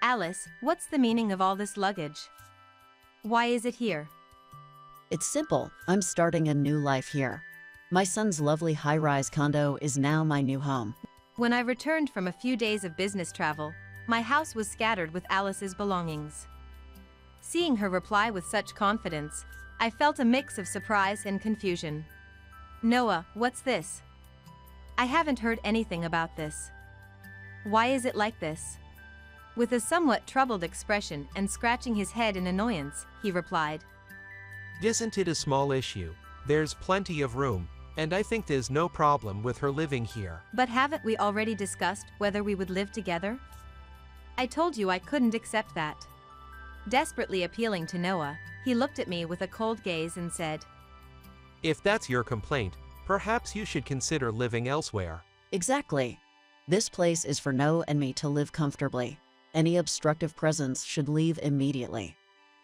Alice, what's the meaning of all this luggage? Why is it here? It's simple. I'm starting a new life here. My son's lovely high-rise condo is now my new home. When I returned from a few days of business travel, my house was scattered with Alice's belongings. Seeing her reply with such confidence, I felt a mix of surprise and confusion. Noah, what's this? I haven't heard anything about this. Why is it like this? With a somewhat troubled expression and scratching his head in annoyance, he replied, Isn't it a small issue? There's plenty of room, and I think there's no problem with her living here. But haven't we already discussed whether we would live together? I told you I couldn't accept that. Desperately appealing to Noah, he looked at me with a cold gaze and said, If that's your complaint, perhaps you should consider living elsewhere. Exactly. This place is for Noah and me to live comfortably. Any obstructive presence should leave immediately.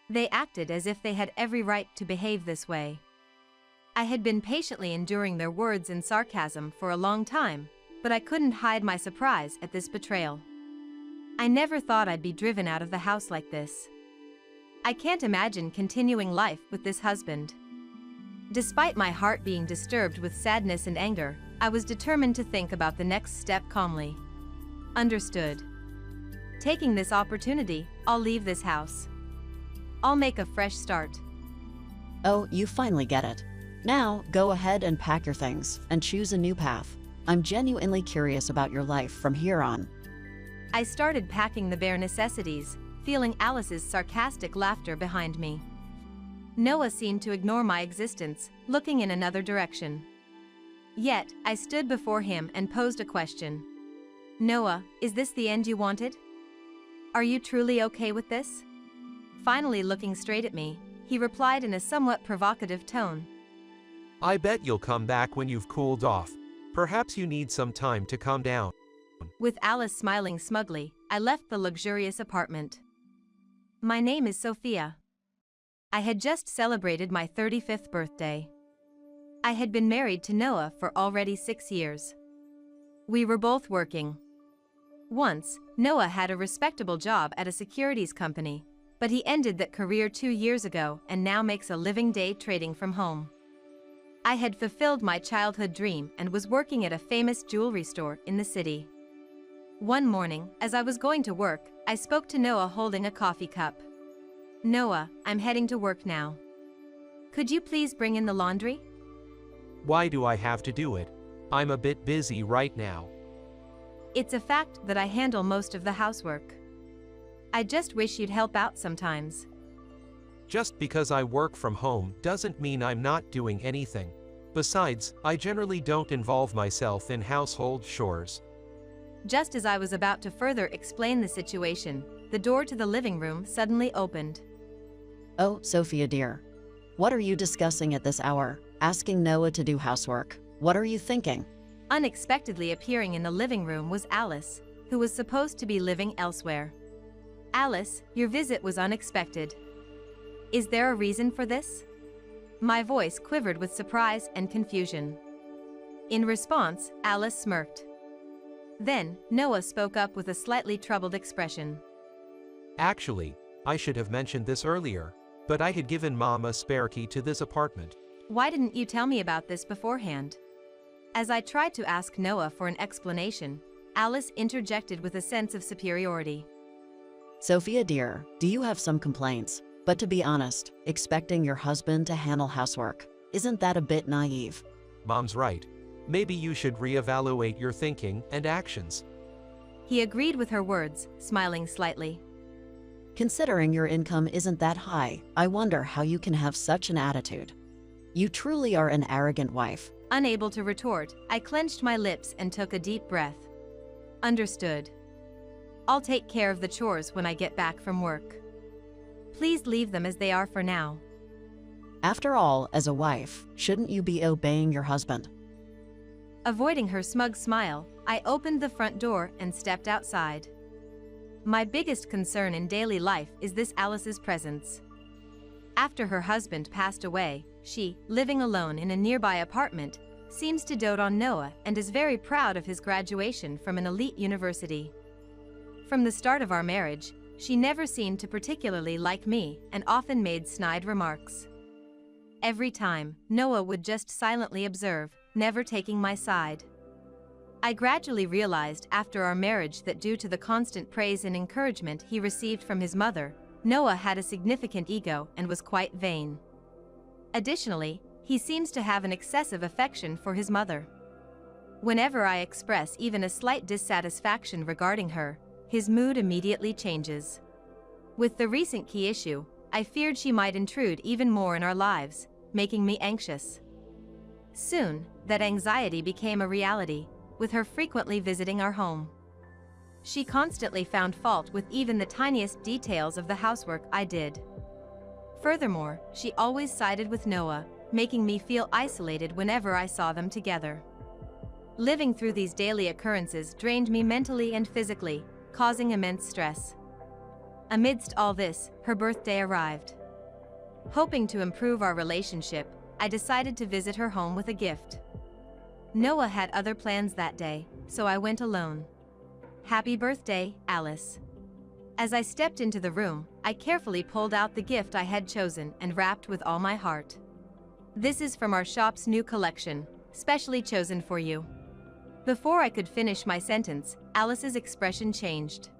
They acted as if they had every right to behave this way. I had been patiently enduring their words and sarcasm for a long time, but I couldn't hide my surprise at this betrayal. I never thought I'd be driven out of the house like this. I can't imagine continuing life with this husband. Despite my heart being disturbed with sadness and anger, I was determined to think about the next step calmly. Understood. Taking this opportunity, I'll leave this house. I'll make a fresh start. Oh, you finally get it. Now, go ahead and pack your things and choose a new path. I'm genuinely curious about your life from here on. I started packing the bare necessities, feeling Alice's sarcastic laughter behind me. Noah seemed to ignore my existence, looking in another direction. Yet, I stood before him and posed a question. Noah, is this the end you wanted? Are you truly okay with this? Finally looking straight at me, he replied in a somewhat provocative tone. I bet you'll come back when you've cooled off. Perhaps you need some time to calm down. With Alice smiling smugly, I left the luxurious apartment. My name is Sophia. I had just celebrated my 35th birthday. I had been married to Noah for already 6 years. We were both working. Once, Noah had a respectable job at a securities company, but he ended that career 2 years ago and now makes a living day trading from home. I had fulfilled my childhood dream and was working at a famous jewelry store in the city. One morning, as I was going to work, I spoke to Noah holding a coffee cup. Noah, I'm heading to work now. Could you please bring in the laundry? Why do I have to do it? I'm a bit busy right now. It's a fact that I handle most of the housework. I just wish you'd help out sometimes. Just because I work from home doesn't mean I'm not doing anything. Besides, I generally don't involve myself in household chores. Just as I was about to further explain the situation, the door to the living room suddenly opened. Oh, Sophia dear. What are you discussing at this hour? Asking Noah to do housework. What are you thinking? Unexpectedly appearing in the living room was Alice, who was supposed to be living elsewhere. Alice, your visit was unexpected. Is there a reason for this? My voice quivered with surprise and confusion. In response, Alice smirked. Then, Noah spoke up with a slightly troubled expression. Actually, I should have mentioned this earlier, but I had given Mom a spare key to this apartment. Why didn't you tell me about this beforehand? As I tried to ask Noah for an explanation, Alice interjected with a sense of superiority. Sophia dear, do you have some complaints? But to be honest, expecting your husband to handle housework, isn't that a bit naive? Mom's right. Maybe you should reevaluate your thinking and actions. He agreed with her words, smiling slightly. Considering your income isn't that high, I wonder how you can have such an attitude. You truly are an arrogant wife. Unable to retort, I clenched my lips and took a deep breath. Understood. I'll take care of the chores when I get back from work. Please leave them as they are for now. After all, as a wife, shouldn't you be obeying your husband? Avoiding her smug smile, I opened the front door and stepped outside. My biggest concern in daily life is this Alice's presence. After her husband passed away, she, living alone in a nearby apartment, seems to dote on Noah and is very proud of his graduation from an elite university. From the start of our marriage, she never seemed to particularly like me and often made snide remarks. Every time, Noah would just silently observe, never taking my side. I gradually realized after our marriage that due to the constant praise and encouragement he received from his mother, Noah had a significant ego and was quite vain. Additionally, he seems to have an excessive affection for his mother. Whenever I express even a slight dissatisfaction regarding her, his mood immediately changes. With the recent key issue, I feared she might intrude even more in our lives, making me anxious. Soon, that anxiety became a reality, with her frequently visiting our home. She constantly found fault with even the tiniest details of the housework I did. Furthermore, she always sided with Noah, making me feel isolated whenever I saw them together. Living through these daily occurrences drained me mentally and physically, causing immense stress. Amidst all this, her birthday arrived. Hoping to improve our relationship, I decided to visit her home with a gift. Noah had other plans that day, so I went alone. Happy birthday, Alice. As I stepped into the room, I carefully pulled out the gift I had chosen and wrapped with all my heart. This is from our shop's new collection, specially chosen for you. Before I could finish my sentence, Alice's expression changed.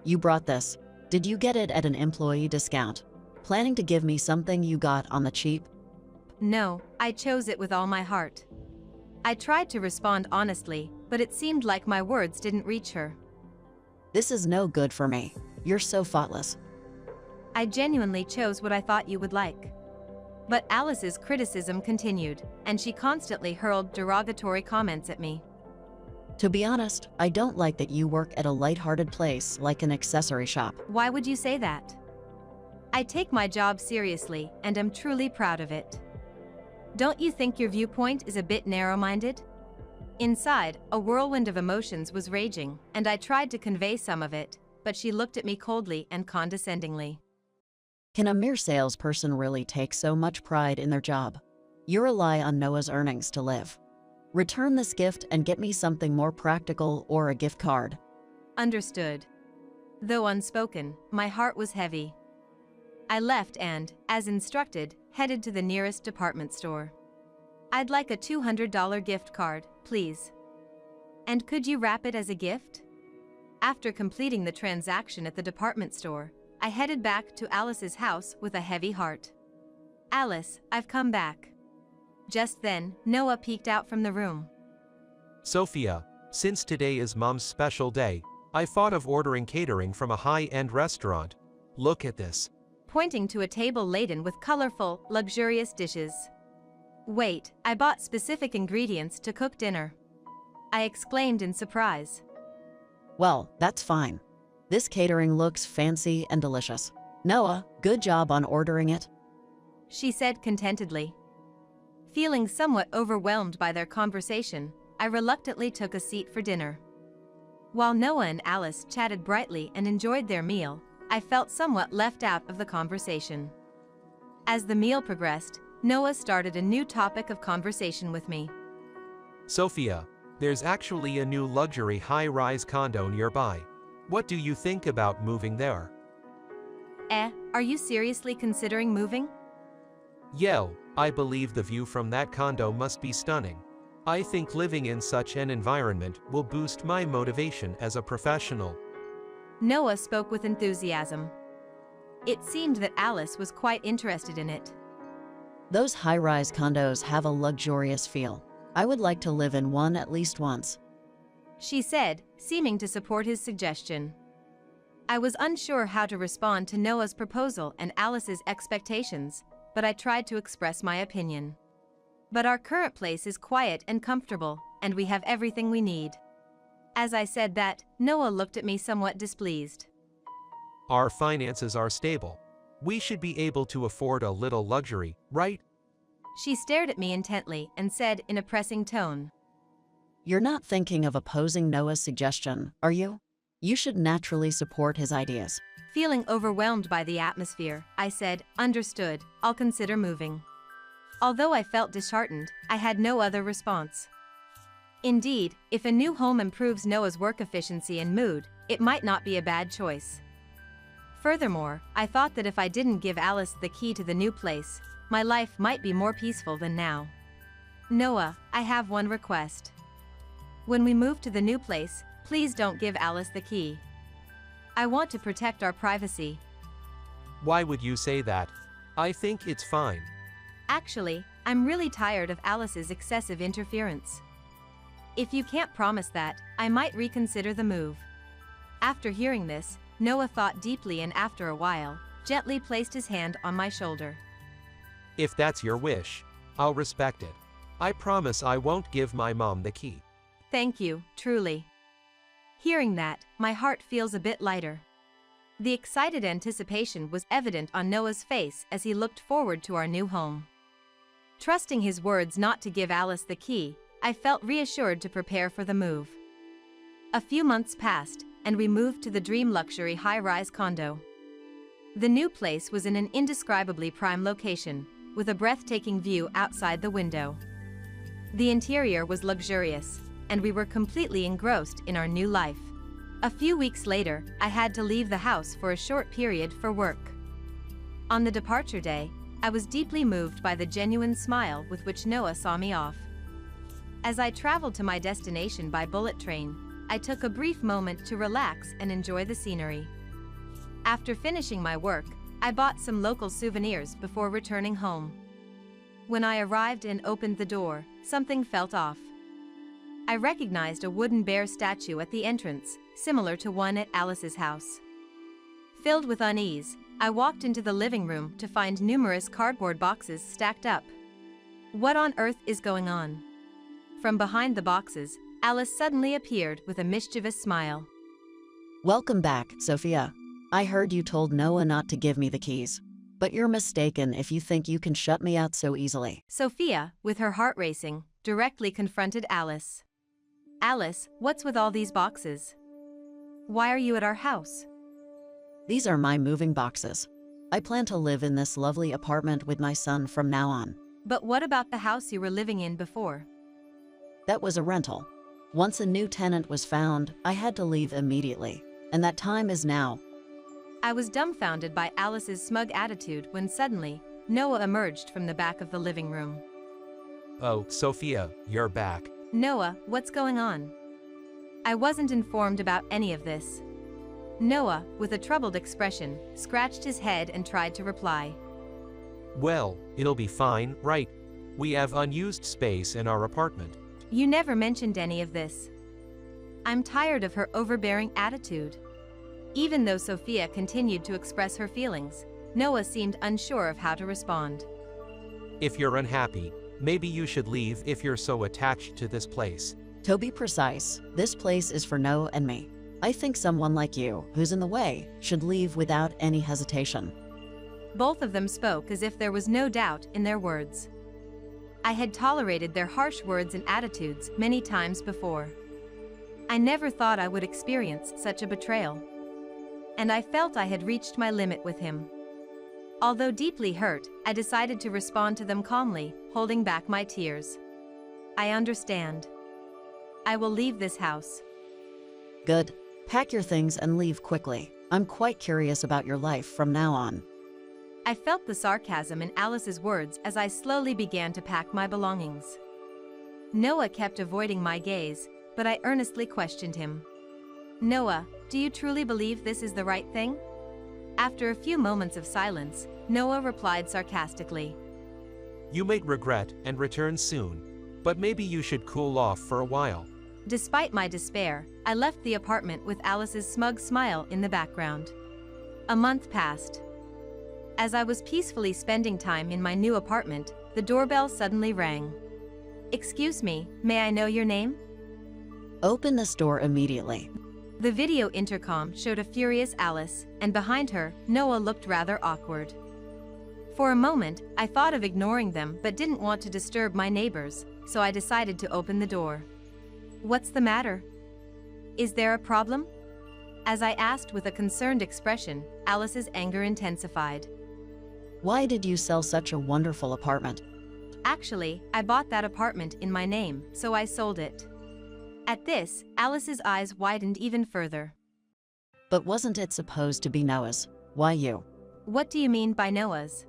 You brought this. Did you get it at an employee discount? Planning to give me something you got on the cheap? No, I chose it with all my heart. I tried to respond honestly, but it seemed like my words didn't reach her. This is no good for me. You're so thoughtless. I genuinely chose what I thought you would like. But Alice's criticism continued, and she constantly hurled derogatory comments at me. To be honest, I don't like that you work at a light-hearted place like an accessory shop. Why would you say that? I take my job seriously and am truly proud of it. Don't you think your viewpoint is a bit narrow-minded? Inside, a whirlwind of emotions was raging, and I tried to convey some of it, but she looked at me coldly and condescendingly. Can a mere salesperson really take so much pride in their job? You rely on Noah's earnings to live. Return this gift and get me something more practical or a gift card. Understood. Though unspoken, my heart was heavy. I left and, as instructed, headed to the nearest department store. I'd like a $200 gift card, please. And could you wrap it as a gift? After completing the transaction at the department store, I headed back to Alice's house with a heavy heart. Alice, I've come back. Just then, Noah peeked out from the room. Sophia, since today is Mom's special day, I thought of ordering catering from a high-end restaurant. Look at this. Pointing to a table laden with colorful, luxurious dishes. Wait, I bought specific ingredients to cook dinner. I exclaimed in surprise. Well, that's fine. This catering looks fancy and delicious. Noah, good job on ordering it. She said contentedly. Feeling somewhat overwhelmed by their conversation, I reluctantly took a seat for dinner. While Noah and Alice chatted brightly and enjoyed their meal, I felt somewhat left out of the conversation. As the meal progressed, Noah started a new topic of conversation with me. Sophia, there's actually a new luxury high-rise condo nearby. What do you think about moving there? Are you seriously considering moving? Yeah, I believe the view from that condo must be stunning. I think living in such an environment will boost my motivation as a professional. Noah spoke with enthusiasm. It seemed that Alice was quite interested in it. Those high-rise condos have a luxurious feel. I would like to live in one at least once. She said, seeming to support his suggestion. I was unsure how to respond to Noah's proposal and Alice's expectations, but I tried to express my opinion. But our current place is quiet and comfortable, and we have everything we need. As I said that, Noah looked at me somewhat displeased. Our finances are stable. We should be able to afford a little luxury, right? She stared at me intently and said in a pressing tone. You're not thinking of opposing Noah's suggestion, are you? You should naturally support his ideas. Feeling overwhelmed by the atmosphere, I said, understood, I'll consider moving. Although I felt disheartened, I had no other response. Indeed, if a new home improves Noah's work efficiency and mood, it might not be a bad choice. Furthermore, I thought that if I didn't give Alice the key to the new place, my life might be more peaceful than now. Noah, I have one request. When we move to the new place, please don't give Alice the key. I want to protect our privacy. Why would you say that? I think it's fine. Actually, I'm really tired of Alice's excessive interference. If you can't promise that, I might reconsider the move. After hearing this, Noah thought deeply and after a while, gently placed his hand on my shoulder. If that's your wish, I'll respect it. I promise I won't give my mom the key. Thank you, truly. Hearing that, my heart feels a bit lighter. The excited anticipation was evident on Noah's face as he looked forward to our new home. Trusting his words not to give Alice the key, I felt reassured to prepare for the move. A few months passed, and we moved to the dream luxury high-rise condo. The new place was in an indescribably prime location, with a breathtaking view outside the window. The interior was luxurious, and we were completely engrossed in our new life. A few weeks later, I had to leave the house for a short period for work. On the departure day, I was deeply moved by the genuine smile with which Noah saw me off. As I traveled to my destination by bullet train, I took a brief moment to relax and enjoy the scenery. After finishing my work, I bought some local souvenirs before returning home. When I arrived and opened the door, something felt off. I recognized a wooden bear statue at the entrance, similar to one at Alice's house. Filled with unease, I walked into the living room to find numerous cardboard boxes stacked up. What on earth is going on? From behind the boxes, Alice suddenly appeared with a mischievous smile. Welcome back, Sophia. I heard you told Noah not to give me the keys. But you're mistaken if you think you can shut me out so easily. Sophia, with her heart racing, directly confronted Alice. Alice, what's with all these boxes? Why are you at our house? These are my moving boxes. I plan to live in this lovely apartment with my son from now on. But what about the house you were living in before? That was a rental. Once a new tenant was found, I had to leave immediately. And that time is now. I was dumbfounded by Alice's smug attitude when suddenly, Noah emerged from the back of the living room. Oh, Sophia, you're back. Noah, what's going on? I wasn't informed about any of this. Noah, with a troubled expression, scratched his head and tried to reply. Well, it'll be fine, right? We have unused space in our apartment. You never mentioned any of this. I'm tired of her overbearing attitude. Even though Sophia continued to express her feelings, Noah seemed unsure of how to respond. If you're unhappy, maybe you should leave if you're so attached to this place. To be precise, this place is for Noah and me. I think someone like you, who's in the way, should leave without any hesitation. Both of them spoke as if there was no doubt in their words. I had tolerated their harsh words and attitudes many times before. I never thought I would experience such a betrayal. And I felt I had reached my limit with him. Although deeply hurt, I decided to respond to them calmly, holding back my tears. I understand. I will leave this house. Good. Pack your things and leave quickly. I'm quite curious about your life from now on. I felt the sarcasm in Alice's words as I slowly began to pack my belongings. Noah kept avoiding my gaze, but I earnestly questioned him. Noah, do you truly believe this is the right thing? After a few moments of silence, Noah replied sarcastically. You might regret and return soon, but maybe you should cool off for a while. Despite my despair, I left the apartment with Alice's smug smile in the background. A month passed. As I was peacefully spending time in my new apartment, the doorbell suddenly rang. Excuse me, may I know your name? Open this door immediately. The video intercom showed a furious Alice, and behind her, Noah looked rather awkward. For a moment, I thought of ignoring them but didn't want to disturb my neighbors, so I decided to open the door. What's the matter? Is there a problem? As I asked with a concerned expression, Alice's anger intensified. Why did you sell such a wonderful apartment? Actually, I bought that apartment in my name, so I sold it. At this, Alice's eyes widened even further. But wasn't it supposed to be Noah's? Why you? What do you mean by Noah's?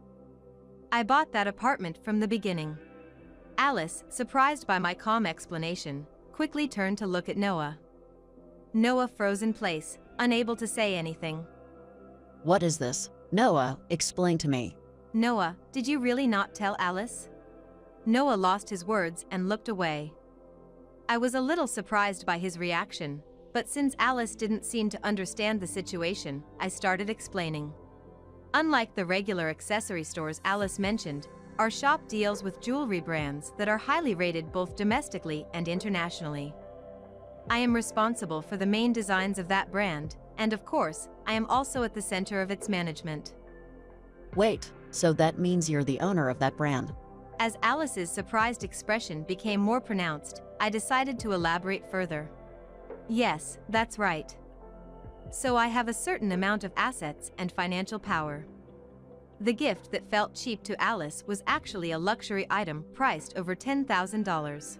I bought that apartment from the beginning. Alice, surprised by my calm explanation, quickly turned to look at Noah. Noah froze in place, unable to say anything. What is this? Noah, explain to me. Noah, did you really not tell Alice? Noah lost his words and looked away. I was a little surprised by his reaction, but since Alice didn't seem to understand the situation, I started explaining. Unlike the regular accessory stores Alice mentioned, our shop deals with jewelry brands that are highly rated both domestically and internationally. I am responsible for the main designs of that brand, and of course, I am also at the center of its management. Wait, so that means you're the owner of that brand? As Alice's surprised expression became more pronounced, I decided to elaborate further. Yes, that's right. So I have a certain amount of assets and financial power. The gift that felt cheap to Alice was actually a luxury item priced over $10,000.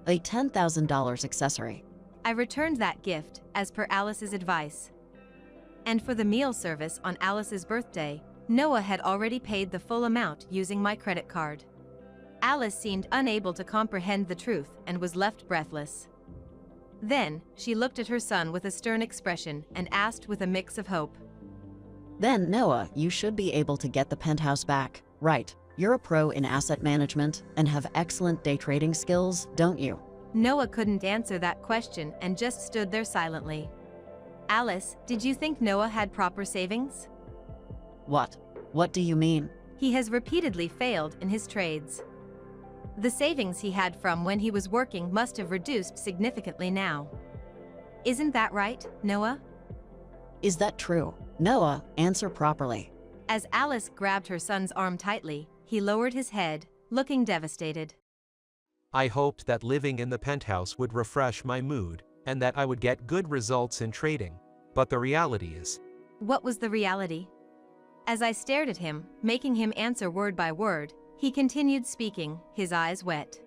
A $10,000 accessory. I returned that gift, as per Alice's advice. And for the meal service on Alice's birthday, Noah had already paid the full amount using my credit card. Alice seemed unable to comprehend the truth and was left breathless. Then, she looked at her son with a stern expression and asked with a mix of hope. Then, Noah, you should be able to get the penthouse back, right? You're a pro in asset management and have excellent day trading skills, don't you? Noah couldn't answer that question and just stood there silently. Alice, did you think Noah had proper savings? What? What do you mean? He has repeatedly failed in his trades. The savings he had from when he was working must have reduced significantly now. Isn't that right, Noah? Is that true? Noah, answer properly. As Alice grabbed her son's arm tightly, he lowered his head, looking devastated. I hoped that living in the penthouse would refresh my mood, and that I would get good results in trading. But the reality is... What was the reality? As I stared at him, making him answer word by word, he continued speaking, his eyes wet.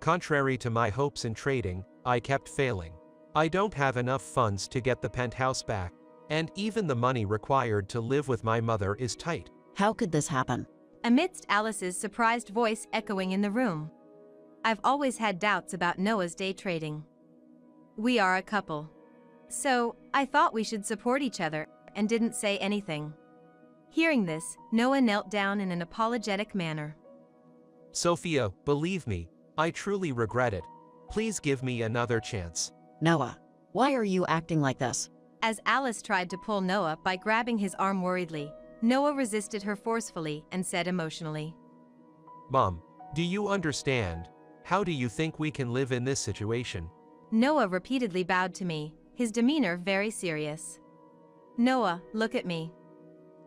Contrary to my hopes in trading, I kept failing. I don't have enough funds to get the penthouse back, and even the money required to live with my mother is tight. How could this happen? Amidst Alice's surprised voice echoing in the room. I've always had doubts about Noah's day trading. We are a couple. So, I thought we should support each other, and didn't say anything. Hearing this, Noah knelt down in an apologetic manner. Sophia, believe me, I truly regret it. Please give me another chance. Noah, why are you acting like this? As Alice tried to pull Noah by grabbing his arm worriedly, Noah resisted her forcefully and said emotionally, Mom, do you understand? How do you think we can live in this situation? Noah repeatedly bowed to me, his demeanor very serious. Noah, look at me.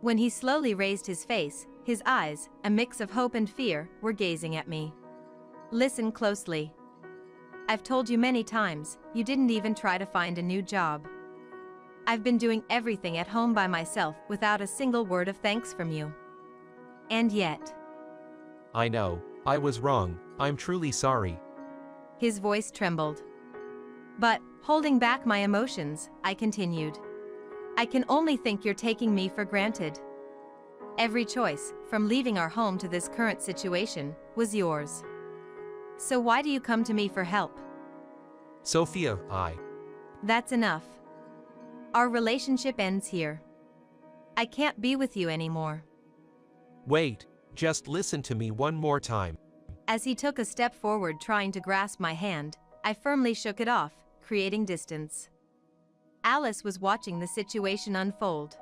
When he slowly raised his face, his eyes, a mix of hope and fear, were gazing at me. Listen closely. I've told you many times, you didn't even try to find a new job. I've been doing everything at home by myself without a single word of thanks from you. And yet... I know, I was wrong, I'm truly sorry. His voice trembled. But, holding back my emotions, I continued. I can only think you're taking me for granted. Every choice, from leaving our home to this current situation, was yours. So why do you come to me for help? Sophia, That's enough. Our relationship ends here. I can't be with you anymore. Wait, just listen to me one more time. As he took a step forward trying to grasp my hand, I firmly shook it off, creating distance. Alice was watching the situation unfold.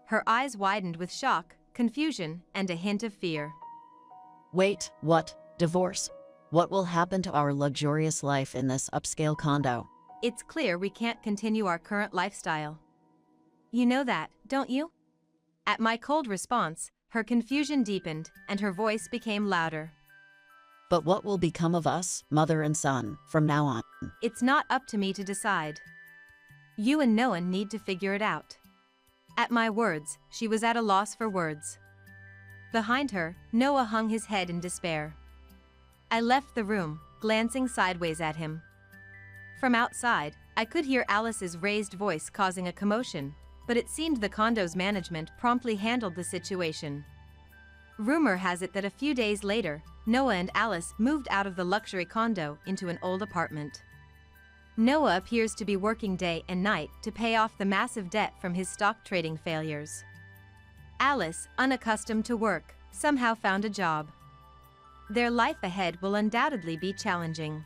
Her eyes widened with shock, confusion, and a hint of fear. Wait, what? Divorce? What will happen to our luxurious life in this upscale condo? It's clear we can't continue our current lifestyle. You know that, don't you? At my cold response, her confusion deepened, and her voice became louder. But what will become of us, mother and son, from now on? It's not up to me to decide. You and Noah need to figure it out. At my words, she was at a loss for words. Behind her, Noah hung his head in despair. I left the room, glancing sideways at him. From outside, I could hear Alice's raised voice causing a commotion, but it seemed the condo's management promptly handled the situation. Rumor has it that a few days later, Noah and Alice moved out of the luxury condo into an old apartment. Noah appears to be working day and night to pay off the massive debt from his stock trading failures. Alice, unaccustomed to work, somehow found a job. Their life ahead will undoubtedly be challenging.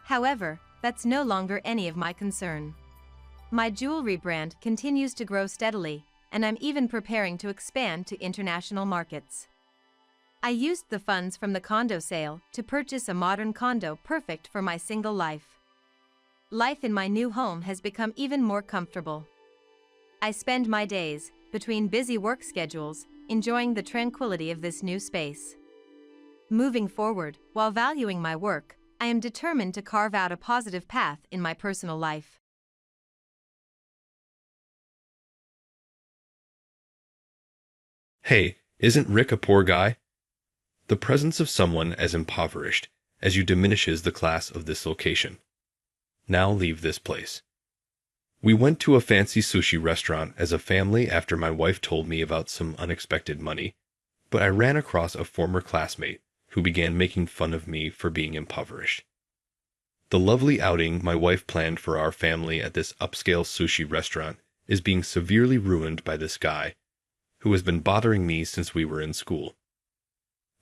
However, that's no longer any of my concern. My jewelry brand continues to grow steadily, and I'm even preparing to expand to international markets. I used the funds from the condo sale to purchase a modern condo perfect for my single life. Life in my new home has become even more comfortable. I spend my days, between busy work schedules, enjoying the tranquility of this new space. Moving forward, while valuing my work, I am determined to carve out a positive path in my personal life. Hey, isn't Rick a poor guy? The presence of someone as impoverished as you diminishes the class of this location. Now leave this place. We went to a fancy sushi restaurant as a family after my wife told me about some unexpected money, but I ran across a former classmate who began making fun of me for being impoverished. The lovely outing my wife planned for our family at this upscale sushi restaurant is being severely ruined by this guy, who has been bothering me since we were in school.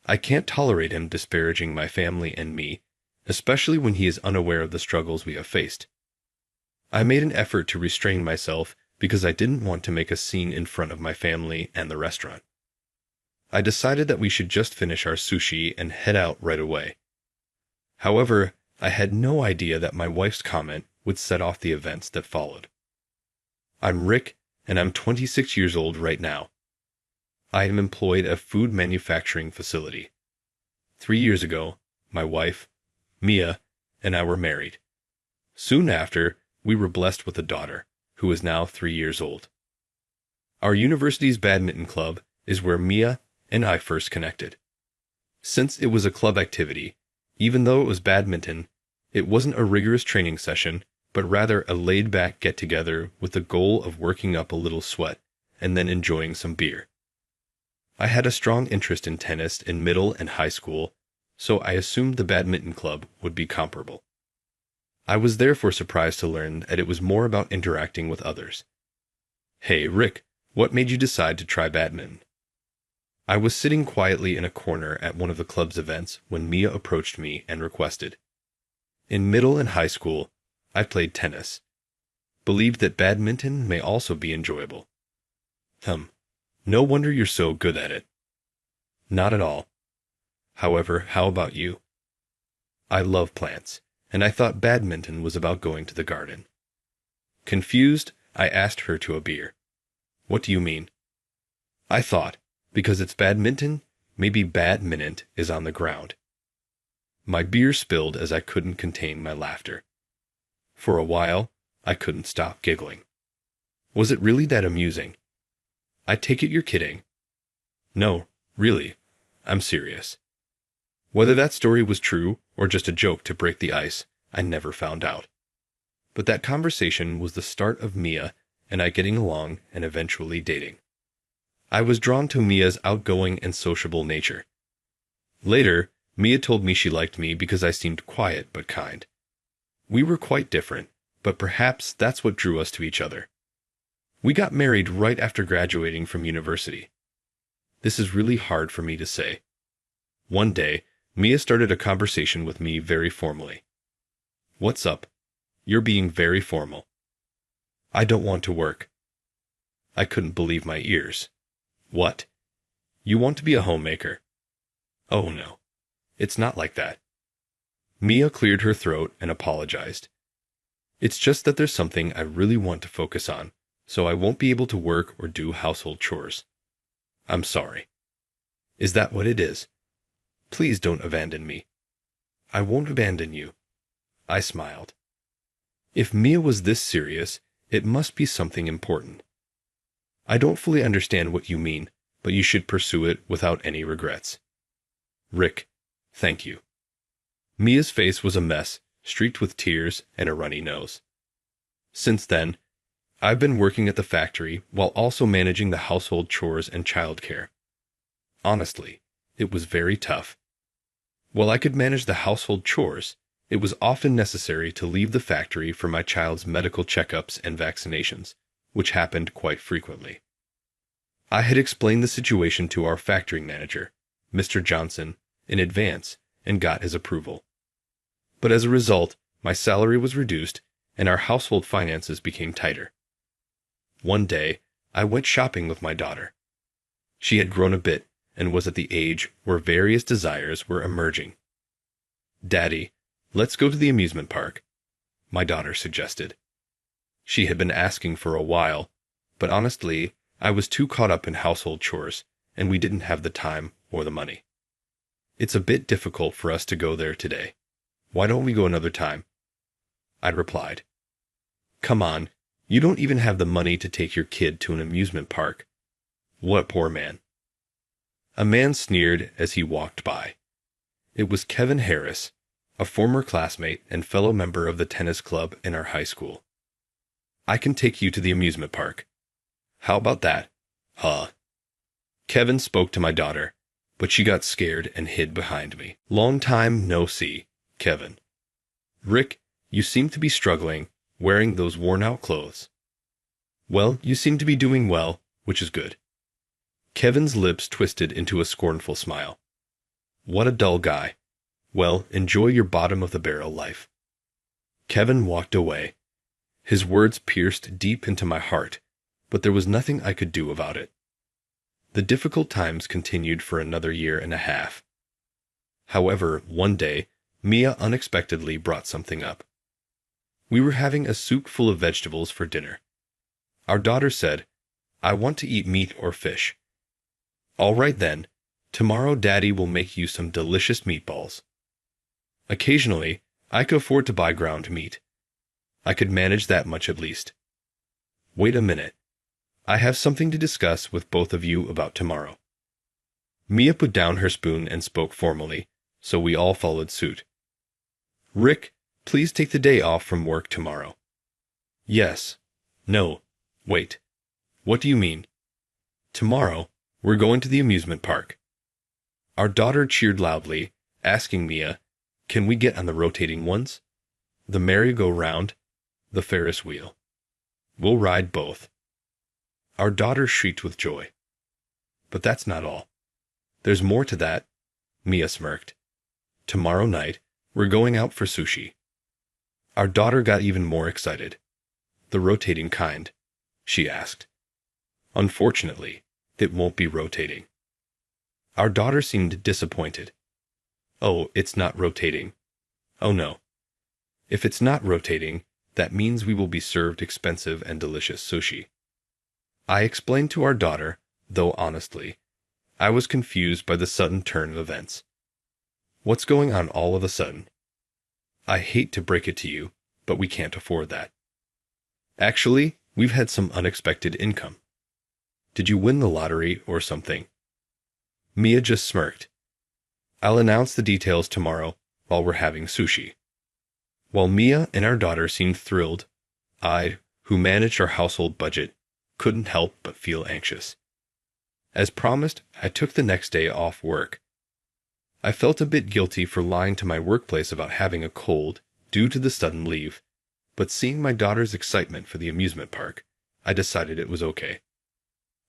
I can't tolerate him disparaging my family and me, especially when he is unaware of the struggles we have faced. I made an effort to restrain myself because I didn't want to make a scene in front of my family and the restaurant. I decided that we should just finish our sushi and head out right away. However, I had no idea that my wife's comment would set off the events that followed. I'm Rick, and I'm 26 years old right now. I am employed at a food manufacturing facility. 3 years ago, my wife, Mia, and I were married. Soon after, we were blessed with a daughter, who is now 3 years old. Our university's badminton club is where Mia and I first connected. Since it was a club activity, even though it was badminton, it wasn't a rigorous training session, but rather a laid-back get-together with the goal of working up a little sweat and then enjoying some beer. I had a strong interest in tennis in middle and high school, so I assumed the badminton club would be comparable. I was therefore surprised to learn that it was more about interacting with others. Hey, Rick, what made you decide to try badminton? I was sitting quietly in a corner at one of the club's events when Mia approached me and requested. In middle and high school, I played tennis. Believed that badminton may also be enjoyable. No wonder you're so good at it. Not at all. However, how about you? I love plants, and I thought badminton was about going to the garden. Confused, I asked her to a beer. What do you mean? I thought, because it's badminton, maybe badminant is on the ground. My beer spilled as I couldn't contain my laughter. For a while, I couldn't stop giggling. Was it really that amusing? I take it you're kidding. No, really, I'm serious. Whether that story was true or just a joke to break the ice, I never found out. But that conversation was the start of Mia and I getting along and eventually dating. I was drawn to Mia's outgoing and sociable nature. Later, Mia told me she liked me because I seemed quiet but kind. We were quite different, but perhaps that's what drew us to each other. We got married right after graduating from university. This is really hard for me to say. One day, Mia started a conversation with me very formally. What's up? You're being very formal. I don't want to work. I couldn't believe my ears. What? You want to be a homemaker? Oh no. It's not like that. Mia cleared her throat and apologized. It's just that there's something I really want to focus on, so I won't be able to work or do household chores. I'm sorry. Is that what it is? Please don't abandon me. I won't abandon you. I smiled. If Mia was this serious, it must be something important. I don't fully understand what you mean, but you should pursue it without any regrets. Rick, thank you. Mia's face was a mess, streaked with tears and a runny nose. Since then, I've been working at the factory while also managing the household chores and childcare. Honestly, it was very tough. While I could manage the household chores, it was often necessary to leave the factory for my child's medical checkups and vaccinations, which happened quite frequently. I had explained the situation to our factory manager, Mr. Johnson, in advance and got his approval. But as a result, my salary was reduced and our household finances became tighter. One day, I went shopping with my daughter. She had grown a bit and was at the age where various desires were emerging. "Daddy, let's go to the amusement park," my daughter suggested. She had been asking for a while, but honestly, I was too caught up in household chores, and we didn't have the time or the money. "It's a bit difficult for us to go there today. Why don't we go another time?" I replied. "Come on, you don't even have the money to take your kid to an amusement park. What poor man." A man sneered as he walked by. It was Kevin Harris, a former classmate and fellow member of the tennis club in our high school. "I can take you to the amusement park. How about that? Huh?" Kevin spoke to my daughter, but she got scared and hid behind me. "Long time no see, Kevin. Rick, you seem to be struggling, wearing those worn-out clothes." "Well, you seem to be doing well, which is good." Kevin's lips twisted into a scornful smile. "What a dull guy. Well, enjoy your bottom-of-the-barrel life." Kevin walked away. His words pierced deep into my heart, but there was nothing I could do about it. The difficult times continued for another year and a half. However, one day, Mia unexpectedly brought something up. We were having a soup full of vegetables for dinner. Our daughter said, "I want to eat meat or fish." "All right then, tomorrow Daddy will make you some delicious meatballs." Occasionally, I could afford to buy ground meat. I could manage that much at least. "Wait a minute. I have something to discuss with both of you about tomorrow." Mia put down her spoon and spoke formally, so we all followed suit. "Rick, please take the day off from work tomorrow." "Yes. No. Wait. What do you mean?" "Tomorrow, we're going to the amusement park." Our daughter cheered loudly, asking Mia, "Can we get on the rotating ones? The merry-go-round? The Ferris wheel? We'll ride both." Our daughter shrieked with joy. "But that's not all. There's more to that," Mia smirked. "Tomorrow night, we're going out for sushi." Our daughter got even more excited. "The rotating kind?" she asked. "Unfortunately, it won't be rotating." Our daughter seemed disappointed. "Oh, it's not rotating." "Oh no. If it's not rotating, that means we will be served expensive and delicious sushi." I explained to our daughter, though honestly, I was confused by the sudden turn of events. "What's going on all of a sudden?" "I hate to break it to you, but we can't afford that." "Actually, we've had some unexpected income." "Did you win the lottery or something?" Mia just smirked. "I'll announce the details tomorrow while we're having sushi." While Mia and our daughter seemed thrilled, I, who managed our household budget, couldn't help but feel anxious. As promised, I took the next day off work. I felt a bit guilty for lying to my workplace about having a cold due to the sudden leave, but seeing my daughter's excitement for the amusement park, I decided it was okay.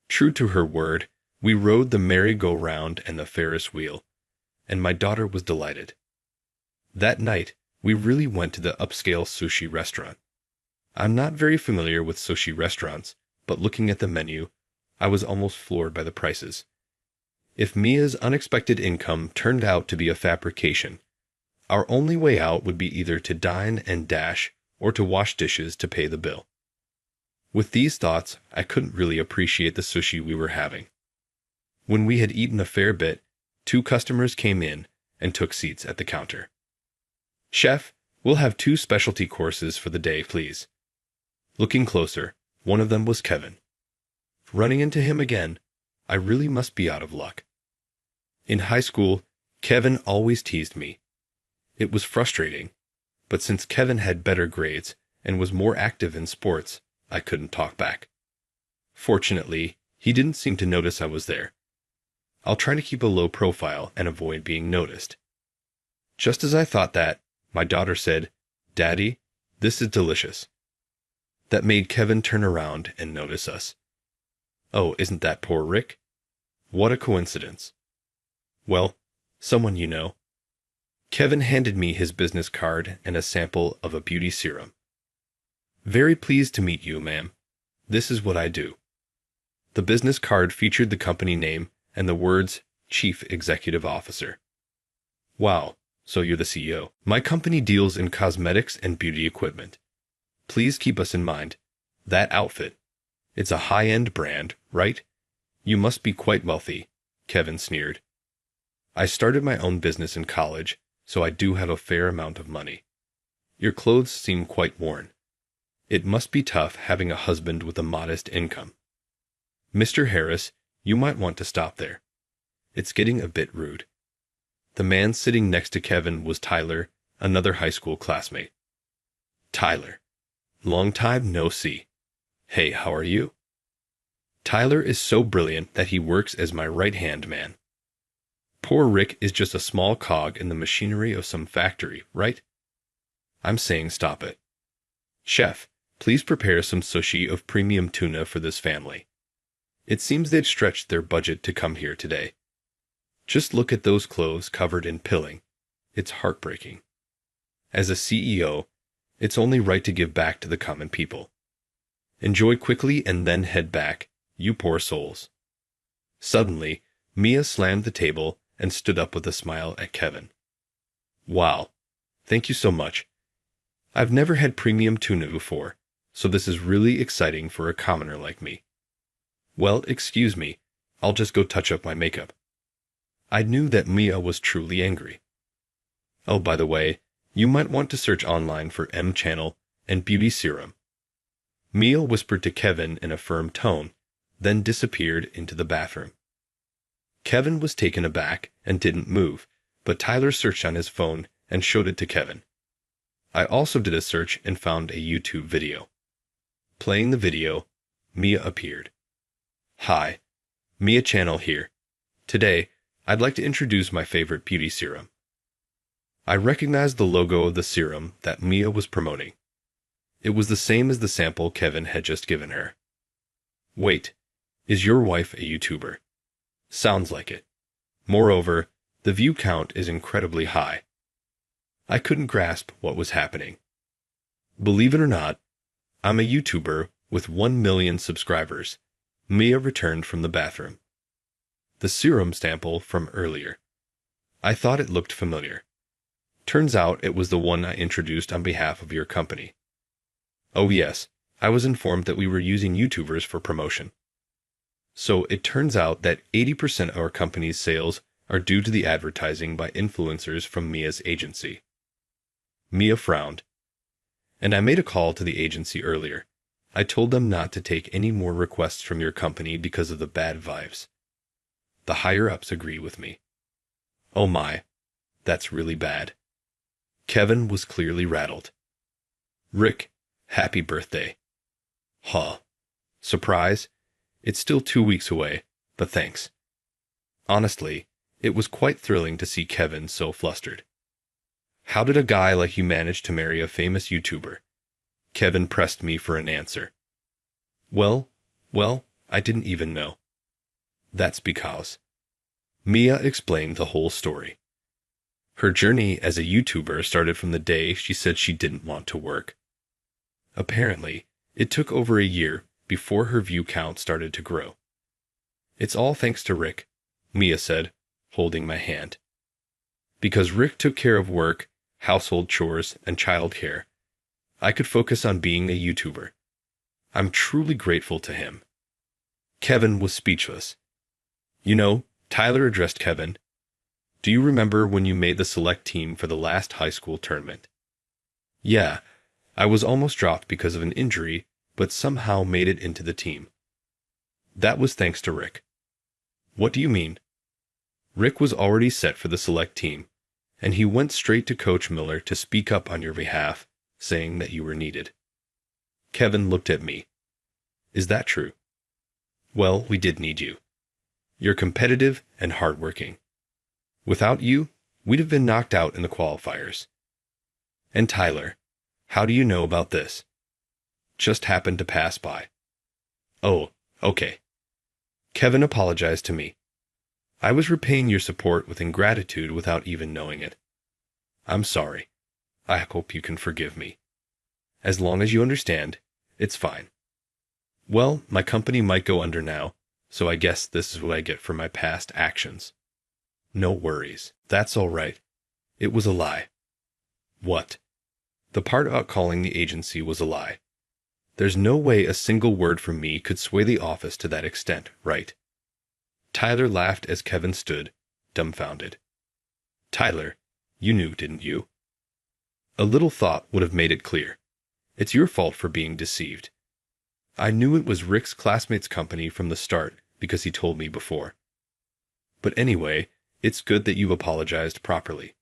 True to her word, we rode the merry-go-round and the Ferris wheel, and my daughter was delighted. That night, we really went to the upscale sushi restaurant. I'm not very familiar with sushi restaurants, but looking at the menu, I was almost floored by the prices. If Mia's unexpected income turned out to be a fabrication, our only way out would be either to dine and dash or to wash dishes to pay the bill. With these thoughts, I couldn't really appreciate the sushi we were having. When we had eaten a fair bit, 2 customers came in and took seats at the counter. "Chef, we'll have 2 specialty courses for the day, please." Looking closer, one of them was Kevin. Running into him again, I really must be out of luck. In high school, Kevin always teased me. It was frustrating, but since Kevin had better grades and was more active in sports, I couldn't talk back. Fortunately, he didn't seem to notice I was there. I'll try to keep a low profile and avoid being noticed. Just as I thought that, my daughter said, "Daddy, this is delicious." That made Kevin turn around and notice us. Oh, isn't that poor Rick? What a coincidence. Well, someone you know. Kevin handed me his business card and a sample of a beauty serum. "Very pleased to meet you, ma'am. This is what I do." The business card featured the company name and the words Chief Executive Officer. Wow, so you're the CEO. "My company deals in cosmetics and beauty equipment. Please keep us in mind. That outfit. It's a high-end brand, right? You must be quite wealthy," Kevin sneered. "I started my own business in college, so I do have a fair amount of money. Your clothes seem quite worn. It must be tough having a husband with a modest income. Mr. Harris, you might want to stop there. It's getting a bit rude." The man sitting next to Kevin was Tyler, another high school classmate. "Tyler. Long time no see. Hey, how are you?" Tyler is so brilliant that he works as my right-hand man. Poor Rick is just a small cog in the machinery of some factory, right? I'm saying stop it. "Chef, please prepare some sushi of premium tuna for this family. It seems they'd stretched their budget to come here today. Just look at those clothes covered in pilling. It's heartbreaking. As a CEO, it's only right to give back to the common people. Enjoy quickly and then head back, you poor souls." Suddenly, Mia slammed the table and stood up with a smile at Kevin. "Wow. Thank you so much. I've never had premium tuna before, so this is really exciting for a commoner like me. Well, excuse me, I'll just go touch up my makeup." I knew that Mia was truly angry. "Oh, by the way, you might want to search online for M Channel and Beauty Serum." Mia whispered to Kevin in a firm tone, then disappeared into the bathroom. Kevin was taken aback and didn't move, but Tyler searched on his phone and showed it to Kevin. I also did a search and found a YouTube video. Playing the video, Mia appeared. "Hi, Mia Channel here. Today, I'd like to introduce my favorite beauty serum." I recognized the logo of the serum that Mia was promoting. It was the same as the sample Kevin had just given her. "Wait, is your wife a YouTuber?" "Sounds like it. Moreover, the view count is incredibly high." I couldn't grasp what was happening. "Believe it or not, I'm a YouTuber with 1 million subscribers." Mia returned from the bathroom. The serum sample from earlier. I thought it looked familiar. Turns out it was the one I introduced on behalf of your company. "Oh yes, I was informed that we were using YouTubers for promotion." So it turns out that 80% of our company's sales are due to the advertising by influencers from Mia's agency. Mia frowned. "And I made a call to the agency earlier. I told them not to take any more requests from your company because of the bad vibes. The higher-ups agree with me." "Oh my, that's really bad." Kevin was clearly rattled. "Rick, happy birthday." "Huh. Surprise? It's still 2 weeks away, but thanks." Honestly, it was quite thrilling to see Kevin so flustered. "How did a guy like you manage to marry a famous YouTuber?" Kevin pressed me for an answer. Well, I didn't even know." "That's because." Mia explained the whole story. Her journey as a YouTuber started from the day she said she didn't want to work. Apparently, it took over a year before her view count started to grow. "It's all thanks to Rick," Mia said, holding my hand. "Because Rick took care of work, household chores, and childcare, I could focus on being a YouTuber. I'm truly grateful to him." Kevin was speechless. "You know," Tyler addressed Kevin, "do you remember when you made the select team for the last high school tournament?" "Yeah, I was almost dropped because of an injury, but somehow made it into the team." "That was thanks to Rick." "What do you mean?" "Rick was already set for the select team, and he went straight to Coach Miller to speak up on your behalf, saying that you were needed." Kevin looked at me. Is that true? Well, we did need you. You're competitive and hardworking. Without you, we'd have been knocked out in the qualifiers. And Tyler, how do you know about this? Just happened to pass by. Oh, okay. Kevin apologized to me. I was repaying your support with ingratitude without even knowing it. I'm sorry. I hope you can forgive me. As long as you understand, it's fine. Well, my company might go under now, so I guess this is what I get for my past actions. No worries. That's all right. It was a lie. What? The part about calling the agency was a lie. There's no way a single word from me could sway the office to that extent, right? Tyler laughed as Kevin stood, dumbfounded. Tyler, you knew, didn't you? A little thought would have made it clear. It's your fault for being deceived. I knew it was Rick's classmate's company from the start because he told me before. But anyway, it's good that you've apologized properly.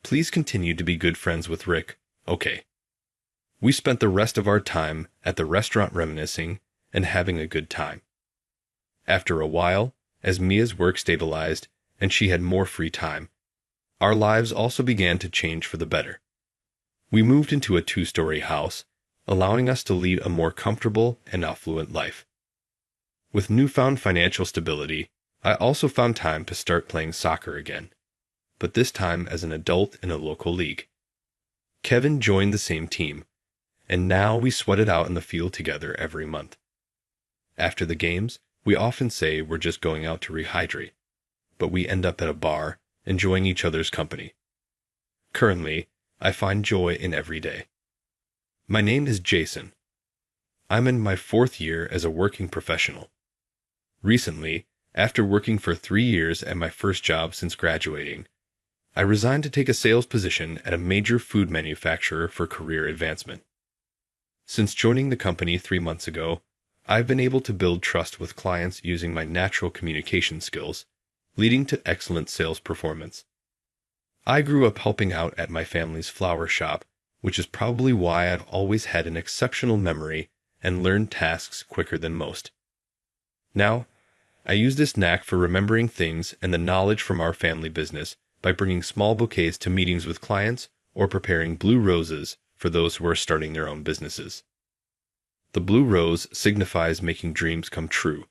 Please continue to be good friends with Rick, okay? We spent the rest of our time at the restaurant reminiscing and having a good time. After a while, as Mia's work stabilized and she had more free time, our lives also began to change for the better. We moved into a 2-story house, allowing us to lead a more comfortable and affluent life. With newfound financial stability, I also found time to start playing soccer again, but this time as an adult in a local league. Kevin joined the same team, and now we sweat it out in the field together every month. After the games, we often say we're just going out to rehydrate, but we end up at a bar, enjoying each other's company. Currently, I find joy in every day. My name is Jason. I'm in my 4th year as a working professional. Recently, after working for 3 years at my first job since graduating, I resigned to take a sales position at a major food manufacturer for career advancement. Since joining the company 3 months ago, I've been able to build trust with clients using my natural communication skills, leading to excellent sales performance. I grew up helping out at my family's flower shop, which is probably why I've always had an exceptional memory and learned tasks quicker than most. Now, I use this knack for remembering things and the knowledge from our family business by bringing small bouquets to meetings with clients or preparing blue roses for those who are starting their own businesses. The blue rose signifies making dreams come true,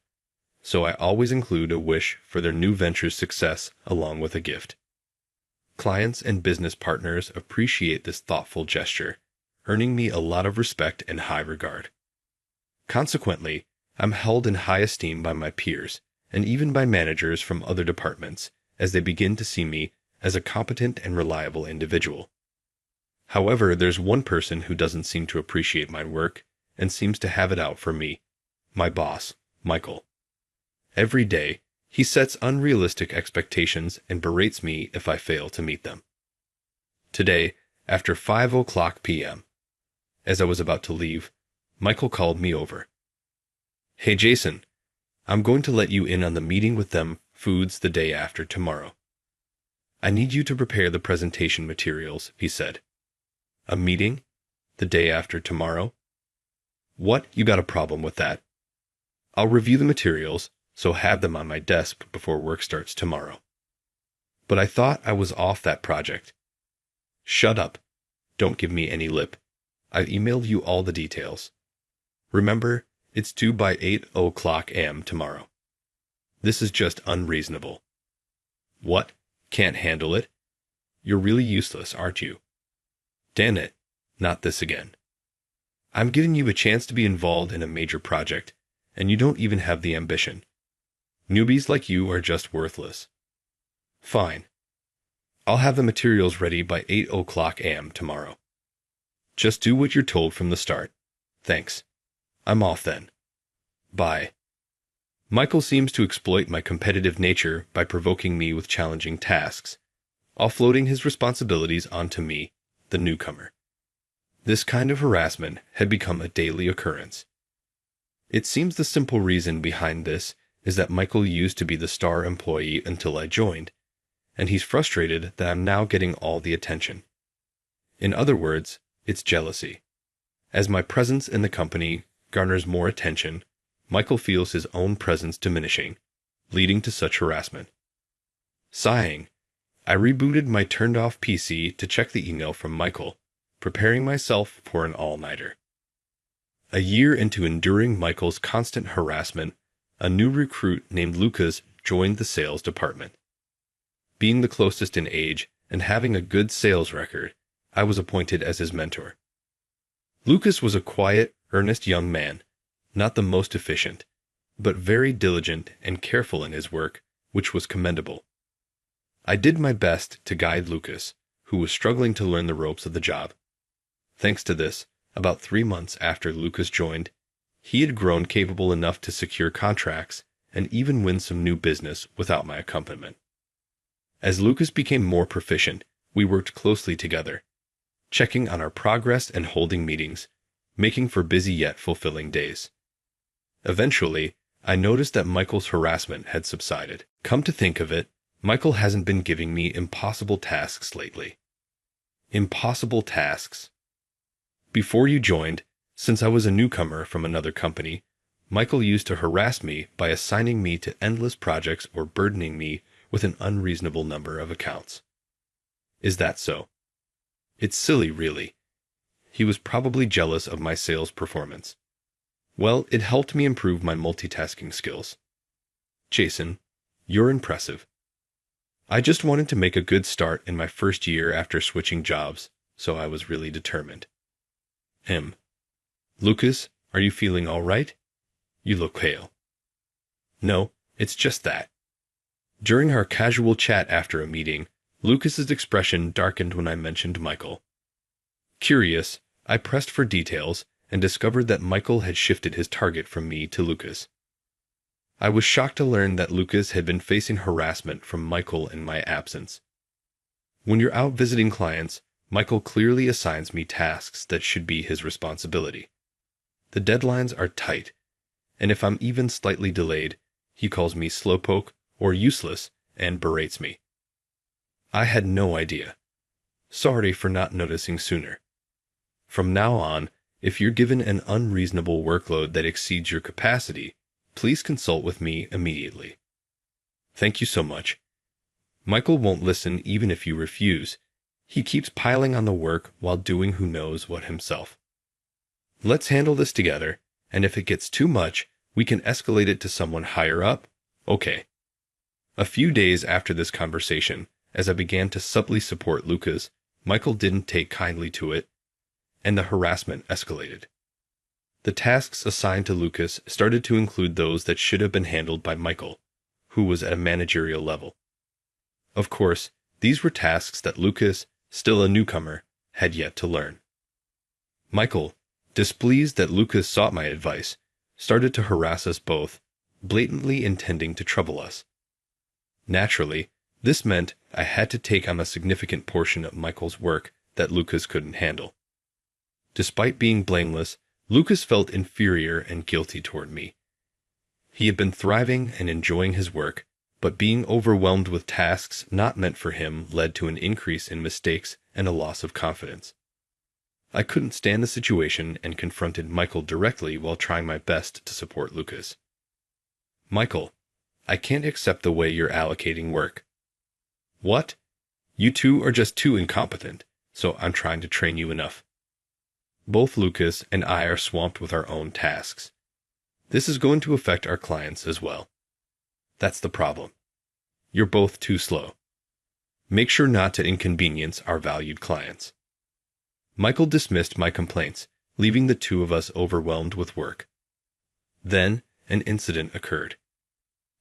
so I always include a wish for their new venture's success along with a gift. Clients and business partners appreciate this thoughtful gesture, earning me a lot of respect and high regard. Consequently, I'm held in high esteem by my peers and even by managers from other departments as they begin to see me as a competent and reliable individual. However, there's one person who doesn't seem to appreciate my work and seems to have it out for me, my boss, Michael. Every day, he sets unrealistic expectations and berates me if I fail to meet them. Today, after 5:00 p.m., as I was about to leave, Michael called me over. Hey Jason, I'm going to let you in on the meeting with them foods the day after tomorrow. I need you to prepare the presentation materials, he said. A meeting? The day after tomorrow? What, you got a problem with that? I'll review the materials, so have them on my desk before work starts tomorrow. But I thought I was off that project. Shut up. Don't give me any lip. I've emailed you all the details. Remember, it's due by 8:00 a.m. tomorrow. This is just unreasonable. What? Can't handle it? You're really useless, aren't you? Damn it, not this again. I'm giving you a chance to be involved in a major project, and you don't even have the ambition. Newbies like you are just worthless. Fine. I'll have the materials ready by 8:00 a.m. tomorrow. Just do what you're told from the start. Thanks. I'm off then. Bye. Michael seems to exploit my competitive nature by provoking me with challenging tasks, offloading his responsibilities onto me, the newcomer. This kind of harassment had become a daily occurrence. It seems the simple reason behind this is that Michael used to be the star employee until I joined, and he's frustrated that I'm now getting all the attention. In other words, it's jealousy. As my presence in the company garners more attention, Michael feels his own presence diminishing, leading to such harassment. Sighing, I rebooted my turned-off PC to check the email from Michael, preparing myself for an all-nighter. A year into enduring Michael's constant harassment, a new recruit named Lucas joined the sales department. Being the closest in age and having a good sales record, I was appointed as his mentor. Lucas was a quiet, earnest young man, not the most efficient, but very diligent and careful in his work, which was commendable. I did my best to guide Lucas, who was struggling to learn the ropes of the job. Thanks to this, about 3 months after Lucas joined, he had grown capable enough to secure contracts and even win some new business without my accompaniment. As Lucas became more proficient, we worked closely together, checking on our progress and holding meetings, making for busy yet fulfilling days. Eventually, I noticed that Michael's harassment had subsided. Come to think of it, Michael hasn't been giving me impossible tasks lately. Impossible tasks. Before you joined, since I was a newcomer from another company, Michael used to harass me by assigning me to endless projects or burdening me with an unreasonable number of accounts. Is that so? It's silly, really. He was probably jealous of my sales performance. Well, it helped me improve my multitasking skills. Jason, you're impressive. I just wanted to make a good start in my first year after switching jobs, so I was really determined. Lucas, are you feeling all right? You look pale. No, it's just that. During our casual chat after a meeting, Lucas's expression darkened when I mentioned Michael. Curious, I pressed for details and discovered that Michael had shifted his target from me to Lucas. I was shocked to learn that Lucas had been facing harassment from Michael in my absence. When you're out visiting clients, Michael clearly assigns me tasks that should be his responsibility. The deadlines are tight, and if I'm even slightly delayed, he calls me slowpoke or useless and berates me. I had no idea. Sorry for not noticing sooner. From now on, if you're given an unreasonable workload that exceeds your capacity, please consult with me immediately. Thank you so much. Michael won't listen even if you refuse. He keeps piling on the work while doing who knows what himself. Let's handle this together, and if it gets too much, we can escalate it to someone higher up. Okay. A few days after this conversation, as I began to subtly support Lucas, Michael didn't take kindly to it, and the harassment escalated. The tasks assigned to Lucas started to include those that should have been handled by Michael, who was at a managerial level. Of course, these were tasks that Lucas, still a newcomer, had yet to learn. Michael, displeased that Lucas sought my advice, started to harass us both, blatantly intending to trouble us. Naturally, this meant I had to take on a significant portion of Michael's work that Lucas couldn't handle. Despite being blameless, Lucas felt inferior and guilty toward me. He had been thriving and enjoying his work, but being overwhelmed with tasks not meant for him led to an increase in mistakes and a loss of confidence. I couldn't stand the situation and confronted Michael directly while trying my best to support Lucas. Michael, I can't accept the way you're allocating work. What? You two are just too incompetent, so I'm trying to train you enough. Both Lucas and I are swamped with our own tasks. This is going to affect our clients as well. That's the problem. You're both too slow. Make sure not to inconvenience our valued clients. Michael dismissed my complaints, leaving the two of us overwhelmed with work. Then, an incident occurred.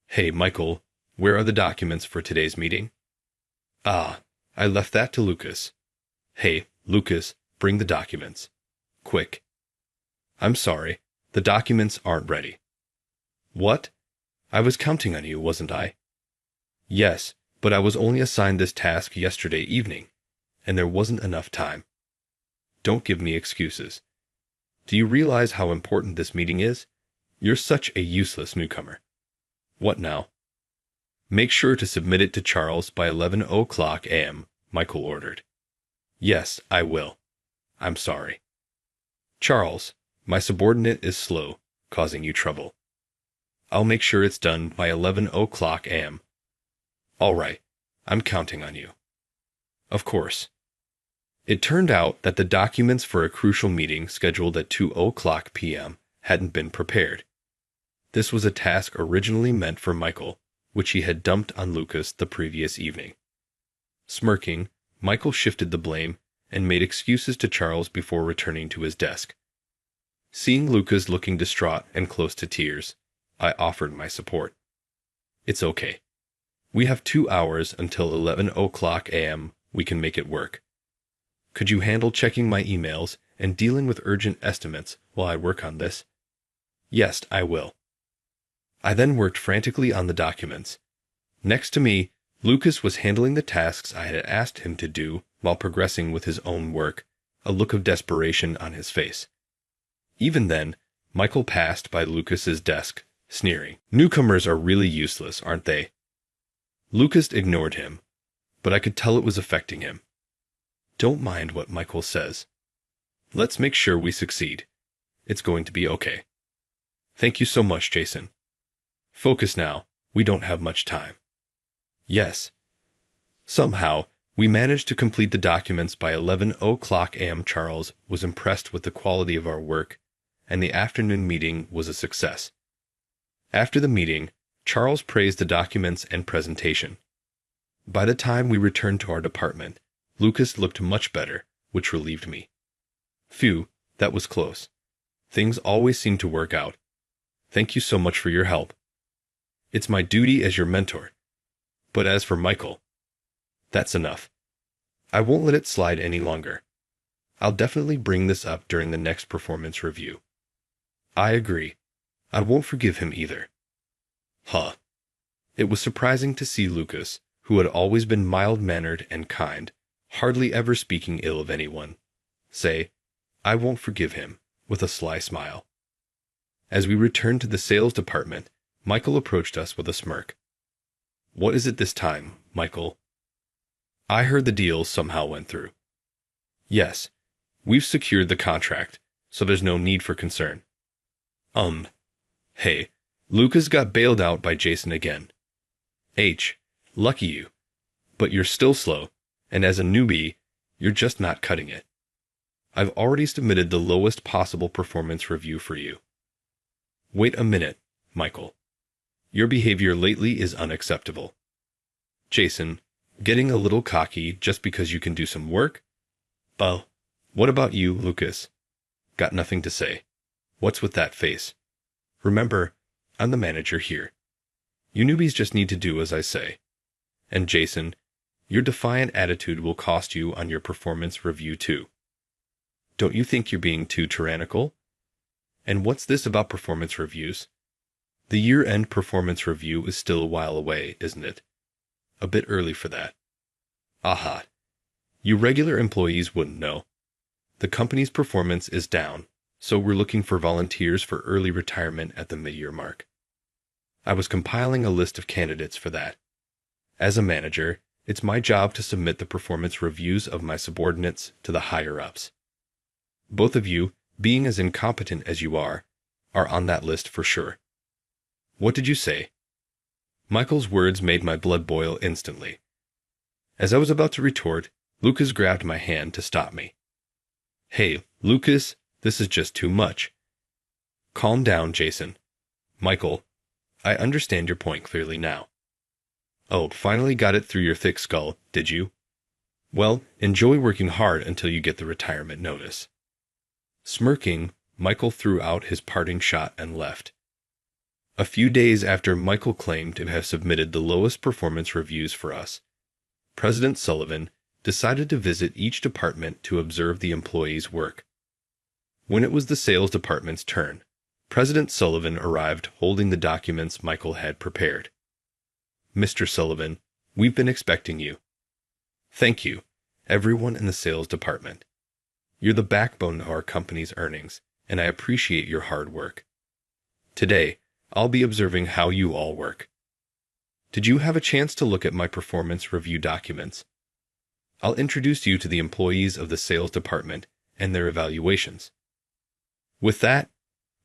Hey, Michael, where are the documents for today's meeting? I left that to Lucas. Hey, Lucas, bring the documents. Quick. I'm sorry, the documents aren't ready. What? I was counting on you, wasn't I? Yes, but I was only assigned this task yesterday evening, and there wasn't enough time. Don't give me excuses. Do you realize how important this meeting is? You're such a useless newcomer. What now? Make sure to submit it to Charles by 11:00 a.m., Michael ordered. Yes, I will. I'm sorry. Charles, my subordinate is slow, causing you trouble. I'll make sure it's done by 11 o'clock a.m. All right, I'm counting on you. Of course. It turned out that the documents for a crucial meeting scheduled at 2 o'clock p.m. hadn't been prepared. This was a task originally meant for Michael, which he had dumped on Lucas the previous evening. Smirking, Michael shifted the blame and made excuses to Charles before returning to his desk. Seeing Lucas looking distraught and close to tears, I offered my support. It's okay. We have 2 hours until 11 o'clock a.m. We can make it work. Could you handle checking my emails and dealing with urgent estimates while I work on this? Yes, I will. I then worked frantically on the documents. Next to me, Lucas was handling the tasks I had asked him to do while progressing with his own work, a look of desperation on his face. Even then, Michael passed by Lucas's desk, sneering. Newcomers are really useless, aren't they? Lucas ignored him, but I could tell it was affecting him. Don't mind what Michael says. Let's make sure we succeed. It's going to be okay. Thank you so much, Jason. Focus now, we don't have much time. Yes. Somehow, we managed to complete the documents by 11 o'clock a.m. Charles was impressed with the quality of our work, and the afternoon meeting was a success. After the meeting, Charles praised the documents and presentation. By the time we returned to our department, Lucas looked much better, which relieved me. Phew, that was close. Things always seem to work out. Thank you so much for your help. It's my duty as your mentor. But as for Michael, that's enough. I won't let it slide any longer. I'll definitely bring this up during the next performance review. I agree. I won't forgive him either. Huh. It was surprising to see Lucas, who had always been mild-mannered and kind, hardly ever speaking ill of anyone, say, I won't forgive him, with a sly smile. As we returned to the sales department, Michael approached us with a smirk. What is it this time, Michael? I heard the deal somehow went through. Yes, we've secured the contract, so there's no need for concern. Hey, Lucas got bailed out by Jason again. Lucky you. But you're still slow, and as a newbie, you're just not cutting it. I've already submitted the lowest possible performance review for you. Wait a minute, Michael. Your behavior lately is unacceptable. Jason, getting a little cocky just because you can do some work? Well, what about you, Lucas? Got nothing to say. What's with that face? Remember, I'm the manager here. You newbies just need to do as I say. And Jason, your defiant attitude will cost you on your performance review too. Don't you think you're being too tyrannical? And what's this about performance reviews? The year-end performance review is still a while away, isn't it? A bit early for that. Aha. You regular employees wouldn't know. The company's performance is down, so we're looking for volunteers for early retirement at the mid-year mark. I was compiling a list of candidates for that. As a manager, it's my job to submit the performance reviews of my subordinates to the higher-ups. Both of you, being as incompetent as you are on that list for sure. What did you say? Michael's words made my blood boil instantly. As I was about to retort, Lucas grabbed my hand to stop me. Hey, Lucas, this is just too much. Calm down, Jason. Michael, I understand your point clearly now. Oh, finally got it through your thick skull, did you? Well, enjoy working hard until you get the retirement notice. Smirking, Michael threw out his parting shot and left. A few days after Michael claimed to have submitted the lowest performance reviews for us, President Sullivan decided to visit each department to observe the employees' work. When it was the sales department's turn, President Sullivan arrived holding the documents Michael had prepared. Mr. Sullivan, we've been expecting you. Thank you, everyone in the sales department. You're the backbone of our company's earnings, and I appreciate your hard work. Today, I'll be observing how you all work. Did you have a chance to look at my performance review documents? I'll introduce you to the employees of the sales department and their evaluations. With that,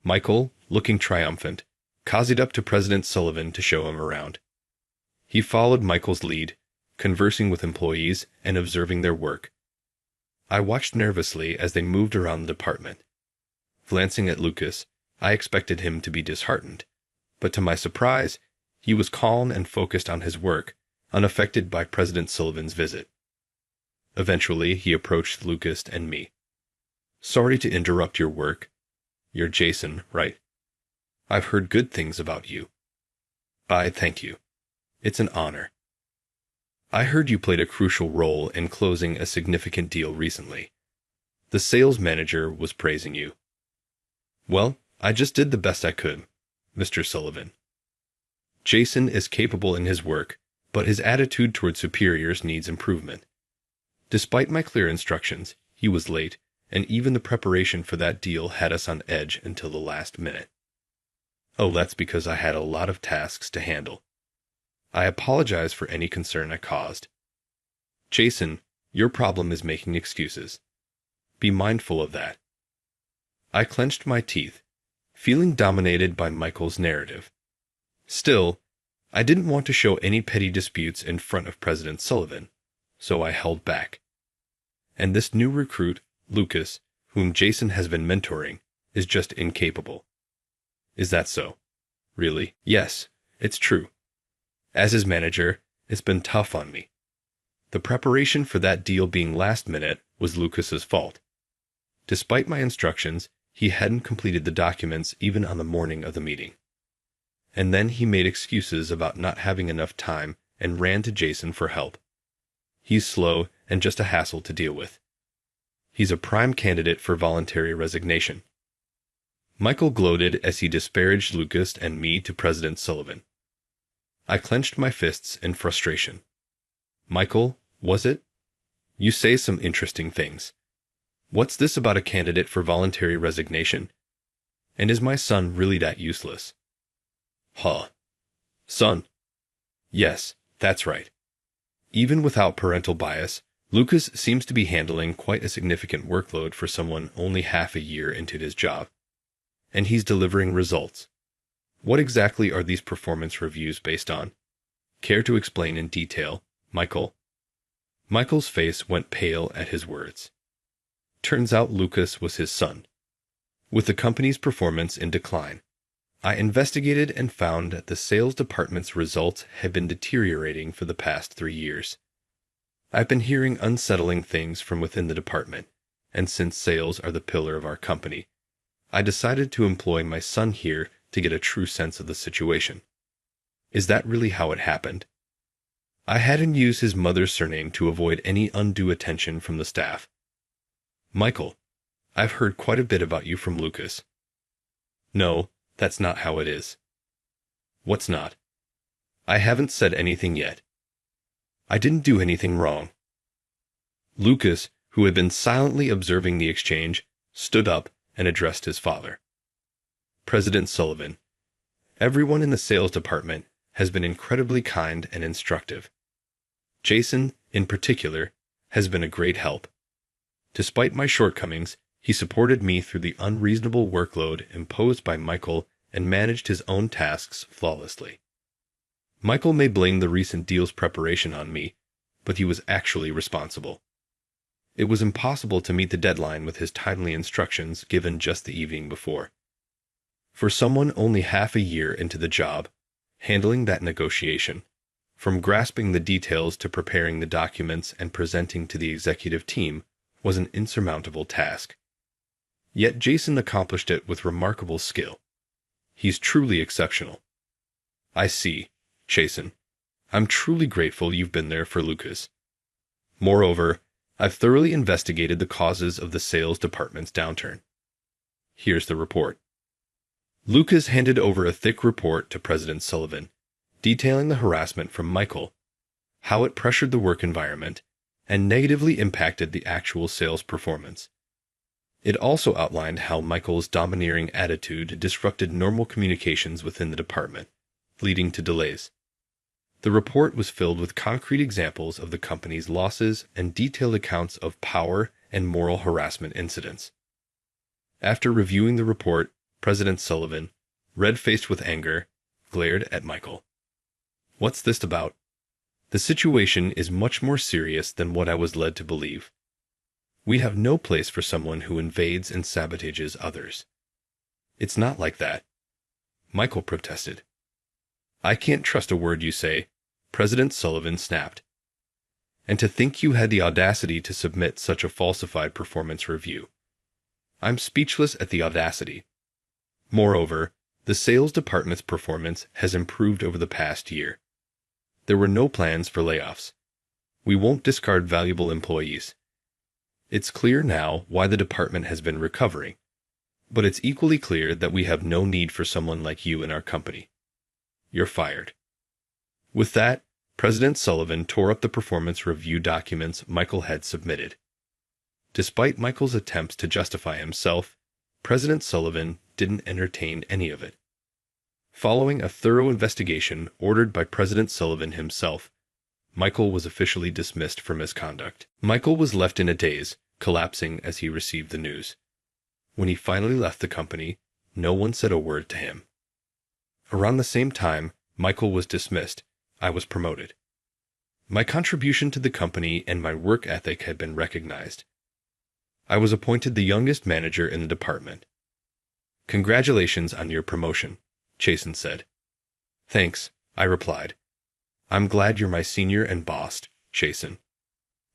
Michael, looking triumphant, cozied up to President Sullivan to show him around. He followed Michael's lead, conversing with employees and observing their work. I watched nervously as they moved around the department. Glancing at Lucas, I expected him to be disheartened, but to my surprise, he was calm and focused on his work, unaffected by President Sullivan's visit. Eventually, he approached Lucas and me. "Sorry to interrupt your work. You're Jason, right? I've heard good things about you." "Thank you. It's an honor. I heard you played a crucial role in closing a significant deal recently. The sales manager was praising you." "Well, I just did the best I could, Mr. Sullivan. Jason is capable in his work, but his attitude toward superiors needs improvement. Despite my clear instructions, he was late, and even the preparation for that deal had us on edge until the last minute." "Oh, that's because I had a lot of tasks to handle. I apologize for any concern I caused." "Jason, your problem is making excuses. Be mindful of that." I clenched my teeth, feeling dominated by Michael's narrative. Still, I didn't want to show any petty disputes in front of President Sullivan, so I held back. "And this new recruit, Lucas, whom Jason has been mentoring, is just incapable." "Is that so?" "Really?" "Yes, it's true. As his manager, it's been tough on me. The preparation for that deal being last minute was Lucas's fault. Despite my instructions, he hadn't completed the documents even on the morning of the meeting. And then he made excuses about not having enough time and ran to Jason for help. He's slow and just a hassle to deal with. He's a prime candidate for voluntary resignation." Michael gloated as he disparaged Lucas and me to President Sullivan. I clenched my fists in frustration. "Michael, was it? You say some interesting things. What's this about a candidate for voluntary resignation? And is my son really that useless?" "Huh. Son?" "Yes, that's right. Even without parental bias, Lucas seems to be handling quite a significant workload for someone only half a year into his job. And he's delivering results. What exactly are these performance reviews based on? Care to explain in detail, Michael?" Michael's face went pale at his words. Turns out Lucas was his son. With the company's performance in decline, I investigated and found that the sales department's results had been deteriorating for the past 3 years. I've been hearing unsettling things from within the department, and since sales are the pillar of our company, I decided to employ my son here to get a true sense of the situation. Is that really how it happened? I had him use his mother's surname to avoid any undue attention from the staff. "Michael, I've heard quite a bit about you from Lucas." "No, that's not how it is." "What's not?" "I haven't said anything yet. I didn't do anything wrong." Lucas, who had been silently observing the exchange, stood up and addressed his father. "President Sullivan, everyone in the sales department has been incredibly kind and instructive. Jason, in particular, has been a great help. Despite my shortcomings, he supported me through the unreasonable workload imposed by Michael and managed his own tasks flawlessly. Michael may blame the recent deal's preparation on me, but he was actually responsible. It was impossible to meet the deadline with his timely instructions given just the evening before. For someone only half a year into the job, handling that negotiation, from grasping the details to preparing the documents and presenting to the executive team, was an insurmountable task. Yet Jason accomplished it with remarkable skill. He's truly exceptional." "I see, Jason. I'm truly grateful you've been there for Lucas. Moreover, I've thoroughly investigated the causes of the sales department's downturn. Here's the report." Lucas handed over a thick report to President Sullivan, detailing the harassment from Michael, how it pressured the work environment, and negatively impacted the actual sales performance. It also outlined how Michael's domineering attitude disrupted normal communications within the department, leading to delays. The report was filled with concrete examples of the company's losses and detailed accounts of power and moral harassment incidents. After reviewing the report, President Sullivan, red-faced with anger, glared at Michael. What's this about? The situation is much more serious than what I was led to believe. We have no place for someone who invades and sabotages others. It's not like that. Michael protested. I can't trust a word you say, President Sullivan snapped. And to think you had the audacity to submit such a falsified performance review. I'm speechless at the audacity. Moreover, the sales department's performance has improved over the past year. There were no plans for layoffs. We won't discard valuable employees. It's clear now why the department has been recovering, but it's equally clear that we have no need for someone like you in our company. You're fired. With that, President Sullivan tore up the performance review documents Michael had submitted. Despite Michael's attempts to justify himself, President Sullivan didn't entertain any of it. Following a thorough investigation ordered by President Sullivan himself, Michael was officially dismissed for misconduct. Michael was left in a daze, collapsing as he received the news. When he finally left the company, no one said a word to him. Around the same time Michael was dismissed, I was promoted. My contribution to the company and my work ethic had been recognized. I was appointed the youngest manager in the department. Congratulations on your promotion, Chasen said. Thanks, I replied. I'm glad you're my senior and boss, Chasen.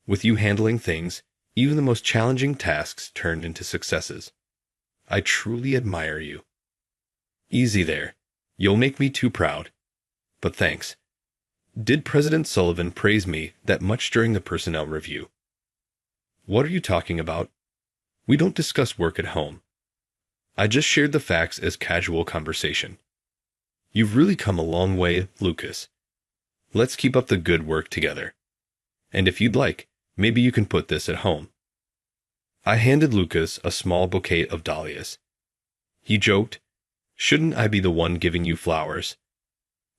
With you handling things, even the most challenging tasks turned into successes. I truly admire you. Easy there. You'll make me too proud. But thanks. Did President Sullivan praise me that much during the personnel review? What are you talking about? We don't discuss work at home. I just shared the facts as casual conversation. You've really come a long way, Lucas. Let's keep up the good work together. And if you'd like, maybe you can put this at home. I handed Lucas a small bouquet of dahlias. He joked, shouldn't I be the one giving you flowers?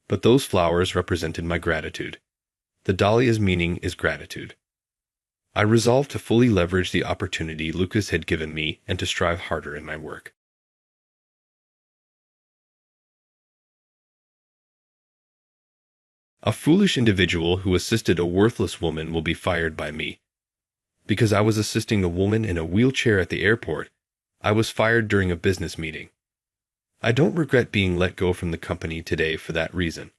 But those flowers represented my gratitude. The dahlia's meaning is gratitude. I resolved to fully leverage the opportunity Lucas had given me and to strive harder in my work. A foolish individual who assisted a worthless woman will be fired by me. Because I was assisting a woman in a wheelchair at the airport, I was fired during a business meeting. I don't regret being let go from the company today for that reason.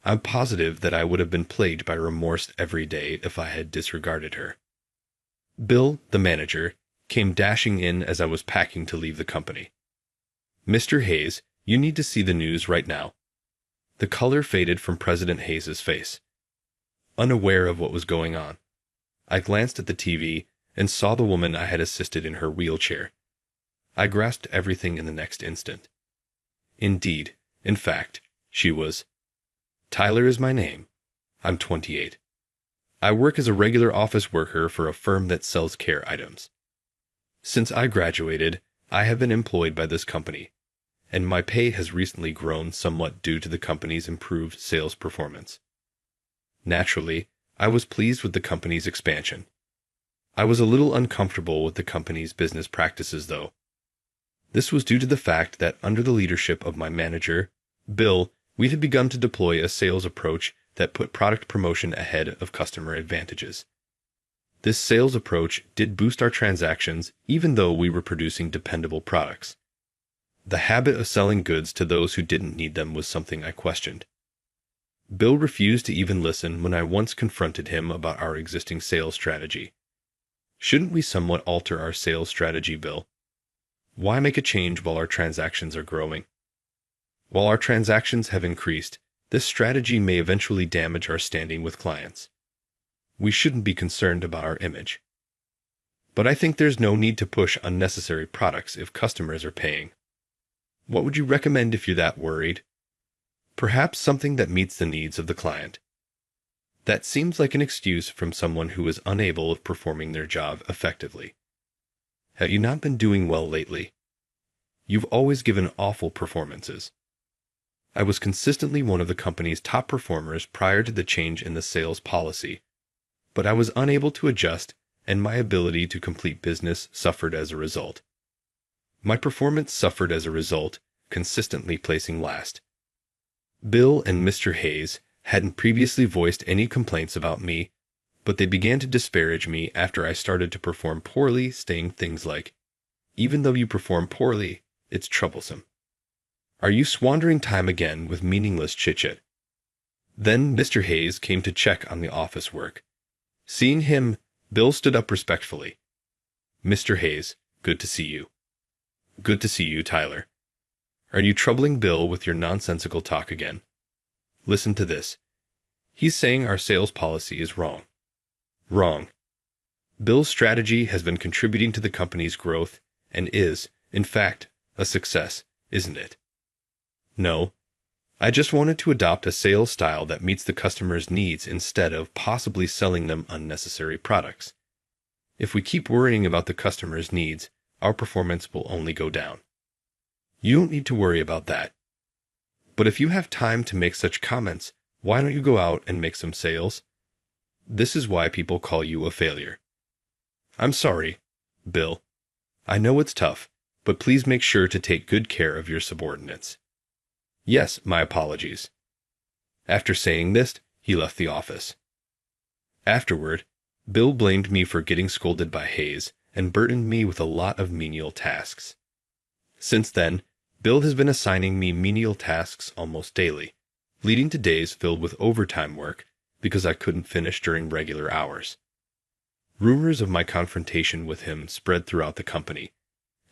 I'm positive that I would have been plagued by remorse every day if I had disregarded her. Bill, the manager, came dashing in as I was packing to leave the company. Mr. Hayes, you need to see the news right now. The color faded from President Hayes's face. Unaware of what was going on, I glanced at the TV and saw the woman I had assisted in her wheelchair. I grasped everything in the next instant. Indeed, in fact, she was. Tyler is my name. I'm 28. I work as a regular office worker for a firm that sells care items. Since I graduated, I have been employed by this company, and my pay has recently grown somewhat due to the company's improved sales performance. Naturally, I was pleased with the company's expansion. I was a little uncomfortable with the company's business practices, though. This was due to the fact that under the leadership of my manager, Bill, we had begun to deploy a sales approach that put product promotion ahead of customer advantages. This sales approach did boost our transactions even though we were producing dependable products. The habit of selling goods to those who didn't need them was something I questioned. Bill refused to even listen when I once confronted him about our existing sales strategy. Shouldn't we somewhat alter our sales strategy, Bill? Why make a change while our transactions are growing? While our transactions have increased, this strategy may eventually damage our standing with clients. We shouldn't be concerned about our image. But I think there's no need to push unnecessary products if customers are paying. What would you recommend if you're that worried? Perhaps something that meets the needs of the client. That seems like an excuse from someone who is unable of performing their job effectively. Have you not been doing well lately? You've always given awful performances. I was consistently one of the company's top performers prior to the change in the sales policy, but I was unable to adjust and my ability to complete business suffered as a result. My performance suffered as a result consistently placing last. Bill and Mr. Hayes hadn't previously voiced any complaints about me, but they began to disparage me after I started to perform poorly, saying things like, "Even though you perform poorly, it's troublesome. Are you squandering time again with meaningless chit-chat?" Then Mr. Hayes came to check on the office work. Seeing him, Bill stood up respectfully. "Mr. Hayes, good to see you." "Good to see you, Tyler. Are you troubling Bill with your nonsensical talk again? Listen to this. He's saying our sales policy is wrong." "Wrong. Bill's strategy has been contributing to the company's growth and is, in fact, a success, isn't it?" "No. I just wanted to adopt a sales style that meets the customer's needs instead of possibly selling them unnecessary products. If we keep worrying about the customer's needs, our performance will only go down." "You don't need to worry about that. But if you have time to make such comments, why don't you go out and make some sales? This is why people call you a failure." "I'm sorry, Bill. I know it's tough, but please make sure to take good care of your subordinates." "Yes, my apologies." After saying this, he left the office. Afterward, Bill blamed me for getting scolded by Hayes and burdened me with a lot of menial tasks. Since then, Bill has been assigning me menial tasks almost daily, leading to days filled with overtime work because I couldn't finish during regular hours. Rumors of my confrontation with him spread throughout the company,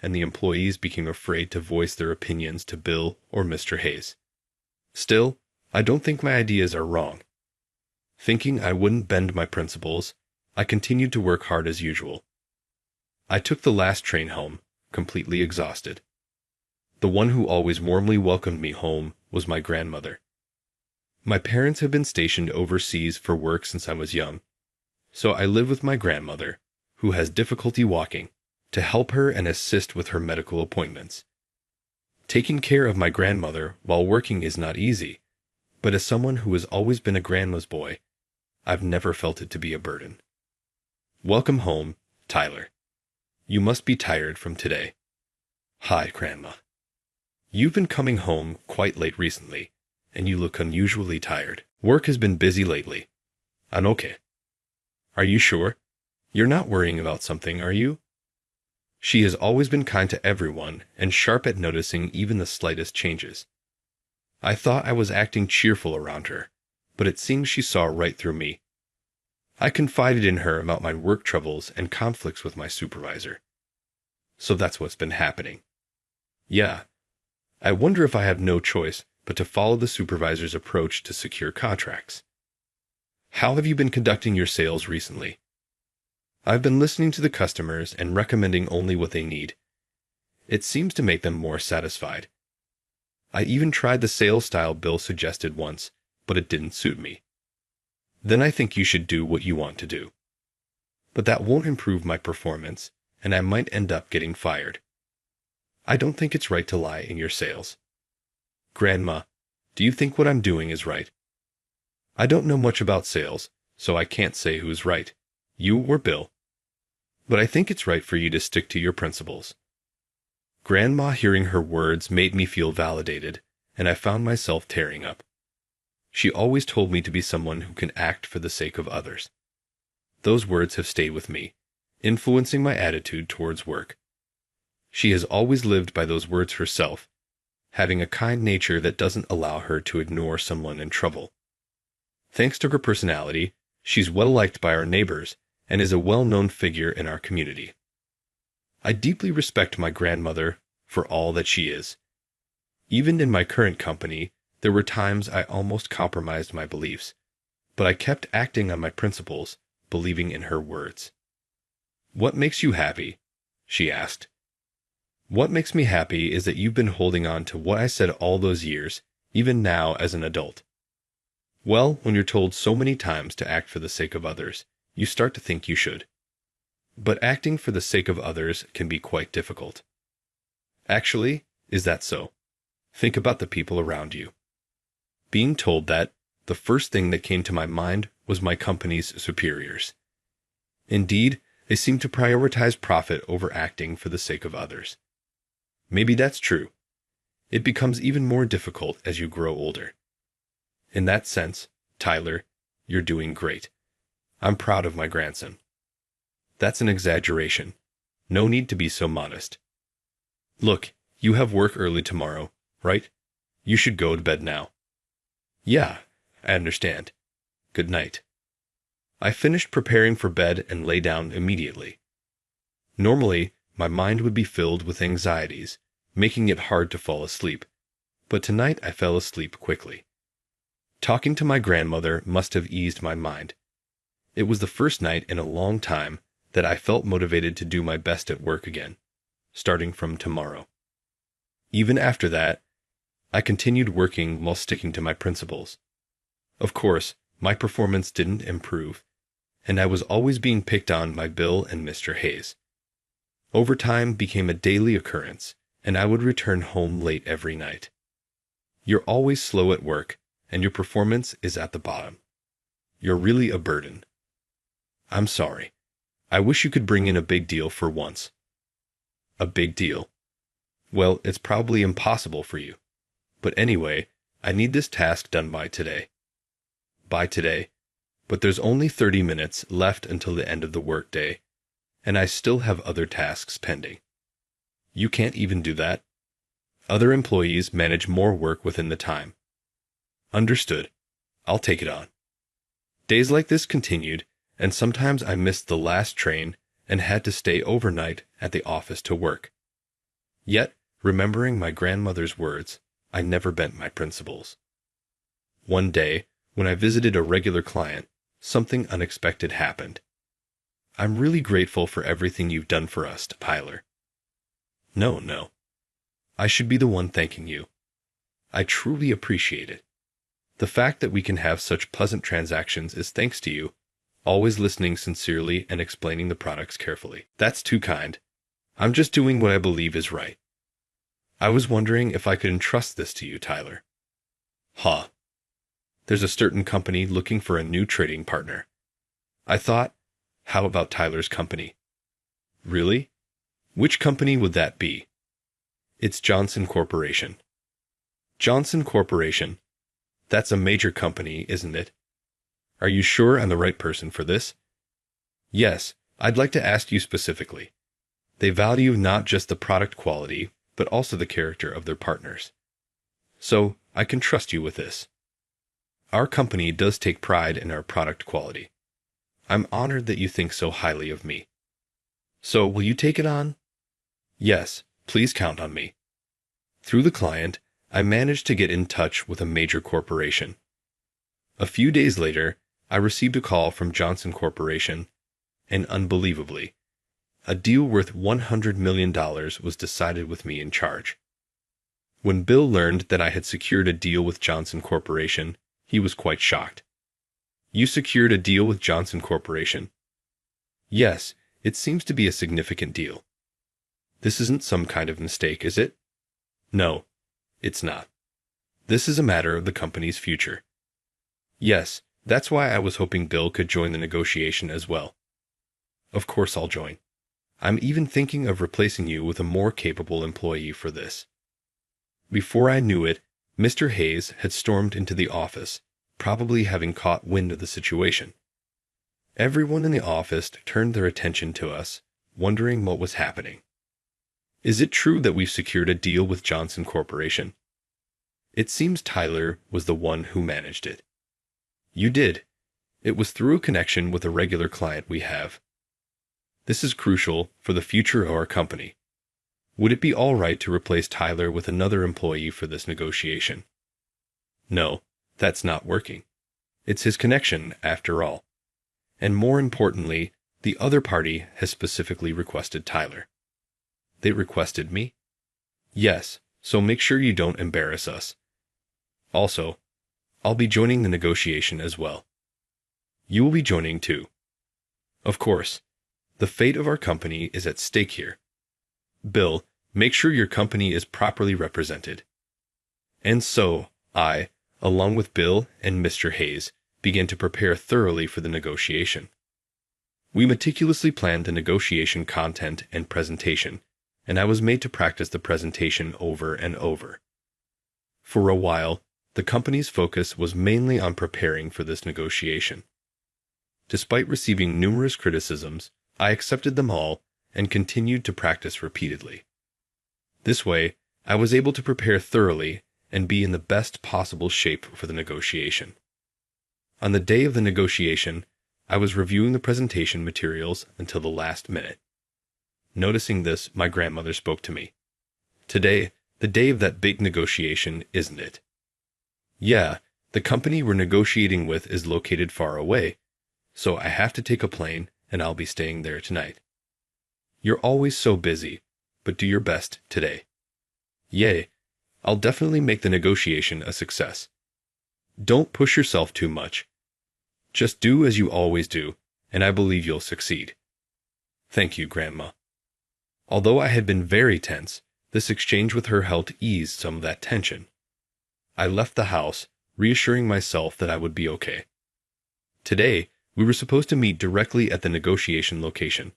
and the employees became afraid to voice their opinions to Bill or Mr. Hayes. Still, I don't think my ideas are wrong. Thinking I wouldn't bend my principles, I continued to work hard as usual. I took the last train home, completely exhausted. The one who always warmly welcomed me home was my grandmother. My parents have been stationed overseas for work since I was young, so I live with my grandmother, who has difficulty walking, to help her and assist with her medical appointments. Taking care of my grandmother while working is not easy, but as someone who has always been a grandma's boy, I've never felt it to be a burden. Welcome home, Tyler. You must be tired from today. Hi, Grandma. You've been coming home quite late recently, and you look unusually tired. Work has been busy lately. I'm okay. Are you sure? You're not worrying about something, are you? She has always been kind to everyone and sharp at noticing even the slightest changes. I thought I was acting cheerful around her, but it seems she saw right through me. I confided in her about my work troubles and conflicts with my supervisor. So that's what's been happening. Yeah. I wonder if I have no choice but to follow the supervisor's approach to secure contracts. How have you been conducting your sales recently? I've been listening to the customers and recommending only what they need. It seems to make them more satisfied. I even tried the sales style Bill suggested once, but it didn't suit me. Then I think you should do what you want to do. But that won't improve my performance, and I might end up getting fired. I don't think it's right to lie in your sales. Grandma, do you think what I'm doing is right? I don't know much about sales, so I can't say who's right, you or Bill. But I think it's right for you to stick to your principles. Grandma hearing her words made me feel validated, and I found myself tearing up. She always told me to be someone who can act for the sake of others. Those words have stayed with me, influencing my attitude towards work. She has always lived by those words herself, having a kind nature that doesn't allow her to ignore someone in trouble. Thanks to her personality, she's well liked by our neighbors and is a well-known figure in our community. I deeply respect my grandmother for all that she is. Even in my current company, there were times I almost compromised my beliefs, but I kept acting on my principles, believing in her words. "What makes you happy?" she asked. "What makes me happy is that you've been holding on to what I said all those years, even now as an adult." Well, when you're told so many times to act for the sake of others, you start to think you should. But acting for the sake of others can be quite difficult. Actually, is that so? Think about the people around you. Being told that, the first thing that came to my mind was my company's superiors. Indeed, they seem to prioritize profit over acting for the sake of others. Maybe that's true. it becomes even more difficult as you grow older. In that sense, Tyler, you're doing great. I'm proud of my grandson. That's an exaggeration. No need to be so modest. Look, you have work early tomorrow, right? You should go to bed now. Yeah, I understand. Good night. I finished preparing for bed and lay down immediately. Normally, my mind would be filled with anxieties, making it hard to fall asleep, but tonight I fell asleep quickly. Talking to my grandmother must have eased my mind. It was the first night in a long time that I felt motivated to do my best at work again, starting from tomorrow. Even after that, I continued working while sticking to my principles. Of course, my performance didn't improve, and I was always being picked on by Bill and Mr. Hayes. Overtime became a daily occurrence, and I would return home late every night. You're always slow at work, and your performance is at the bottom. You're really a burden. I'm sorry. I wish you could bring in a big deal for once. A big deal? Well, it's probably impossible for you. But anyway, I need this task done by today. By today? But there's only 30 minutes left until the end of the workday, and I still have other tasks pending. You can't even do that? Other employees manage more work within the time. Understood. I'll take it on. Days like this continued, and sometimes I missed the last train and had to stay overnight at the office to work. Yet, remembering my grandmother's words, I never bent my principles. One day, when I visited a regular client, something unexpected happened. I'm really grateful for everything you've done for us, Tyler. No. I should be the one thanking you. I truly appreciate it. The fact that we can have such pleasant transactions is thanks to you, always listening sincerely and explaining the products carefully. That's too kind. I'm just doing what I believe is right. I was wondering if I could entrust this to you, Tyler. Huh. There's a certain company looking for a new trading partner. I thought, how about Tyler's company? Really? Which company would that be? It's Johnson Corporation. Johnson Corporation? That's a major company, isn't it? Are you sure I'm the right person for this? Yes, I'd like to ask you specifically. They value not just the product quality, but also the character of their partners. So, I can trust you with this. Our company does take pride in our product quality. I'm honored that you think so highly of me. So, will you take it on? Yes, please count on me. Through the client, I managed to get in touch with a major corporation. A few days later, I received a call from Johnson Corporation, and unbelievably, a deal worth $100 million was decided with me in charge. When Bill learned that I had secured a deal with Johnson Corporation, he was quite shocked. You secured a deal with Johnson Corporation? Yes, it seems to be a significant deal. This isn't some kind of mistake, is it? No, it's not. This is a matter of the company's future. Yes, that's why I was hoping Bill could join the negotiation as well. Of course I'll join. I'm even thinking of replacing you with a more capable employee for this. Before I knew it, Mr. Hayes had stormed into the office, probably having caught wind of the situation. Everyone in the office turned their attention to us, wondering what was happening. Is it true that we've secured a deal with Johnson Corporation? It seems Tyler was the one who managed it. You did. It was through a connection with a regular client we have. This is crucial for the future of our company. Would it be all right to replace Tyler with another employee for this negotiation? No, that's not working. It's his connection, after all. And more importantly, the other party has specifically requested Tyler. They requested me? Yes, so make sure you don't embarrass us. Also, I'll be joining the negotiation as well. You will be joining too. Of course. The fate of our company is at stake here. Bill, make sure your company is properly represented. And so, I, along with Bill and Mr. Hayes, began to prepare thoroughly for the negotiation. We meticulously planned the negotiation content and presentation, and I was made to practice the presentation over and over, For a while, the company's focus was mainly on preparing for this negotiation. Despite receiving numerous criticisms, I accepted them all and continued to practice repeatedly. This way, I was able to prepare thoroughly and be in the best possible shape for the negotiation. On the day of the negotiation, I was reviewing the presentation materials until the last minute. Noticing this, my grandmother spoke to me. "Today, the day of that big negotiation, isn't it?" "Yeah, the company we're negotiating with is located far away, so I have to take a plane and I'll be staying there tonight." "You're always so busy, but do your best today." "Yay, I'll definitely make the negotiation a success." "Don't push yourself too much. Just do as you always do, and I believe you'll succeed." "Thank you, Grandma." Although I had been very tense, this exchange with her helped ease some of that tension. I left the house, reassuring myself that I would be okay. Today, we were supposed to meet directly at the negotiation location,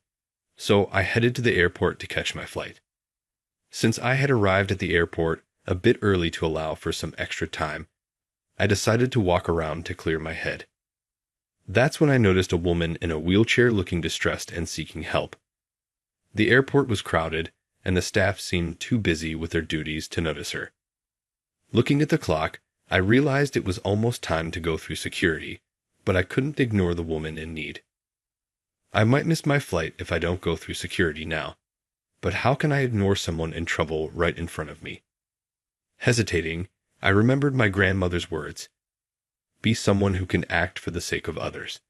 so I headed to the airport to catch my flight. Since I had arrived at the airport a bit early to allow for some extra time, I decided to walk around to clear my head. That's when I noticed a woman in a wheelchair looking distressed and seeking help. The airport was crowded, and the staff seemed too busy with their duties to notice her. Looking at the clock, I realized it was almost time to go through security, but I couldn't ignore the woman in need. I might miss my flight if I don't go through security now, but how can I ignore someone in trouble right in front of me? Hesitating, I remembered my grandmother's words: "Be someone who can act for the sake of others."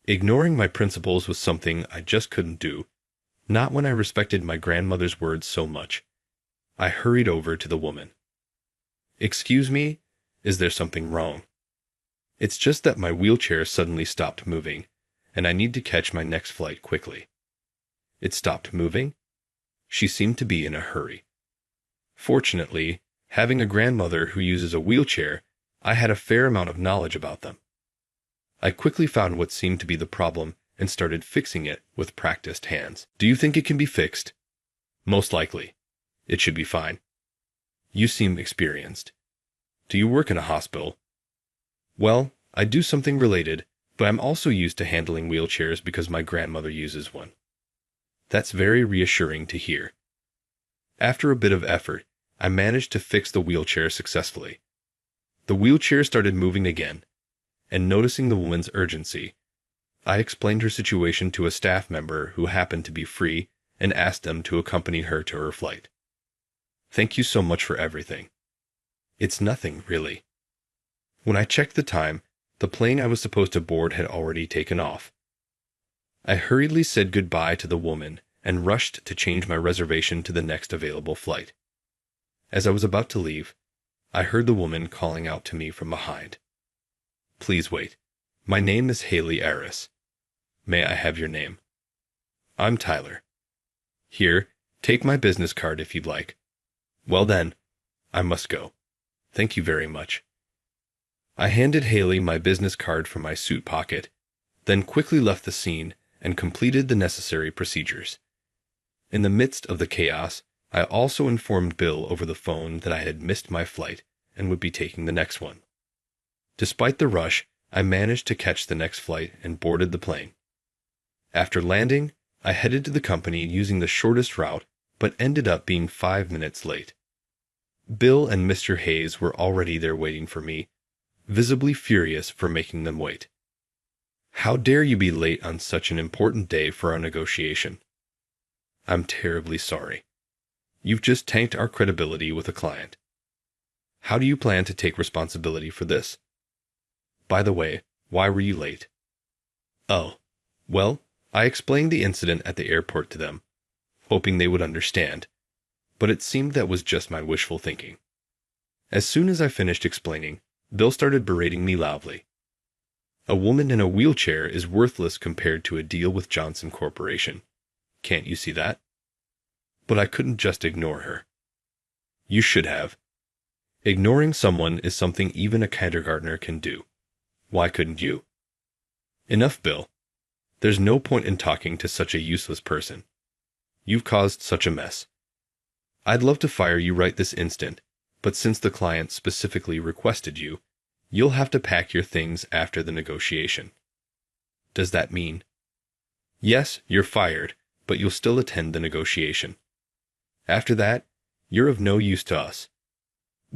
Ignoring my principles was something I just couldn't do, not when I respected my grandmother's words so much. I hurried over to the woman. "Excuse me, is there something wrong?" "It's just that my wheelchair suddenly stopped moving, and I need to catch my next flight quickly." "It stopped moving?" She seemed to be in a hurry. Fortunately, having a grandmother who uses a wheelchair, I had a fair amount of knowledge about them. I quickly found what seemed to be the problem and started fixing it with practiced hands. "Do you think it can be fixed?" "Most likely. It should be fine." "You seem experienced. Do you work in a hospital?" "Well, I do something related, but I'm also used to handling wheelchairs because my grandmother uses one." "That's very reassuring to hear." After a bit of effort, I managed to fix the wheelchair successfully. The wheelchair started moving again, and noticing the woman's urgency, I explained her situation to a staff member who happened to be free and asked them to accompany her to her flight. "Thank you so much for everything." "It's nothing, really." When I checked the time, the plane I was supposed to board had already taken off. I hurriedly said goodbye to the woman and rushed to change my reservation to the next available flight. As I was about to leave, I heard the woman calling out to me from behind. "Please wait. My name is Haley Aris. May I have your name?" "I'm Tyler." "Here, take my business card if you'd like." "Well then, I must go. Thank you very much." I handed Haley my business card from my suit pocket, then quickly left the scene and completed the necessary procedures. In the midst of the chaos, I also informed Bill over the phone that I had missed my flight and would be taking the next one. Despite the rush, I managed to catch the next flight and boarded the plane. After landing, I headed to the company using the shortest route, but ended up being 5 minutes late. Bill and Mr. Hayes were already there waiting for me, visibly furious for making them wait. "How dare you be late on such an important day for our negotiation?" "I'm terribly sorry. You've just tanked our credibility with a client." "How do you plan to take responsibility for this? By the way, why were you late?" "Oh, well, I explained the incident at the airport to them, hoping they would understand, but it seemed that was just my wishful thinking." As soon as I finished explaining, Bill started berating me loudly. "A woman in a wheelchair is worthless compared to a deal with Johnson Corporation. Can't you see that?" But I couldn't just ignore her. "You should have. Ignoring someone is something even a kindergartner can do. Why couldn't you?" "Enough, Bill. There's no point in talking to such a useless person. You've caused such a mess. I'd love to fire you right this instant, But since the client specifically requested you, you'll have to pack your things after the negotiation. Does that mean? Yes, you're fired, but you'll still attend the negotiation. After that, you're of no use to us.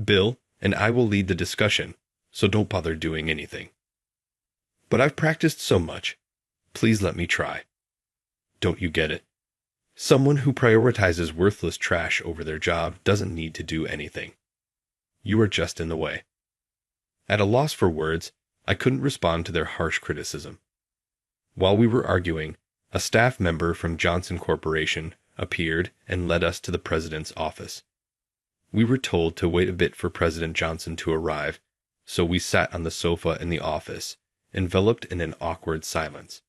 Bill and I will lead the discussion, so don't bother doing anything. But I've practiced so much. Please let me try. Don't you get it? Someone who prioritizes worthless trash over their job doesn't need to do anything. You are just in the way. At a loss for words, I couldn't respond to their harsh criticism. While we were arguing, a staff member from Johnson Corporation appeared and led us to the president's office. We were told to wait a bit for President Johnson to arrive, so we sat on the sofa in the office, enveloped in an awkward silence.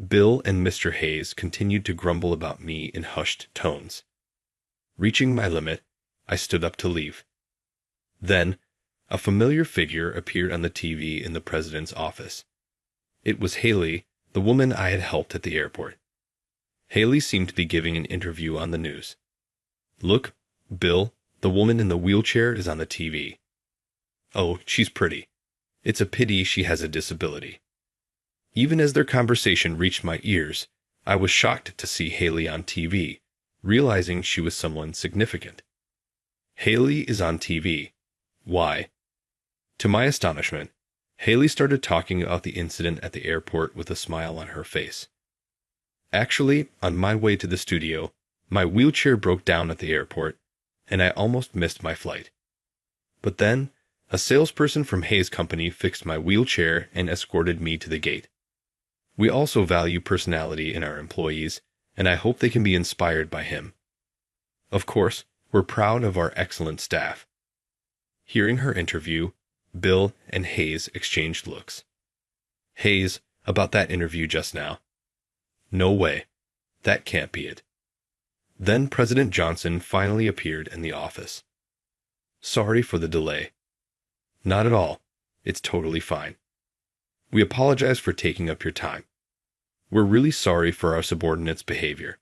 Bill and Mr. Hayes continued to grumble about me in hushed tones. Reaching my limit, I stood up to leave. Then, a familiar figure appeared on the TV in the president's office. It was Haley, the woman I had helped at the airport. Haley seemed to be giving an interview on the news. Look, Bill, the woman in the wheelchair is on the TV. Oh, she's pretty. It's a pity she has a disability. Even as their conversation reached my ears, I was shocked to see Haley on TV, realizing she was someone significant. Haley is on TV. Why? To my astonishment, Haley started talking about the incident at the airport with a smile on her face. Actually, on my way to the studio, my wheelchair broke down at the airport, and I almost missed my flight. But then, a salesperson from Hayes' company fixed my wheelchair and escorted me to the gate. We also value personality in our employees, and I hope they can be inspired by him. Of course, we're proud of our excellent staff. Hearing her interview, Bill and Hayes exchanged looks. Hayes, about that interview just now. No way. That can't be it. Then President Johnson finally appeared in the office. Sorry for the delay. Not at all. It's totally fine. We apologize for taking up your time. We're really sorry for our subordinates' behavior.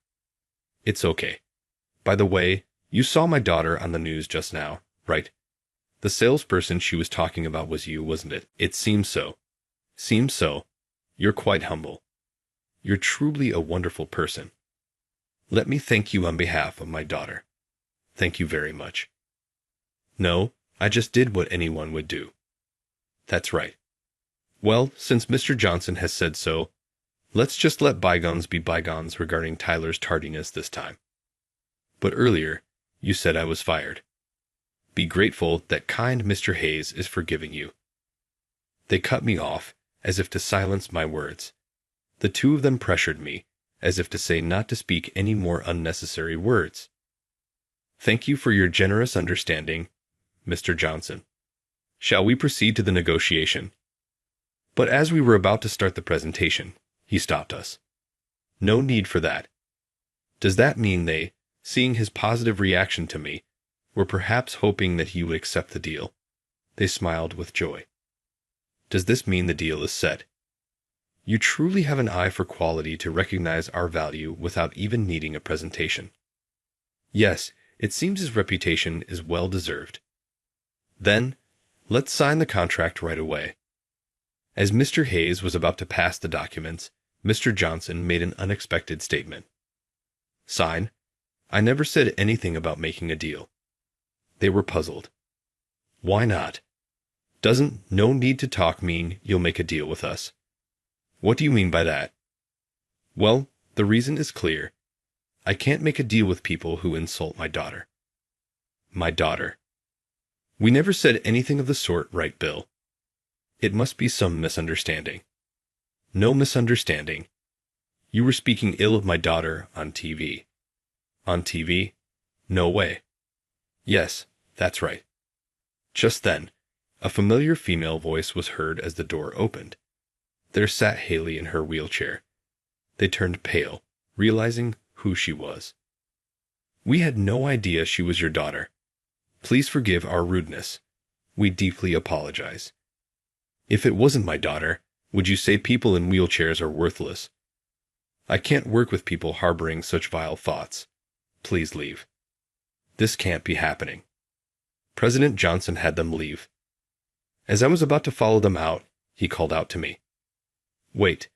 It's okay. By the way, you saw my daughter on the news just now, right? The salesperson she was talking about was you, wasn't it? It seems so. Seems so. You're quite humble. You're truly a wonderful person. Let me thank you on behalf of my daughter. Thank you very much. No, I just did what anyone would do. That's right. Well, since Mr. Johnson has said so, let's just let bygones be bygones regarding Tyler's tardiness this time. But earlier, you said I was fired. Be grateful that kind Mr. Hayes is forgiving you. They cut me off, as if to silence my words. The two of them pressured me, as if to say not to speak any more unnecessary words. Thank you for your generous understanding, Mr. Johnson. Shall we proceed to the negotiation? But as we were about to start the presentation, he stopped us. No need for that. Does that mean they, seeing his positive reaction to me, were perhaps hoping that he would accept the deal? They smiled with joy. Does this mean the deal is set? You truly have an eye for quality to recognize our value without even needing a presentation. Yes, it seems his reputation is well deserved. Then, let's sign the contract right away. As Mr. Hayes was about to pass the documents, Mr. Johnson made an unexpected statement. Sign? I never said anything about making a deal. They were puzzled. Why not? Doesn't no need to talk mean you'll make a deal with us? What do you mean by that? Well, the reason is clear. I can't make a deal with people who insult my daughter. My daughter. We never said anything of the sort, right, Bill? It must be some misunderstanding. No misunderstanding. You were speaking ill of my daughter on TV. On TV? No way. Yes, that's right. Just then, a familiar female voice was heard as the door opened. There sat Haley in her wheelchair. They turned pale, realizing who she was. We had no idea she was your daughter. Please forgive our rudeness. We deeply apologize. If it wasn't my daughter, would you say people in wheelchairs are worthless? I can't work with people harboring such vile thoughts. Please leave. This can't be happening. President Johnson had them leave. As I was about to follow them out, he called out to me. Wait,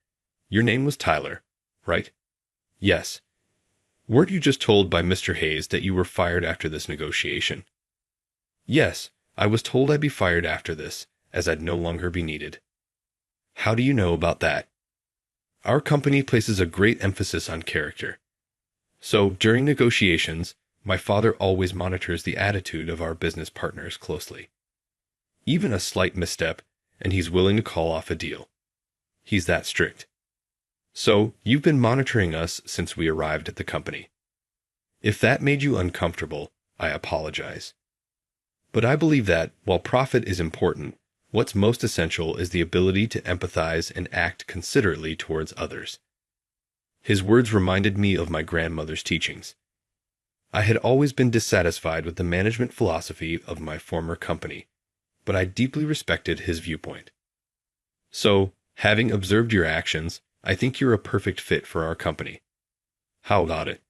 your name was Tyler, right? Yes. Weren't you just told by Mr. Hayes that you were fired after this negotiation? Yes, I was told I'd be fired after this, as I'd no longer be needed. How do you know about that? Our company places a great emphasis on character. So, during negotiations, my father always monitors the attitude of our business partners closely. Even a slight misstep, and he's willing to call off a deal. He's that strict. So, you've been monitoring us since we arrived at the company. If that made you uncomfortable, I apologize. But I believe that, while profit is important, what's most essential is the ability to empathize and act considerately towards others. His words reminded me of my grandmother's teachings. I had always been dissatisfied with the management philosophy of my former company, but I deeply respected his viewpoint. So, having observed your actions, I think you're a perfect fit for our company. How about it?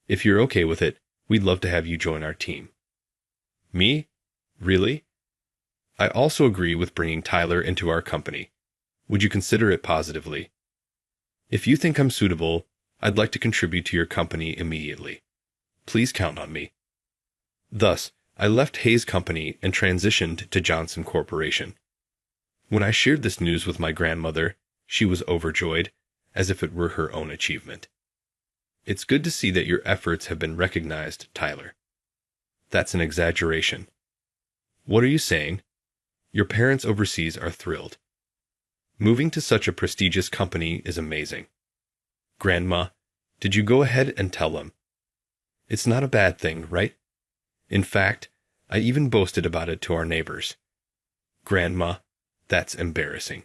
If you're okay with it, we'd love to have you join our team. Me? Really? I also agree with bringing Tyler into our company. Would you consider it positively? If you think I'm suitable, I'd like to contribute to your company immediately. Please count on me. Thus, I left Hayes Company and transitioned to Johnson Corporation. When I shared this news with my grandmother, she was overjoyed, as if it were her own achievement. It's good to see that your efforts have been recognized, Tyler. That's an exaggeration. What are you saying? Your parents overseas are thrilled. Moving to such a prestigious company is amazing. Grandma, did you go ahead and tell them? It's not a bad thing, right? In fact, I even boasted about it to our neighbors. Grandma, that's embarrassing.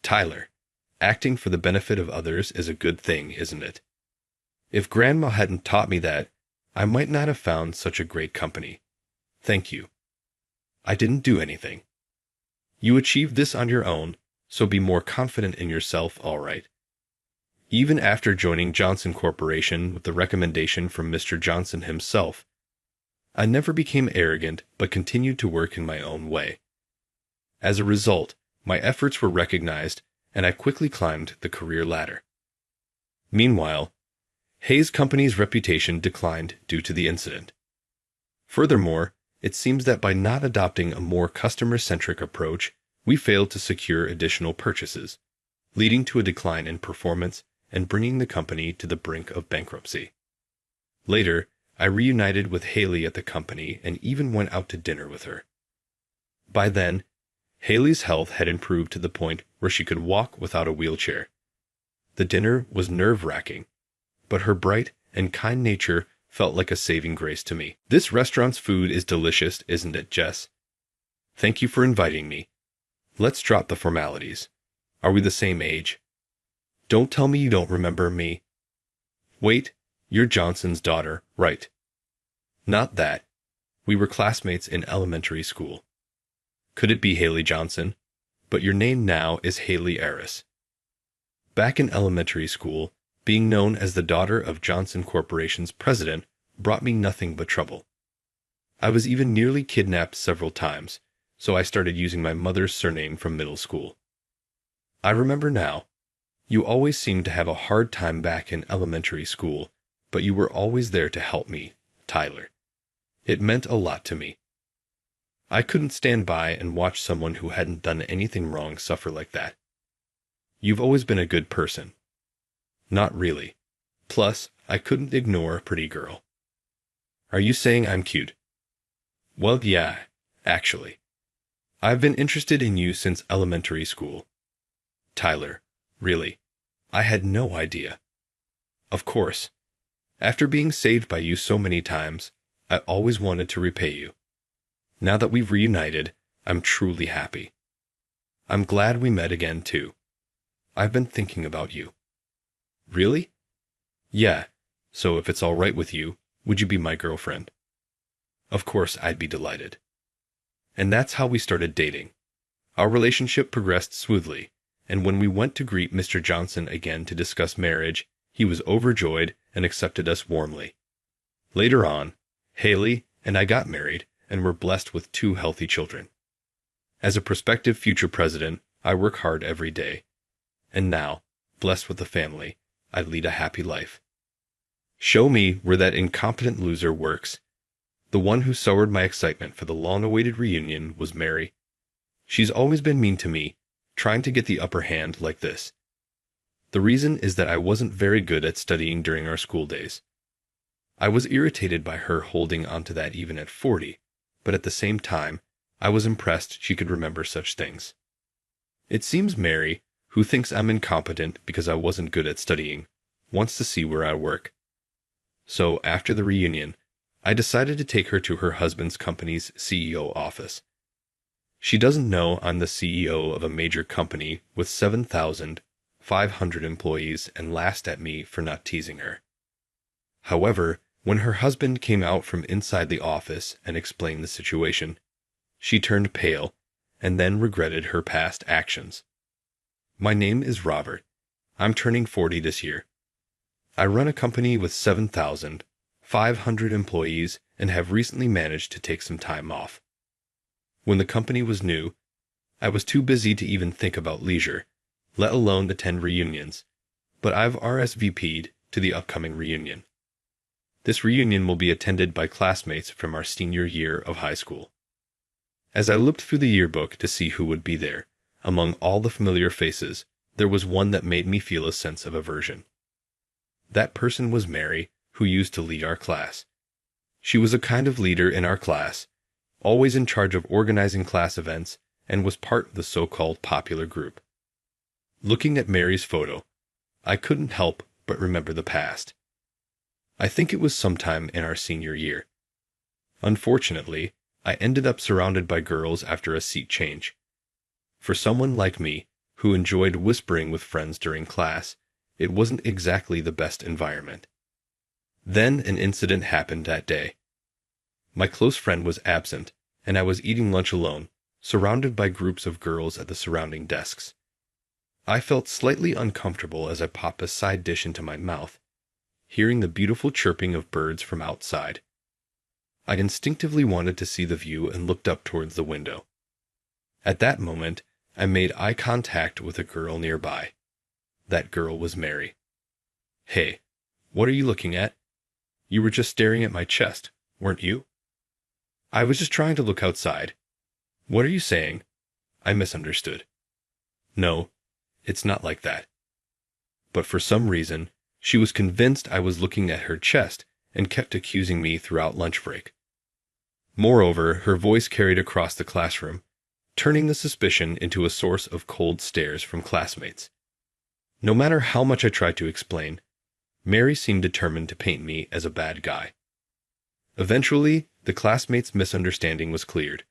Tyler, acting for the benefit of others is a good thing, isn't it? If Grandma hadn't taught me that, I might not have found such a great company. Thank you. I didn't do anything. You achieved this on your own, so be more confident in yourself, all right. Even after joining Johnson Corporation with the recommendation from Mr. Johnson himself, I never became arrogant but continued to work in my own way. As a result, my efforts were recognized, and I quickly climbed the career ladder. Meanwhile, Hayes Company's reputation declined due to the incident. Furthermore, it seems that by not adopting a more customer-centric approach, we failed to secure additional purchases, leading to a decline in performance and bringing the company to the brink of bankruptcy. Later, I reunited with Haley at the company and even went out to dinner with her. By then, Haley's health had improved to the point where she could walk without a wheelchair. The dinner was nerve-wracking, but her bright and kind nature felt like a saving grace to me. This restaurant's food is delicious, isn't it, Jess? Thank you for inviting me. Let's drop the formalities. Are we the same age? Don't tell me you don't remember me. Wait, you're Johnson's daughter, right? Not that. We were classmates in elementary school. Could it be Haley Johnson? But your name now is Haley Eris. Back in elementary school, being known as the daughter of Johnson Corporation's president brought me nothing but trouble. I was even nearly kidnapped several times, so I started using my mother's surname from middle school. I remember now. You always seemed to have a hard time back in elementary school, but you were always there to help me, Tyler. It meant a lot to me. I couldn't stand by and watch someone who hadn't done anything wrong suffer like that. You've always been a good person. Not really. Plus, I couldn't ignore a pretty girl. Are you saying I'm cute? Well, yeah, actually. I've been interested in you since elementary school. Tyler, really, I had no idea. Of course. After being saved by you so many times, I always wanted to repay you. Now that we've reunited, I'm truly happy. I'm glad we met again, too. I've been thinking about you. Really? Yeah, so if it's all right with you, would you be my girlfriend? Of course, I'd be delighted. And that's how we started dating. Our relationship progressed smoothly, and when we went to greet Mr. Johnson again to discuss marriage, he was overjoyed and accepted us warmly. Later on, Haley and I got married, and we're blessed with 2 healthy children. As a prospective future president, I work hard every day. And now, blessed with a family, I lead a happy life. Show me where that incompetent loser works. The one who soured my excitement for the long-awaited reunion was Mary. She's always been mean to me, trying to get the upper hand like this. The reason is that I wasn't very good at studying during our school days. I was irritated by her holding onto that even at 40, but at the same time, I was impressed she could remember such things. It seems Mary, who thinks I'm incompetent because I wasn't good at studying, wants to see where I work. So, after the reunion, I decided to take her to her husband's company's CEO office. She doesn't know I'm the CEO of a major company with 7,500 employees and laughed at me for not teasing her. However, when her husband came out from inside the office and explained the situation, she turned pale and then regretted her past actions. My name is Robert. I'm turning 40 this year. I run a company with 7,500 employees and have recently managed to take some time off. When the company was new, I was too busy to even think about leisure, let alone attend reunions, but I've RSVP'd to the upcoming reunion. This reunion will be attended by classmates from our senior year of high school. As I looked through the yearbook to see who would be there, among all the familiar faces, there was one that made me feel a sense of aversion. That person was Mary, who used to lead our class. She was a kind of leader in our class, always in charge of organizing class events, and was part of the so-called popular group. Looking at Mary's photo, I couldn't help but remember the past. I think it was sometime in our senior year. Unfortunately, I ended up surrounded by girls after a seat change. For someone like me, who enjoyed whispering with friends during class, it wasn't exactly the best environment. Then an incident happened that day. My close friend was absent, and I was eating lunch alone, surrounded by groups of girls at the surrounding desks. I felt slightly uncomfortable as I popped a side dish into my mouth, hearing the beautiful chirping of birds from outside. I instinctively wanted to see the view and looked up towards the window. At that moment, I made eye contact with a girl nearby. That girl was Mary. "Hey, what are you looking at? You were just staring at my chest, weren't you?" "I was just trying to look outside." "What are you saying?" I misunderstood. "No, it's not like that." But for some reason, she was convinced I was looking at her chest and kept accusing me throughout lunch break. Moreover, her voice carried across the classroom, turning the suspicion into a source of cold stares from classmates. No matter how much I tried to explain, Mary seemed determined to paint me as a bad guy. Eventually, the classmates' misunderstanding was cleared,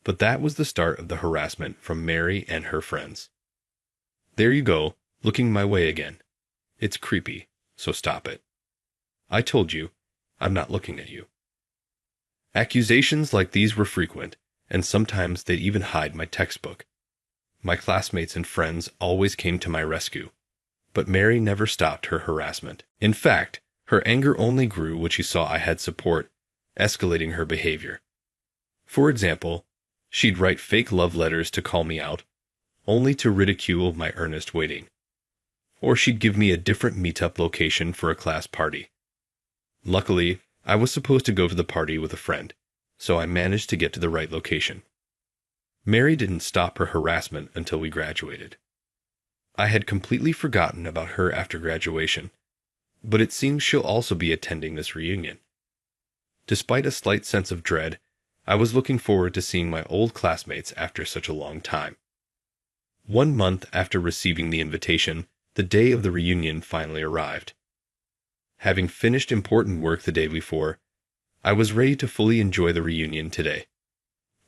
but that was the start of the harassment from Mary and her friends. There you go, looking my way again. It's creepy, so stop it. I told you, I'm not looking at you. Accusations like these were frequent, and sometimes they'd even hide my textbook. My classmates and friends always came to my rescue, but Mary never stopped her harassment. In fact, her anger only grew when she saw I had support, escalating her behavior. For example, she'd write fake love letters to call me out, only to ridicule my earnest waiting. Or she'd give me a different meetup location for a class party. Luckily, I was supposed to go to the party with a friend, so I managed to get to the right location. Mary didn't stop her harassment until we graduated. I had completely forgotten about her after graduation, but it seems she'll also be attending this reunion. Despite a slight sense of dread, I was looking forward to seeing my old classmates after such a long time. 1 month after receiving the invitation, the day of the reunion finally arrived. Having finished important work the day before, I was ready to fully enjoy the reunion today.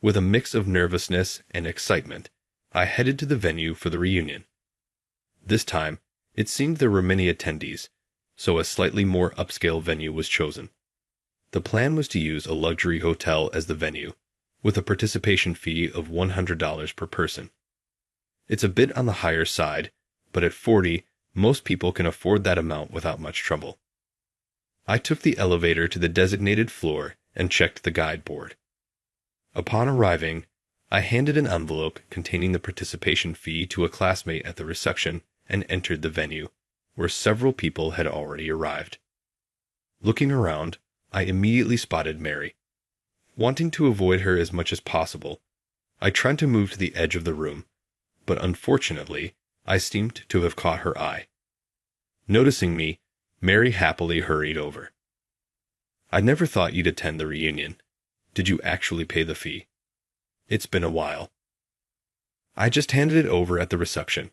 With a mix of nervousness and excitement, I headed to the venue for the reunion. This time, it seemed there were many attendees, so a slightly more upscale venue was chosen. The plan was to use a luxury hotel as the venue, with a participation fee of $100 per person. It's a bit on the higher side, but at 40, most people can afford that amount without much trouble. I took the elevator to the designated floor and checked the guide board. Upon arriving, I handed an envelope containing the participation fee to a classmate at the reception and entered the venue, where several people had already arrived. Looking around, I immediately spotted Mary. Wanting to avoid her as much as possible, I tried to move to the edge of the room, but unfortunately, I seemed to have caught her eye. Noticing me, Mary happily hurried over. "I never thought you'd attend the reunion. Did you actually pay the fee? It's been a while." "I just handed it over at the reception."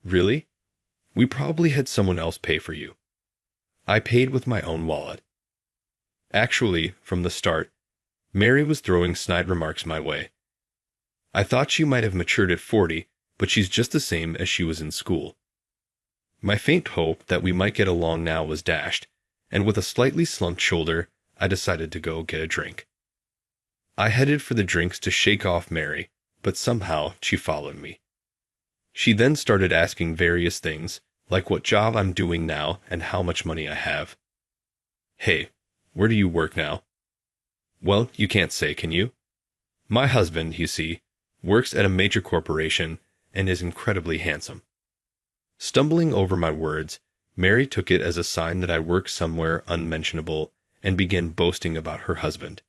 "Really? We probably had someone else pay for you." "I paid with my own wallet." Actually, from the start, Mary was throwing snide remarks my way. I thought she might have matured at 40, but she's just the same as she was in school. My faint hope that we might get along now was dashed, and with a slightly slumped shoulder, I decided to go get a drink. I headed for the drinks to shake off Mary, but somehow she followed me. She then started asking various things, like what job I'm doing now and how much money I have. "Hey, where do you work now?" "Well, you can't say, can you? My husband, you see, works at a major corporation and is incredibly handsome." Stumbling over my words, Mary took it as a sign that I work somewhere unmentionable and began boasting about her husband.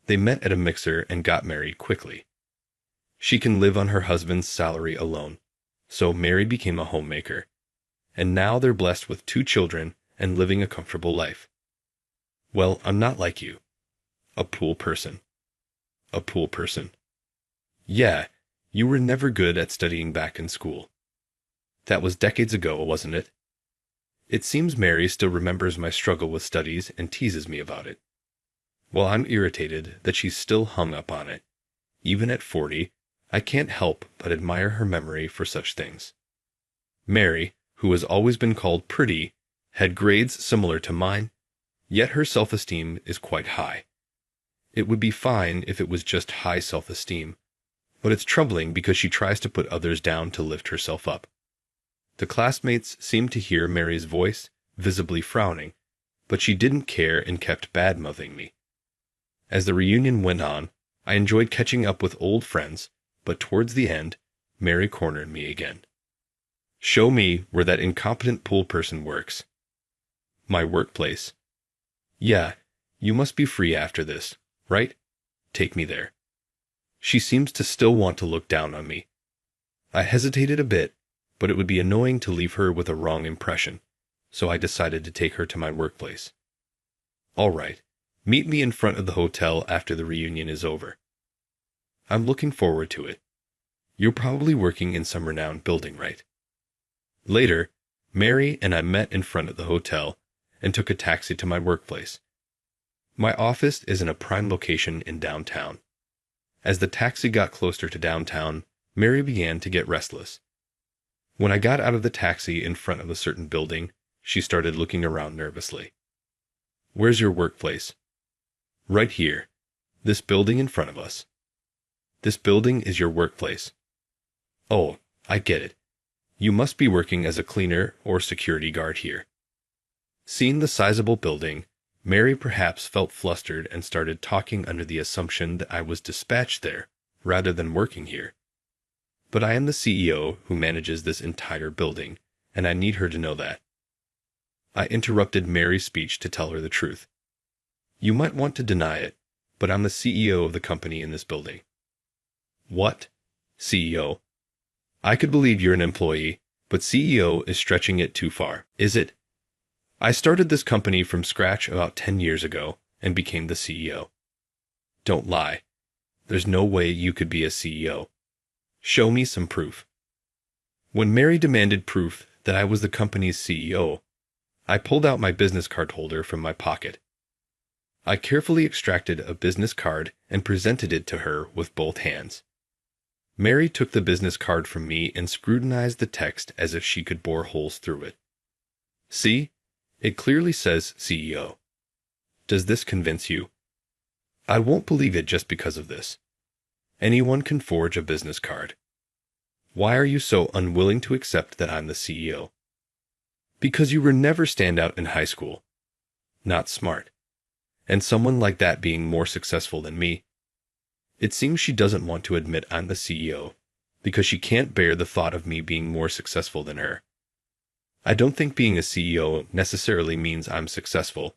They met at a mixer and got married quickly. She can live on her husband's salary alone, so Mary became a homemaker, and now they're blessed with 2 children and living a comfortable life. Well, I'm not like you. A pool person. A pool person. Yeah, you were never good at studying back in school. That was decades ago, wasn't it? It seems Mary still remembers my struggle with studies and teases me about it. Well, I'm irritated that she's still hung up on it. Even at 40, I can't help but admire her memory for such things. Mary, who has always been called pretty, had grades similar to mine, yet her self-esteem is quite high. It would be fine if it was just high self-esteem, but it's troubling because she tries to put others down to lift herself up. The classmates seemed to hear Mary's voice, visibly frowning, but she didn't care and kept bad-mouthing me. As the reunion went on, I enjoyed catching up with old friends, but towards the end, Mary cornered me again. "Show me where that incompetent pool person works." "My workplace." "Yeah, you must be free after this, right? Take me there." She seems to still want to look down on me. I hesitated a bit, but it would be annoying to leave her with a wrong impression, so I decided to take her to my workplace. "All right, meet me in front of the hotel after the reunion is over." "I'm looking forward to it. You're probably working in some renowned building, right?" Later, Mary and I met in front of the hotel and took a taxi to my workplace. My office is in a prime location in downtown. As the taxi got closer to downtown, Mary began to get restless. When I got out of the taxi in front of a certain building, she started looking around nervously. "Where's your workplace?" "Right here. This building in front of us." "This building is your workplace." "Oh, I get it. You must be working as a cleaner or security guard here." Seeing the sizable building, Mary perhaps felt flustered and started talking under the assumption that I was dispatched there, rather than working here. But I am the CEO who manages this entire building, and I need her to know that. I interrupted Mary's speech to tell her the truth. "You might want to deny it, but I'm the CEO of the company in this building." "What? CEO? I could believe you're an employee, but CEO is stretching it too far, is it? I started this company from scratch about 10 years ago and became the CEO. Don't lie. There's no way you could be a CEO. Show me some proof." When Mary demanded proof that I was the company's CEO, I pulled out my business card holder from my pocket. I carefully extracted a business card and presented it to her with both hands. Mary took the business card from me and scrutinized the text as if she could bore holes through it. "See? It clearly says CEO. Does this convince you?" "I won't believe it just because of this. Anyone can forge a business card. Why are you so unwilling to accept that I'm the CEO?" "Because you were never standout in high school. Not smart. And someone like that being more successful than me, It seems she doesn't want to admit I'm the CEO because she can't bear the thought of me being more successful than her. I don't think being a CEO necessarily means I'm successful,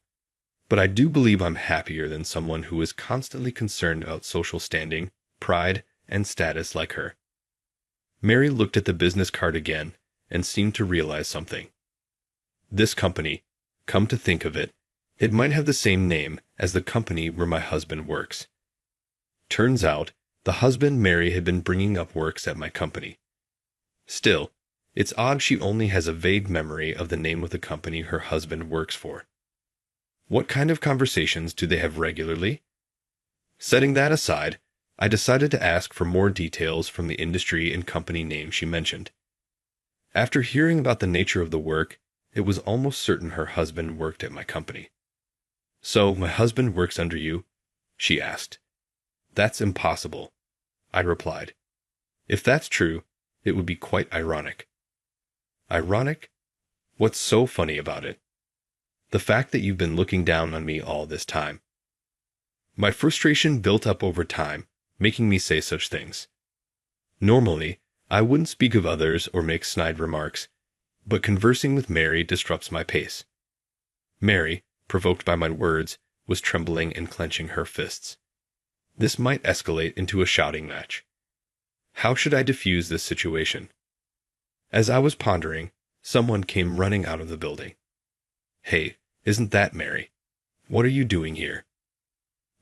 but I do believe I'm happier than someone who is constantly concerned about social standing, pride, and status like her. Mary looked at the business card again and seemed to realize something. This company, come to think of it, it might have the same name as the company where my husband works. Turns out, the husband Mary had been bringing up works at my company. Still, it's odd she only has a vague memory of the name of the company her husband works for. What kind of conversations do they have regularly? Setting that aside, I decided to ask for more details from the industry and company name she mentioned. After hearing about the nature of the work, it was almost certain her husband worked at my company. "So, my husband works under you?" she asked. "That's impossible," I replied. "If that's true, it would be quite ironic." Ironic? What's so funny about it? The fact that you've been looking down on me all this time. My frustration built up over time, making me say such things. Normally, I wouldn't speak of others or make snide remarks, but conversing with Mary disrupts my pace. Mary, provoked by my words, was trembling and clenching her fists. This might escalate into a shouting match. How should I diffuse this situation? As I was pondering, someone came running out of the building. "Hey, isn't that Mary? What are you doing here?"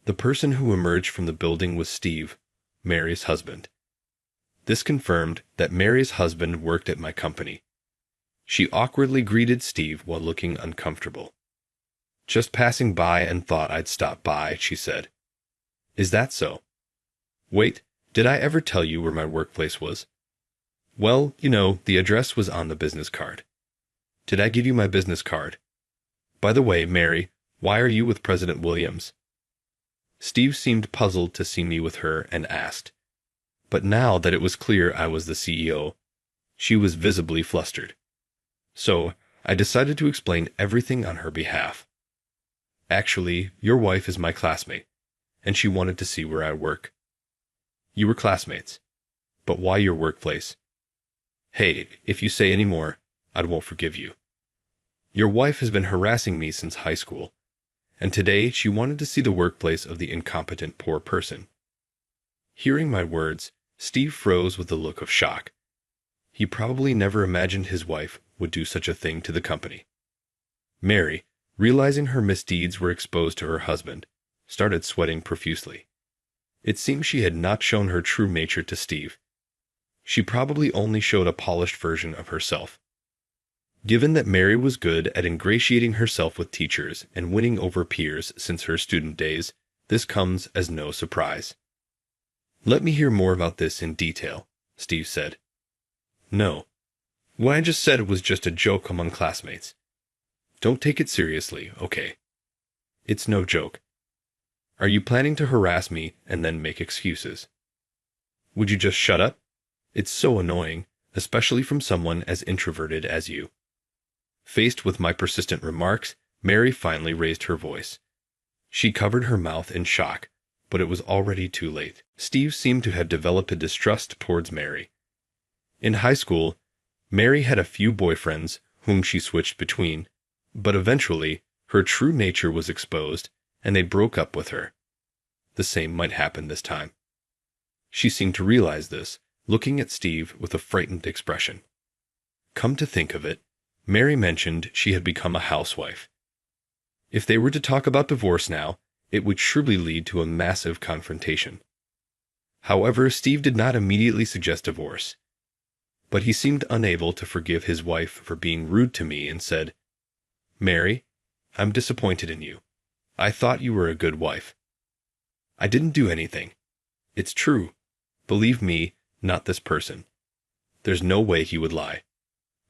The person who emerged from the building was Steve, Mary's husband. This confirmed that Mary's husband worked at my company. She awkwardly greeted Steve while looking uncomfortable. "Just passing by and thought I'd stop by," she said. "Is that so? Wait, did I ever tell you where my workplace was?" "Well, the address was on the business card." "Did I give you my business card? By the way, Mary, why are you with President Williams?" Steve seemed puzzled to see me with her and asked. But now that it was clear I was the CEO, she was visibly flustered. So, I decided to explain everything on her behalf. "Actually, your wife is my classmate, and she wanted to see where I work." "You were classmates? But why your workplace?" "Hey, if you say any more, I won't forgive you. Your wife has been harassing me since high school, and today she wanted to see the workplace of the incompetent poor person." Hearing my words, Steve froze with a look of shock. He probably never imagined his wife would do such a thing to the company. Mary, realizing her misdeeds were exposed to her husband, started sweating profusely. It seemed she had not shown her true nature to Steve. She probably only showed a polished version of herself. Given that Mary was good at ingratiating herself with teachers and winning over peers since her student days, this comes as no surprise. "Let me hear more about this in detail," Steve said. "No. What I just said was just a joke among classmates. Don't take it seriously, okay? It's no joke. Are you planning to harass me and then make excuses? Would you just shut up? It's so annoying, especially from someone as introverted as you." Faced with my persistent remarks, Mary finally raised her voice. She covered her mouth in shock, but it was already too late. Steve seemed to have developed a distrust towards Mary. In high school, Mary had a few boyfriends whom she switched between, but eventually her true nature was exposed, and they broke up with her. The same might happen this time. She seemed to realize this, looking at Steve with a frightened expression. Come to think of it, Mary mentioned she had become a housewife. If they were to talk about divorce now, it would surely lead to a massive confrontation. However, Steve did not immediately suggest divorce. But he seemed unable to forgive his wife for being rude to me and said, "Mary, I'm disappointed in you. I thought you were a good wife." "I didn't do anything. It's true. Believe me, not this person. There's no way he would lie.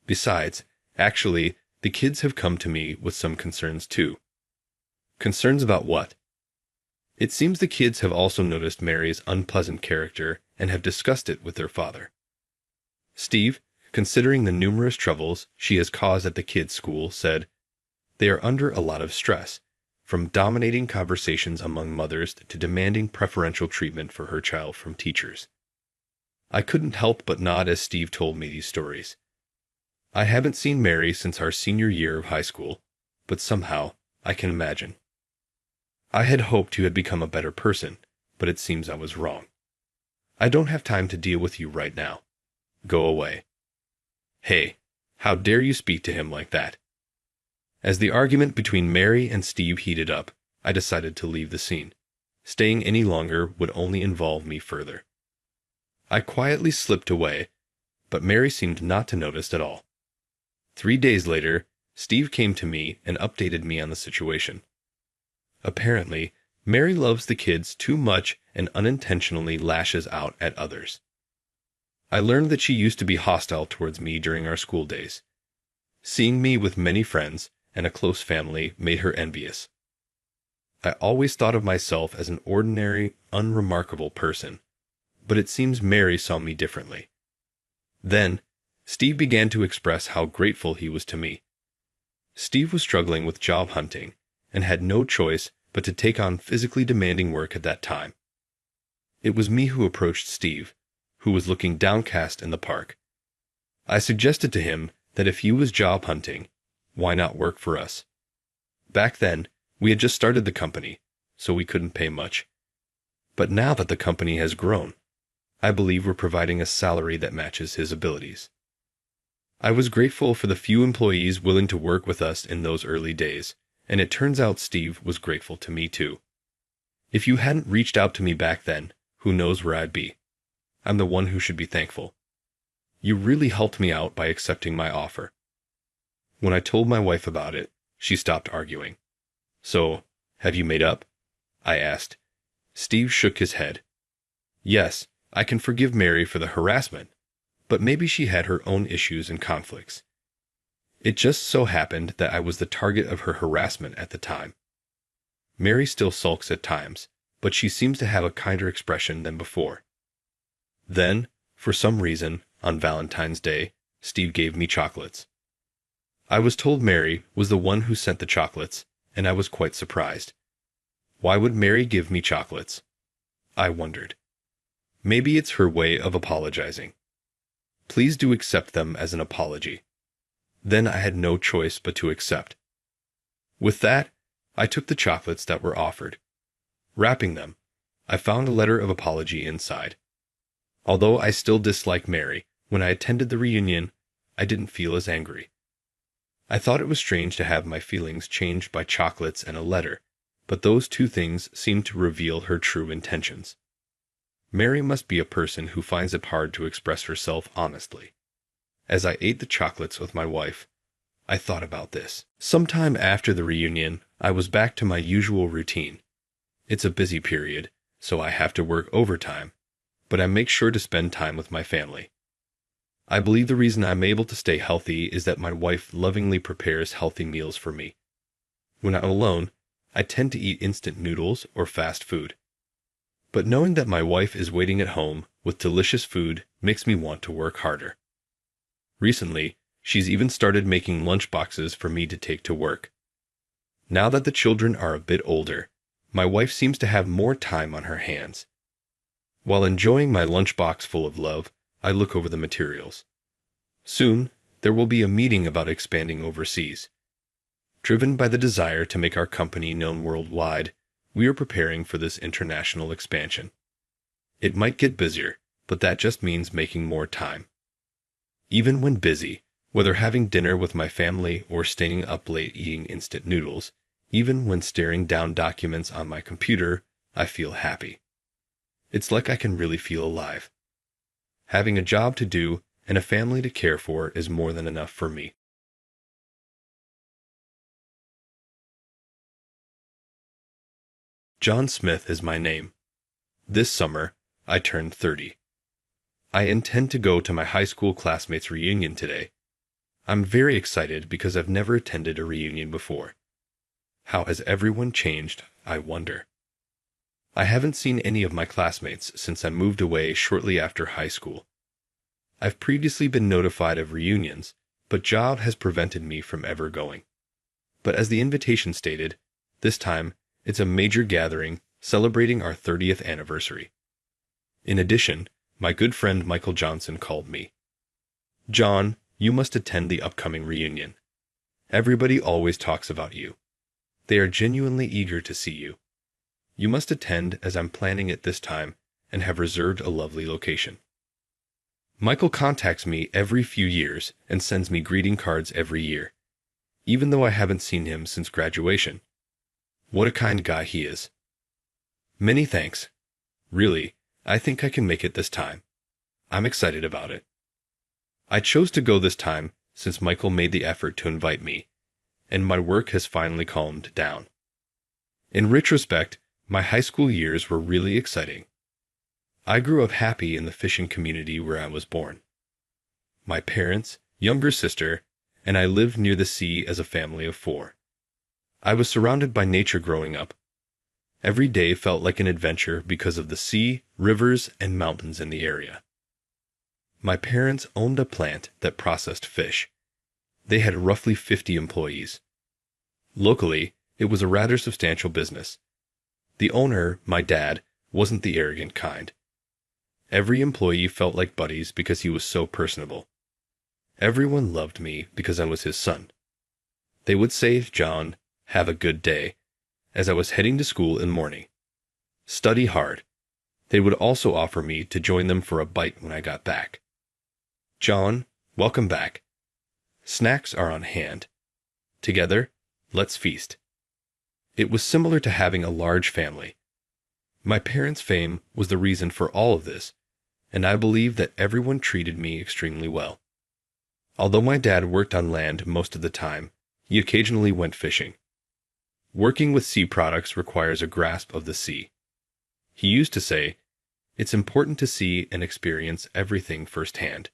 Besides, actually, the kids have come to me with some concerns too." "Concerns about what?" "It seems the kids have also noticed Mary's unpleasant character and have discussed it with their father." Steve, considering the numerous troubles she has caused at the kids' school, said, "They are under a lot of stress, from dominating conversations among mothers to demanding preferential treatment for her child from teachers. I couldn't help but nod as Steve told me these stories. I haven't seen Mary since our senior year of high school, but somehow I can imagine. I had hoped you had become a better person, but it seems I was wrong. I don't have time to deal with you right now. Go away. Hey, how dare you speak to him like that? As the argument between Mary and Steve heated up, I decided to leave the scene. Staying any longer would only involve me further. I quietly slipped away, but Mary seemed not to notice at all. 3 days later, Steve came to me and updated me on the situation. Apparently, Mary loves the kids too much and unintentionally lashes out at others. I learned that she used to be hostile towards me during our school days. Seeing me with many friends and a close family made her envious. I always thought of myself as an ordinary, unremarkable person, but it seems Mary saw me differently. Then, Steve began to express how grateful he was to me. Steve was struggling with job hunting and had no choice but to take on physically demanding work at that time. It was me who approached Steve, who was looking downcast in the park. I suggested to him that if he was job hunting, why not work for us? Back then, we had just started the company, so we couldn't pay much. But now that the company has grown, I believe we're providing a salary that matches his abilities. I was grateful for the few employees willing to work with us in those early days, and it turns out Steve was grateful to me too. If you hadn't reached out to me back then, who knows where I'd be? I'm the one who should be thankful. You really helped me out by accepting my offer. When I told my wife about it, she stopped arguing. So, have you made up? I asked. Steve shook his head. Yes, I can forgive Mary for the harassment, but maybe she had her own issues and conflicts. It just so happened that I was the target of her harassment at the time. Mary still sulks at times, but she seems to have a kinder expression than before. Then, for some reason, on Valentine's Day, Steve gave me chocolates. I was told Mary was the one who sent the chocolates, and I was quite surprised. Why would Mary give me chocolates? I wondered. Maybe it's her way of apologizing. Please do accept them as an apology. Then I had no choice but to accept. With that, I took the chocolates that were offered. Wrapping them, I found a letter of apology inside. Although I still dislike Mary, when I attended the reunion, I didn't feel as angry. I thought it was strange to have my feelings changed by chocolates and a letter, but those two things seemed to reveal her true intentions. Mary must be a person who finds it hard to express herself honestly. As I ate the chocolates with my wife, I thought about this. Sometime after the reunion, I was back to my usual routine. It's a busy period, so I have to work overtime, but I make sure to spend time with my family. I believe the reason I'm able to stay healthy is that my wife lovingly prepares healthy meals for me. When I'm alone, I tend to eat instant noodles or fast food. But knowing that my wife is waiting at home with delicious food makes me want to work harder. Recently, she's even started making lunch boxes for me to take to work. Now that the children are a bit older, my wife seems to have more time on her hands. While enjoying my lunchbox full of love, I look over the materials. Soon, there will be a meeting about expanding overseas. Driven by the desire to make our company known worldwide, we are preparing for this international expansion. It might get busier, but that just means making more time. Even when busy, whether having dinner with my family or staying up late eating instant noodles, even when staring down documents on my computer, I feel happy. It's like I can really feel alive. Having a job to do and a family to care for is more than enough for me. John Smith is my name. This summer, I turned 30. I intend to go to my high school classmates' reunion today. I'm very excited because I've never attended a reunion before. How has everyone changed, I wonder? I haven't seen any of my classmates since I moved away shortly after high school. I've previously been notified of reunions, but job has prevented me from ever going. But as the invitation stated, This time, it's a major gathering celebrating our 30th anniversary. In addition, my good friend Michael Johnson called me. "John, you must attend the upcoming reunion. Everybody always talks about you. They are genuinely eager to see you. You must attend as I'm planning it this time and have reserved a lovely location." Michael contacts me every few years and sends me greeting cards every year, even though I haven't seen him since graduation. What a kind guy he is. Many thanks. Really, I think I can make it this time. I'm excited about it. I chose to go this time since Michael made the effort to invite me, and my work has finally calmed down. In retrospect, my high school years were really exciting. I grew up happy in the fishing community where I was born. My parents, younger sister, and I lived near the sea as a family of 4. I was surrounded by nature growing up. Every day felt like an adventure because of the sea, rivers, and mountains in the area. My parents owned a plant that processed fish. They had roughly 50 employees. Locally, it was a rather substantial business. The owner, my dad, wasn't the arrogant kind. Every employee felt like buddies because he was so personable. Everyone loved me because I was his son. They would say, "John, have a good day," as I was heading to school in the morning. "Study hard." They would also offer me to join them for a bite when I got back. "John, welcome back. Snacks are on hand. Together, let's feast." It was similar to having a large family. My parents' fame was the reason for all of this, and I believe that everyone treated me extremely well. Although my dad worked on land most of the time, he occasionally went fishing. Working with sea products requires a grasp of the sea. He used to say, "It's important to see and experience everything firsthand."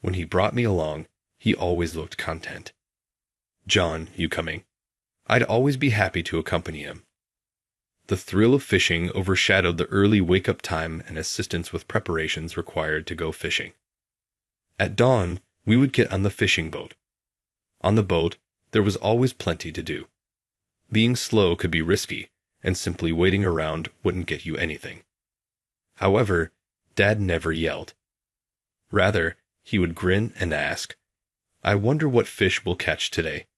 When he brought me along, he always looked content. "John, you coming?" I'd always be happy to accompany him. The thrill of fishing overshadowed the early wake-up time and assistance with preparations required to go fishing. At dawn, we would get on the fishing boat. On the boat, there was always plenty to do. Being slow could be risky, and simply waiting around wouldn't get you anything. However, Dad never yelled. Rather, he would grin and ask, "I wonder what fish we'll catch today,"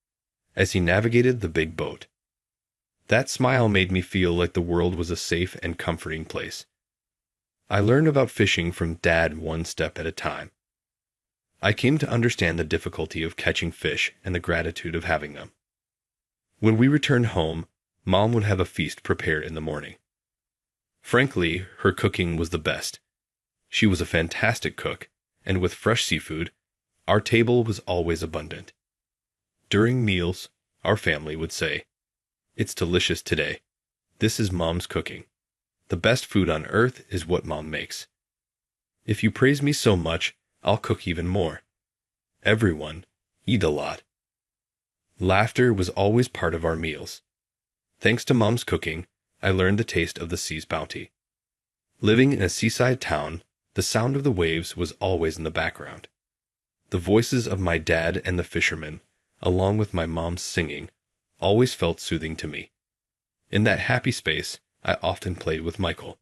as he navigated the big boat. That smile made me feel like the world was a safe and comforting place. I learned about fishing from Dad one step at a time. I came to understand the difficulty of catching fish and the gratitude of having them. When we returned home, Mom would have a feast prepared in the morning. Frankly, her cooking was the best. She was a fantastic cook, and with fresh seafood, our table was always abundant. During meals, our family would say, "It's delicious today. This is Mom's cooking. The best food on earth is what Mom makes. If you praise me so much, I'll cook even more. Everyone, eat a lot." Laughter was always part of our meals. Thanks to Mom's cooking, I learned the taste of the sea's bounty. Living in a seaside town, the sound of the waves was always in the background. The voices of my dad and the fishermen, along with my mom's singing, always felt soothing to me. In that happy space, I often played with Michael.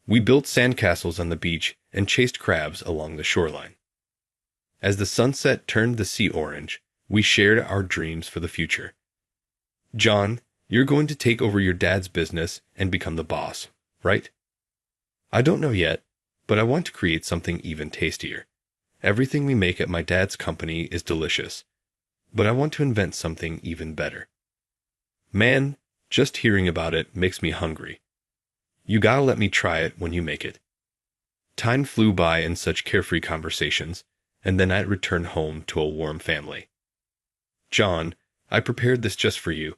We built sandcastles on the beach and chased crabs along the shoreline. As the sunset turned the sea orange, we shared our dreams for the future. "John, you're going to take over your dad's business and become the boss, right?" "I don't know yet, but I want to create something even tastier. Everything we make at my dad's company is delicious, but I want to invent something even better. Man, just hearing about it makes me hungry. You gotta let me try it when you make it." Time flew by in such carefree conversations, and then I'd return home to a warm family. "John, I prepared this just for you,"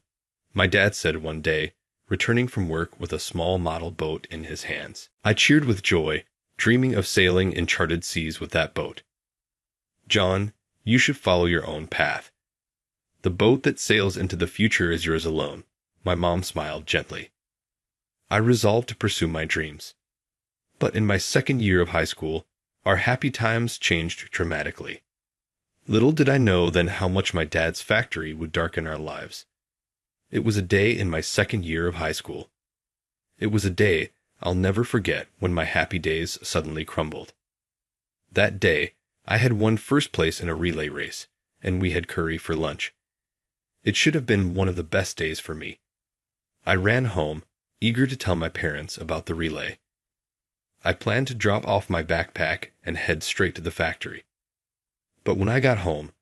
my dad said one day, returning from work with a small model boat in his hands. I cheered with joy, dreaming of sailing in charted seas with that boat. "John, you should follow your own path. The boat that sails into the future is yours alone," my mom smiled gently. I resolved to pursue my dreams. But in my second year of high school, our happy times changed dramatically. Little did I know then how much my dad's factory would darken our lives. It was a day in my second year of high school. It was a day I'll never forget when my happy days suddenly crumbled. That day, I had won first place in a relay race, and we had curry for lunch. It should have been one of the best days for me. I ran home, eager to tell my parents about the relay. I planned to drop off my backpack and head straight to the factory. But when I got home,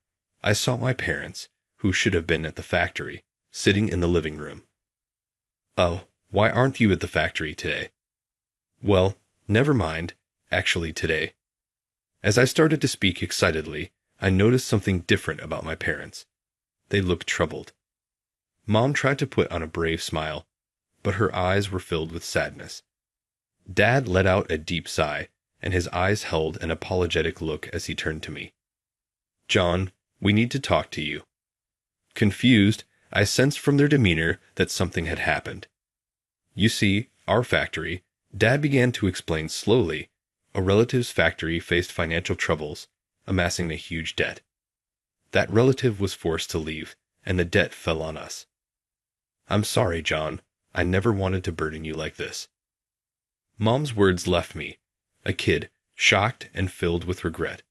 I saw my parents, who should have been at the factory, sitting in the living room. "Oh, why aren't you at the factory today?" "Well, never mind, actually today." As I started to speak excitedly, I noticed something different about my parents. They looked troubled. Mom tried to put on a brave smile, but her eyes were filled with sadness. Dad let out a deep sigh, and his eyes held an apologetic look as he turned to me. "John, we need to talk to you." Confused, I sensed from their demeanor that something had happened. "You see, our factory," Dad began to explain slowly, "a relative's factory faced financial troubles, amassing a huge debt. That relative was forced to leave, and the debt fell on us. I'm sorry, John. I never wanted to burden you like this." Mom's words left me, a kid, shocked and filled with regret.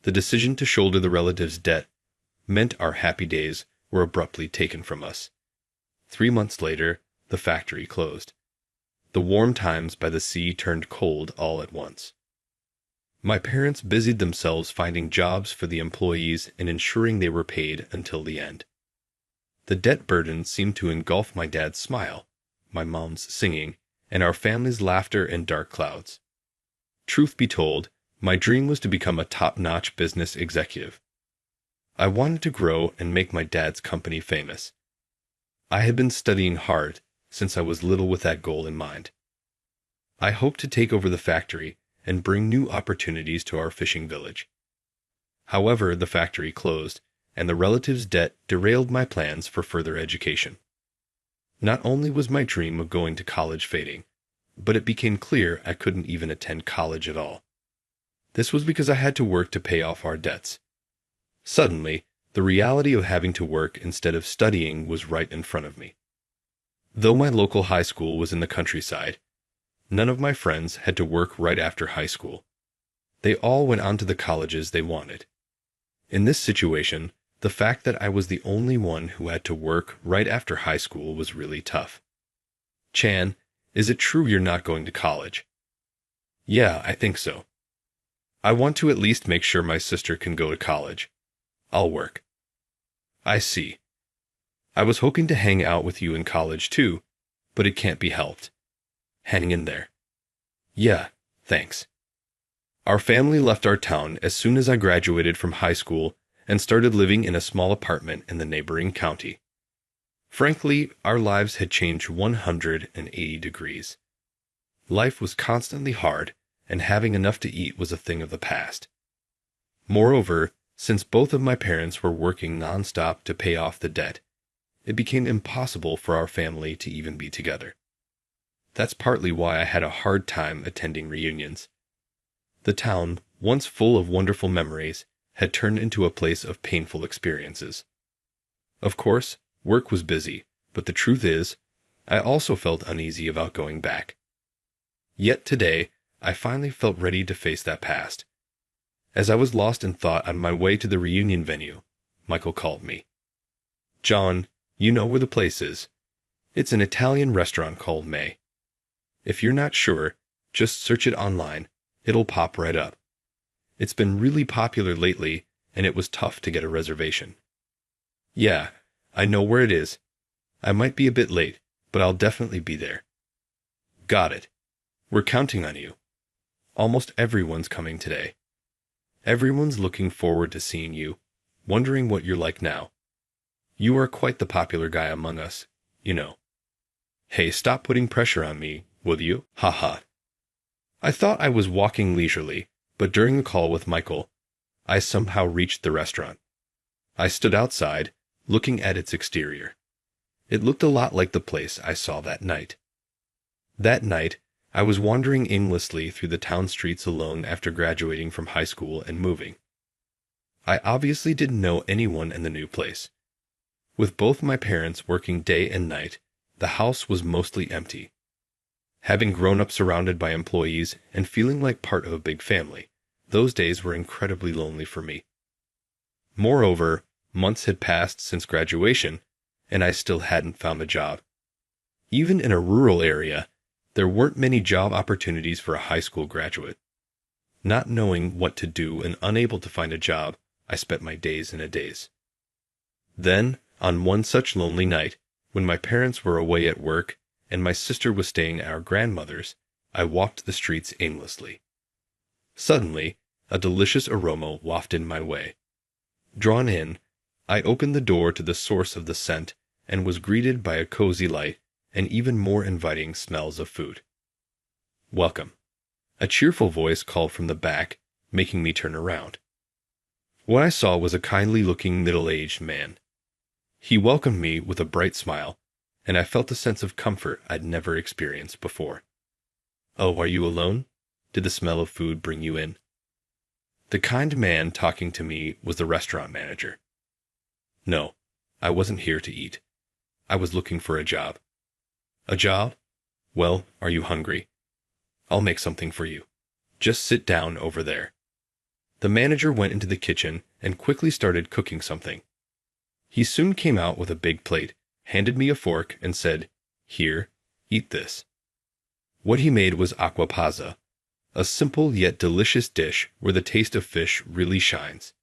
The decision to shoulder the relative's debt meant our happy days were abruptly taken from us. 3 months later, the factory closed. The warm times by the sea turned cold all at once. My parents busied themselves finding jobs for the employees and ensuring they were paid until the end. The debt burden seemed to engulf my dad's smile, my mom's singing, and our family's laughter in dark clouds. Truth be told, my dream was to become a top-notch business executive. I wanted to grow and make my dad's company famous. I had been studying hard since I was little with that goal in mind. I hoped to take over the factory and bring new opportunities to our fishing village. However, the factory closed, and the relative's debt derailed my plans for further education. Not only was my dream of going to college fading, but it became clear I couldn't even attend college at all. This was because I had to work to pay off our debts. Suddenly, the reality of having to work instead of studying was right in front of me. Though my local high school was in the countryside, none of my friends had to work right after high school. They all went on to the colleges they wanted. In this situation, the fact that I was the only one who had to work right after high school was really tough. "Chan, is it true you're not going to college?" "Yeah, I think so. I want to at least make sure my sister can go to college. I'll work." "I see. I was hoping to hang out with you in college too, but it can't be helped. Hang in there." "Yeah, thanks." Our family left our town as soon as I graduated from high school and started living in a small apartment in the neighboring county. Frankly, our lives had changed 180 degrees. Life was constantly hard, and having enough to eat was a thing of the past. Moreover, since both of my parents were working nonstop to pay off the debt, it became impossible for our family to even be together. That's partly why I had a hard time attending reunions. The town, once full of wonderful memories, had turned into a place of painful experiences. Of course, work was busy, but the truth is, I also felt uneasy about going back. Yet today, I finally felt ready to face that past. As I was lost in thought on my way to the reunion venue, Michael called me. "John, you know where the place is. It's an Italian restaurant called May. If you're not sure, just search it online. It'll pop right up. It's been really popular lately, and it was tough to get a reservation." "Yeah, I know where it is. I might be a bit late, but I'll definitely be there." "Got it. We're counting on you. Almost everyone's coming today. Everyone's looking forward to seeing you, wondering what you're like now. You are quite the popular guy among us, you know." "Hey, stop putting pressure on me, will you? Haha." I thought I was walking leisurely, but during the call with Michael, I somehow reached the restaurant. I stood outside, looking at its exterior. It looked a lot like the place I saw that night. That night, I was wandering aimlessly through the town streets alone after graduating from high school and moving. I obviously didn't know anyone in the new place. With both my parents working day and night, the house was mostly empty. Having grown up surrounded by employees and feeling like part of a big family, those days were incredibly lonely for me. Moreover, months had passed since graduation, and I still hadn't found a job. Even in a rural area, there weren't many job opportunities for a high school graduate. Not knowing what to do and unable to find a job, I spent my days in a daze. Then, on one such lonely night, when my parents were away at work and my sister was staying at our grandmother's, I walked the streets aimlessly. Suddenly, a delicious aroma wafted my way. Drawn in, I opened the door to the source of the scent and was greeted by a cozy light and even more inviting smells of food. "Welcome." A cheerful voice called from the back, making me turn around. What I saw was a kindly-looking middle-aged man. He welcomed me with a bright smile, and I felt a sense of comfort I'd never experienced before. "Oh, are you alone? Did the smell of food bring you in?" The kind man talking to me was the restaurant manager. "No, I wasn't here to eat. I was looking for a job." "A job? Well, are you hungry? I'll make something for you. Just sit down over there." The manager went into the kitchen and quickly started cooking something. He soon came out with a big plate, handed me a fork, and said, "Here, eat this." What he made was aquapazza, a simple yet delicious dish where the taste of fish really shines.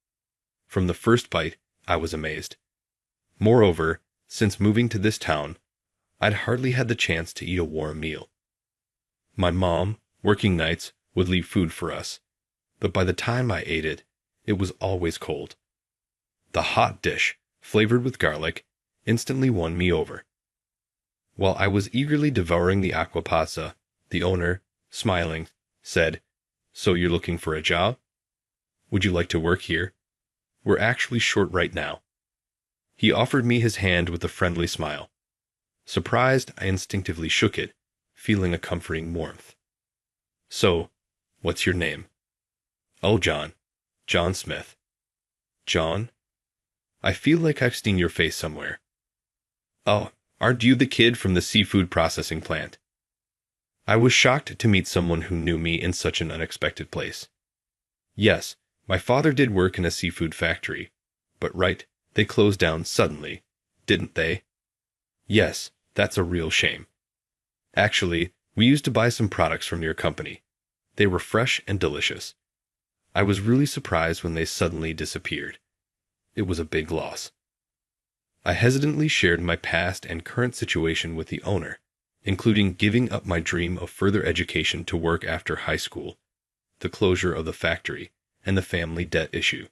From the first bite, I was amazed. Moreover, since moving to this town, I'd hardly had the chance to eat a warm meal. My mom, working nights, would leave food for us, but by the time I ate it, it was always cold. The hot dish, flavored with garlic, instantly won me over. While I was eagerly devouring the aquapazza, the owner, smiling, said, "So you're looking for a job? Would you like to work here? We're actually short right now." He offered me his hand with a friendly smile. Surprised, I instinctively shook it, feeling a comforting warmth. "So, what's your name?" "Oh, John. John Smith." "John? I feel like I've seen your face somewhere." "Oh, aren't you the kid from the seafood processing plant?" I was shocked to meet someone who knew me in such an unexpected place. Yes, my father did work in a seafood factory, but they closed down suddenly, didn't they? Yes, that's a real shame. Actually, we used to buy some products from your company. They were fresh and delicious. I was really surprised when they suddenly disappeared. It was a big loss. I hesitantly shared my past and current situation with the owner, including giving up my dream of further education to work after high school, the closure of the factory, and the family debt issue.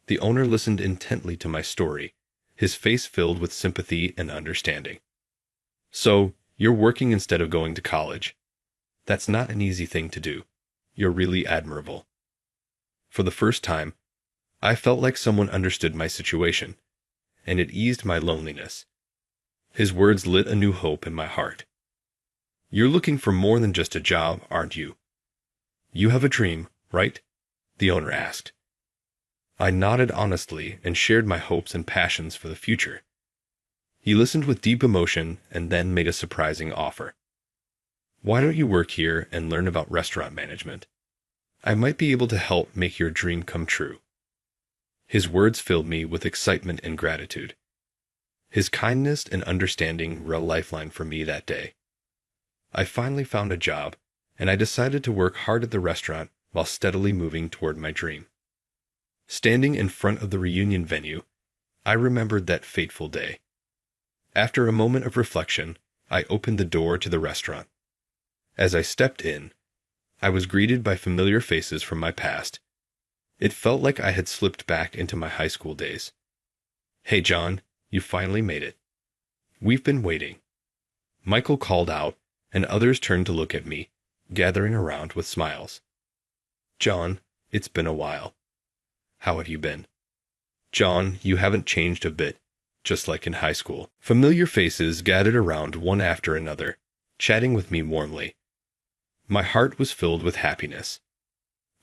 The owner listened intently to my story, his face filled with sympathy and understanding. "So, you're working instead of going to college. That's not an easy thing to do. You're really admirable." For the first time, I felt like someone understood my situation, and it eased my loneliness. His words lit a new hope in my heart. "You're looking for more than just a job, aren't you? You have a dream, right?" the owner asked. I nodded honestly and shared my hopes and passions for the future. He listened with deep emotion and then made a surprising offer. "Why don't you work here and learn about restaurant management? I might be able to help make your dream come true." His words filled me with excitement and gratitude. His kindness and understanding were a lifeline for me that day. I finally found a job, and I decided to work hard at the restaurant while steadily moving toward my dream. Standing in front of the reunion venue, I remembered that fateful day. After a moment of reflection, I opened the door to the restaurant. As I stepped in, I was greeted by familiar faces from my past. It felt like I had slipped back into my high school days. "Hey, John, you finally made it. We've been waiting." Michael called out, and others turned to look at me, gathering around with smiles. "John, it's been a while. How have you been?" "John, you haven't changed a bit, just like in high school." Familiar faces gathered around one after another, chatting with me warmly. My heart was filled with happiness.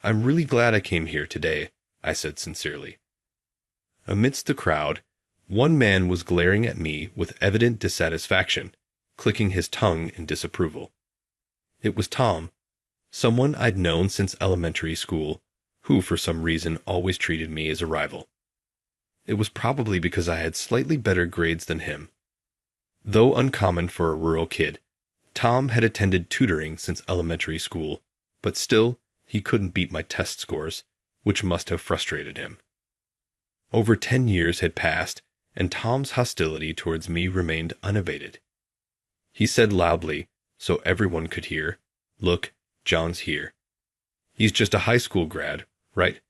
"I'm really glad I came here today," I said sincerely. Amidst the crowd, One man was glaring at me with evident dissatisfaction, clicking his tongue in disapproval. It was Tom, someone I'd known since elementary school, who for some reason always treated me as a rival. It was probably because I had slightly better grades than him. Though uncommon for a rural kid, Tom had attended tutoring since elementary school, but still, he couldn't beat my test scores, which must have frustrated him. Over 10 years had passed, and Tom's hostility towards me remained unabated. He said loudly, so everyone could hear, "Look, John's here. He's just a high school grad, right?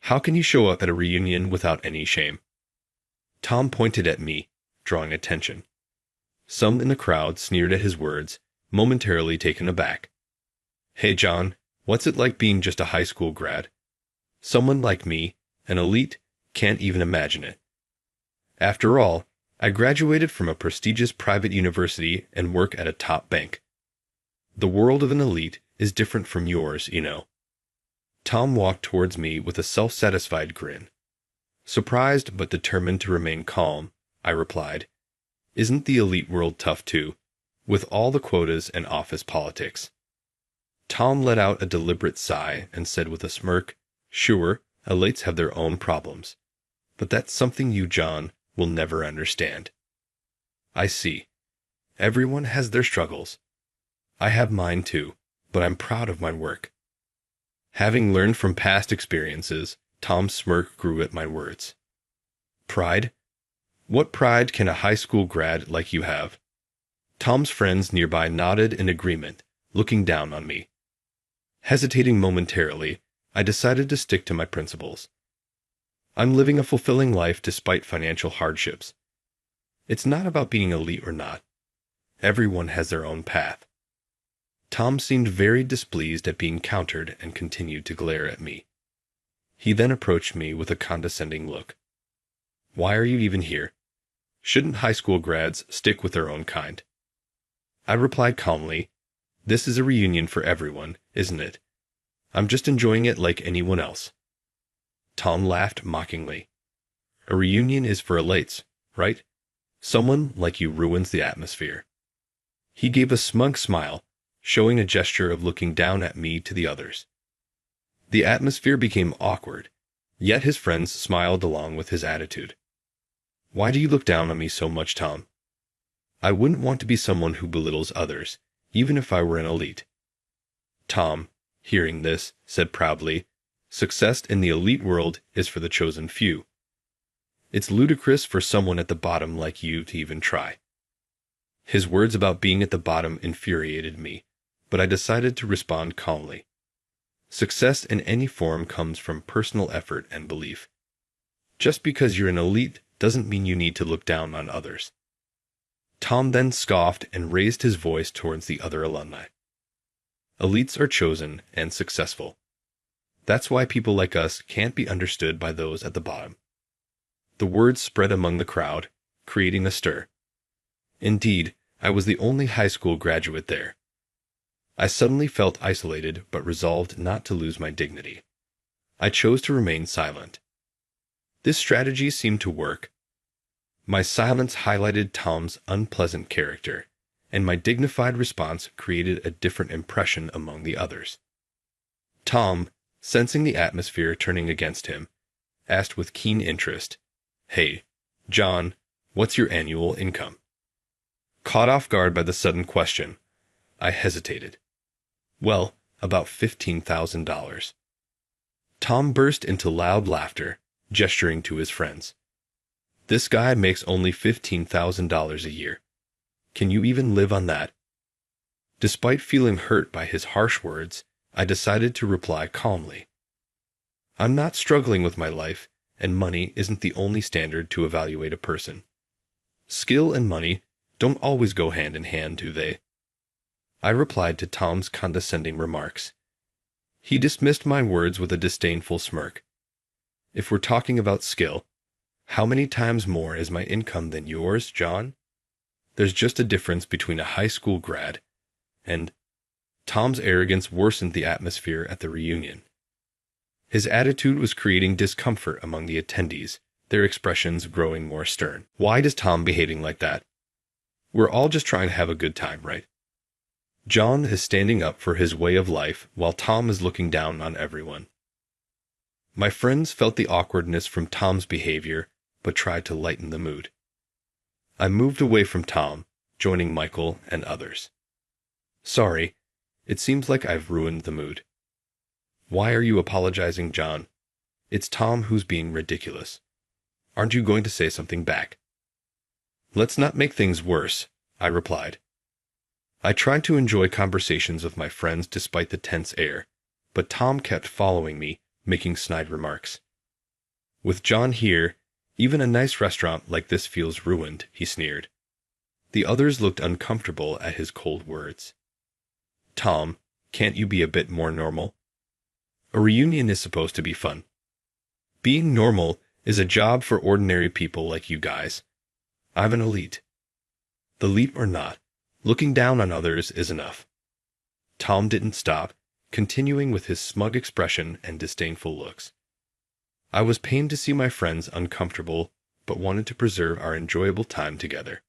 How can he show up at a reunion without any shame?" Tom pointed at me, drawing attention. Some in the crowd sneered at his words, momentarily taken aback. "Hey, John, what's it like being just a high school grad? Someone like me, an elite, can't even imagine it. After all, I graduated from a prestigious private university and work at a top bank. The world of an elite is different from yours, you know." Tom walked towards me with a self-satisfied grin. Surprised but determined to remain calm, I replied, "Isn't the elite world tough too, with all the quotas and office politics?" Tom let out a deliberate sigh and said with a smirk, "Sure, elites have their own problems. But that's something you, John, will never understand." "I see. Everyone has their struggles. I have mine too, but I'm proud of my work." Having learned from past experiences, Tom's smirk grew at my words. "Pride? What pride can a high school grad like you have?" Tom's friends nearby nodded in agreement, looking down on me. Hesitating momentarily, I decided to stick to my principles. I'm living a fulfilling life despite financial hardships. It's not about being elite or not. Everyone has their own path. Tom seemed very displeased at being countered and continued to glare at me. He then approached me with a condescending look. "Why are you even here? Shouldn't high school grads stick with their own kind?" I replied calmly, "This is a reunion for everyone, isn't it? I'm just enjoying it like anyone else." Tom laughed mockingly. "A reunion is for elites, right? Someone like you ruins the atmosphere." He gave a smug smile, showing a gesture of looking down at me to the others. The atmosphere became awkward, yet his friends smiled along with his attitude. "Why do you look down on me so much, Tom? I wouldn't want to be someone who belittles others, even if I were an elite." Tom, hearing this, said proudly, "Success in the elite world is for the chosen few. It's ludicrous for someone at the bottom like you to even try." His words about being at the bottom infuriated me, but I decided to respond calmly. Success in any form comes from personal effort and belief. Just because you're an elite doesn't mean you need to look down on others. Tom then scoffed and raised his voice towards the other alumni. "Elites are chosen and successful. That's why people like us can't be understood by those at the bottom." The words spread among the crowd, creating a stir. Indeed, I was the only high school graduate there. I suddenly felt isolated but resolved not to lose my dignity. I chose to remain silent. This strategy seemed to work. My silence highlighted Tom's unpleasant character, and my dignified response created a different impression among the others. Tom, sensing the atmosphere turning against him, asked with keen interest, "Hey, John, what's your annual income?" Caught off guard by the sudden question, I hesitated. "Well, about $15,000. Tom burst into loud laughter, gesturing to his friends. "This guy makes only $15,000 a year. Can you even live on that?" Despite feeling hurt by his harsh words, I decided to reply calmly. "I'm not struggling with my life, and money isn't the only standard to evaluate a person. Skill and money don't always go hand in hand, do they?" I replied to Tom's condescending remarks. He dismissed my words with a disdainful smirk. "If we're talking about skill, how many times more is my income than yours, John? There's just a difference between a high school grad and—" Tom's arrogance worsened the atmosphere at the reunion. His attitude was creating discomfort among the attendees, their expressions growing more stern. Why does Tom behaving like that? We're all just trying to have a good time, right? John is standing up for his way of life while Tom is looking down on everyone. My friends felt the awkwardness from Tom's behavior, but tried to lighten the mood. I moved away from Tom, joining Michael and others. Sorry, it seems like I've ruined the mood. Why are you apologizing, John? It's Tom who's being ridiculous. Aren't you going to say something back? Let's not make things worse, I replied. I tried to enjoy conversations with my friends despite the tense air, but Tom kept following me, making snide remarks. With John here, even a nice restaurant like this feels ruined, he sneered. The others looked uncomfortable at his cold words. Tom, can't you be a bit more normal? A reunion is supposed to be fun. Being normal is a job for ordinary people like you guys. I'm an elite. The elite or not, looking down on others is enough. Tom didn't stop, continuing with his smug expression and disdainful looks. I was pained to see my friends uncomfortable, but wanted to preserve our enjoyable time together.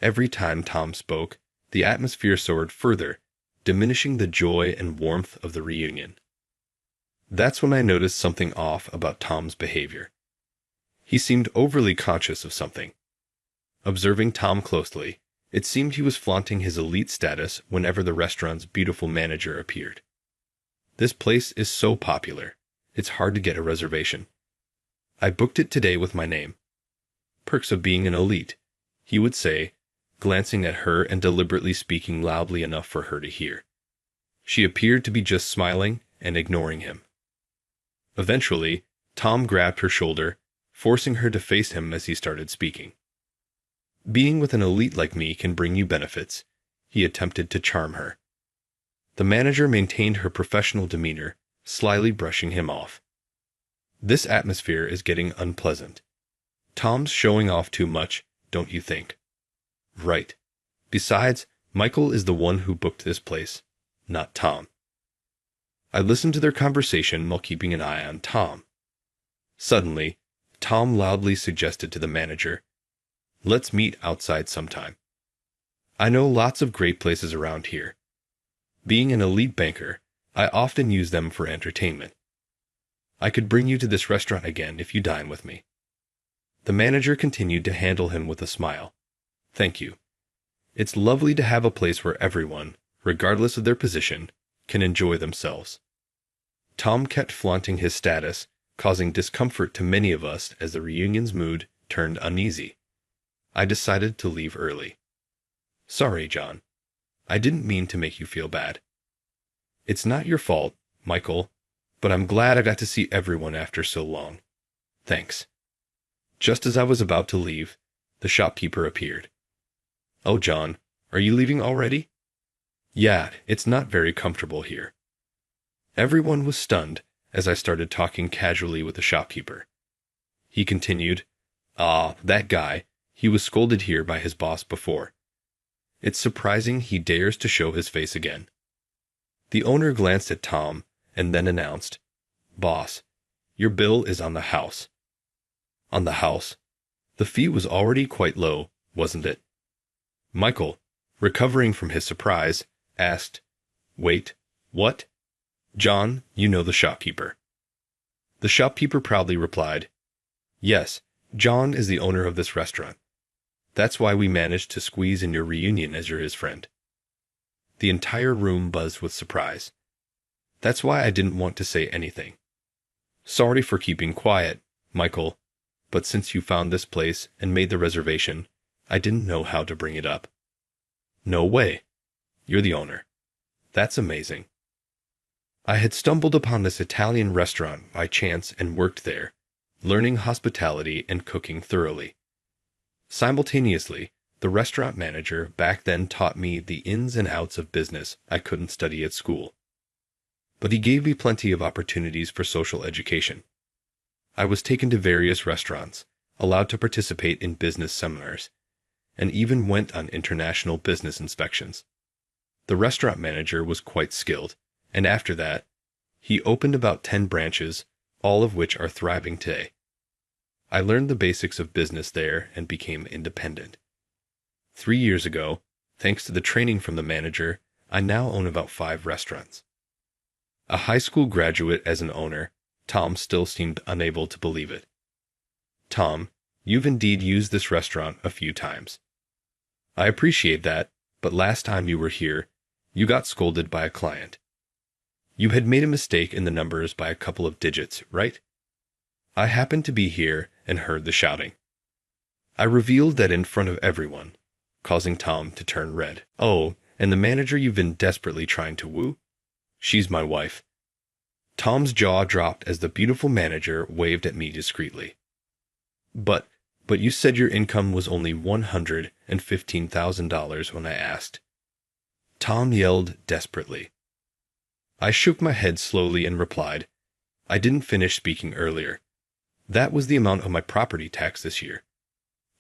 Every time Tom spoke, the atmosphere soared further, diminishing the joy and warmth of the reunion. That's when I noticed something off about Tom's behavior. He seemed overly conscious of something. Observing Tom closely, it seemed he was flaunting his elite status whenever the restaurant's beautiful manager appeared. This place is so popular, it's hard to get a reservation. I booked it today with my name. Perks of being an elite, he would say, glancing at her and deliberately speaking loudly enough for her to hear. She appeared to be just smiling and ignoring him. Eventually, Tom grabbed her shoulder, forcing her to face him as he started speaking. Being with an elite like me can bring you benefits, he attempted to charm her. The manager maintained her professional demeanor, slyly brushing him off. This atmosphere is getting unpleasant. Tom's showing off too much, don't you think? Right. Besides, Michael is the one who booked this place, not Tom. I listened to their conversation while keeping an eye on Tom. Suddenly, Tom loudly suggested to the manager, "Let's meet outside sometime. I know lots of great places around here. Being an elite banker, I often use them for entertainment. I could bring you to this restaurant again if you dine with me." The manager continued to handle him with a smile. "Thank you. It's lovely to have a place where everyone, regardless of their position, can enjoy themselves." Tom kept flaunting his status, causing discomfort to many of us as the reunion's mood turned uneasy. I decided to leave early. "Sorry, John. I didn't mean to make you feel bad." "It's not your fault, Michael, but I'm glad I got to see everyone after so long. Thanks." Just as I was about to leave, the shopkeeper appeared. "Oh, John, are you leaving already?" "Yeah, it's not very comfortable here." Everyone was stunned as I started talking casually with the shopkeeper. He continued, That guy, he was scolded here by his boss before. It's surprising he dares to show his face again." The owner glanced at Tom and then announced, "Boss, your bill is on the house." On the house? The fee was already quite low, wasn't it? Michael, recovering from his surprise, asked, "Wait, what?" "John, you know the shopkeeper." The shopkeeper proudly replied, "Yes, John is the owner of this restaurant. That's why we managed to squeeze in your reunion as you're his friend." The entire room buzzed with surprise. That's why I didn't want to say anything. "Sorry for keeping quiet, Michael, but since you found this place and made the reservation, I didn't know how to bring it up." "No way. You're the owner. That's amazing." I had stumbled upon this Italian restaurant by chance and worked there, learning hospitality and cooking thoroughly. Simultaneously, the restaurant manager back then taught me the ins and outs of business I couldn't study at school. But he gave me plenty of opportunities for social education. I was taken to various restaurants, allowed to participate in business seminars, and even went on international business inspections. The restaurant manager was quite skilled, and after that, he opened about 10 branches, all of which are thriving today. I learned the basics of business there and became independent. 3 years ago, thanks to the training from the manager, I now own about 5 restaurants. A high school graduate as an owner, Tom still seemed unable to believe it. Tom, you've indeed used this restaurant a few times. I appreciate that, but last time you were here, you got scolded by a client. You had made a mistake in the numbers by a couple of digits, right? I happened to be here and heard the shouting. I revealed that in front of everyone, causing Tom to turn red. Oh, and the manager you've been desperately trying to woo? She's my wife. Tom's jaw dropped as the beautiful manager waved at me discreetly. But you said your income was only $115,000 when I asked. Tom yelled desperately. I shook my head slowly and replied, I didn't finish speaking earlier. That was the amount of my property tax this year.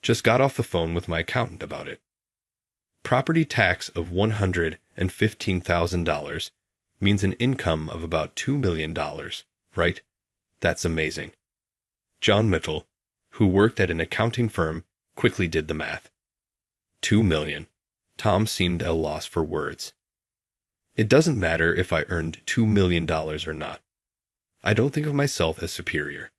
Just got off the phone with my accountant about it. Property tax of $115,000 means an income of about $2 million, right? That's amazing. John Mitchell, who worked at an accounting firm, quickly did the math. 2 million. Tom seemed at a loss for words. It doesn't matter if I earned $2 million or not. I don't think of myself as superior.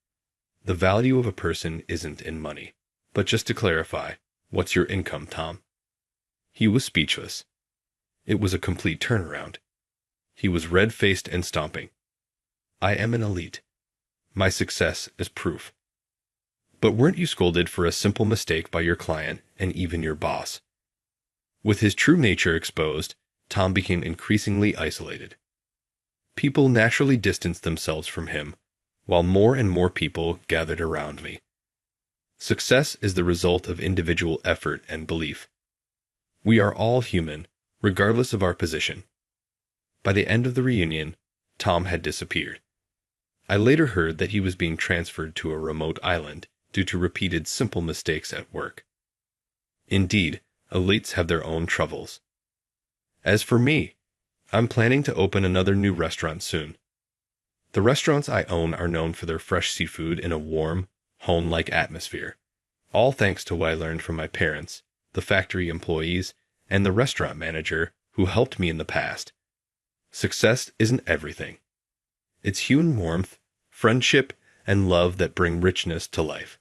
The value of a person isn't in money. But just to clarify, what's your income, Tom? He was speechless. It was a complete turnaround. He was red-faced and stomping. I am an elite. My success is proof. But weren't you scolded for a simple mistake by your client and even your boss? With his true nature exposed, Tom became increasingly isolated. People naturally distanced themselves from him, while more and more people gathered around me. Success is the result of individual effort and belief. We are all human, regardless of our position. By the end of the reunion, Tom had disappeared. I later heard that he was being transferred to a remote island due to repeated simple mistakes at work. Indeed, elites have their own troubles. As for me, I'm planning to open another new restaurant soon. The restaurants I own are known for their fresh seafood in a warm, home-like atmosphere, all thanks to what I learned from my parents, the factory employees, and the restaurant manager who helped me in the past. Success isn't everything. It's human warmth, friendship, and love that bring richness to life.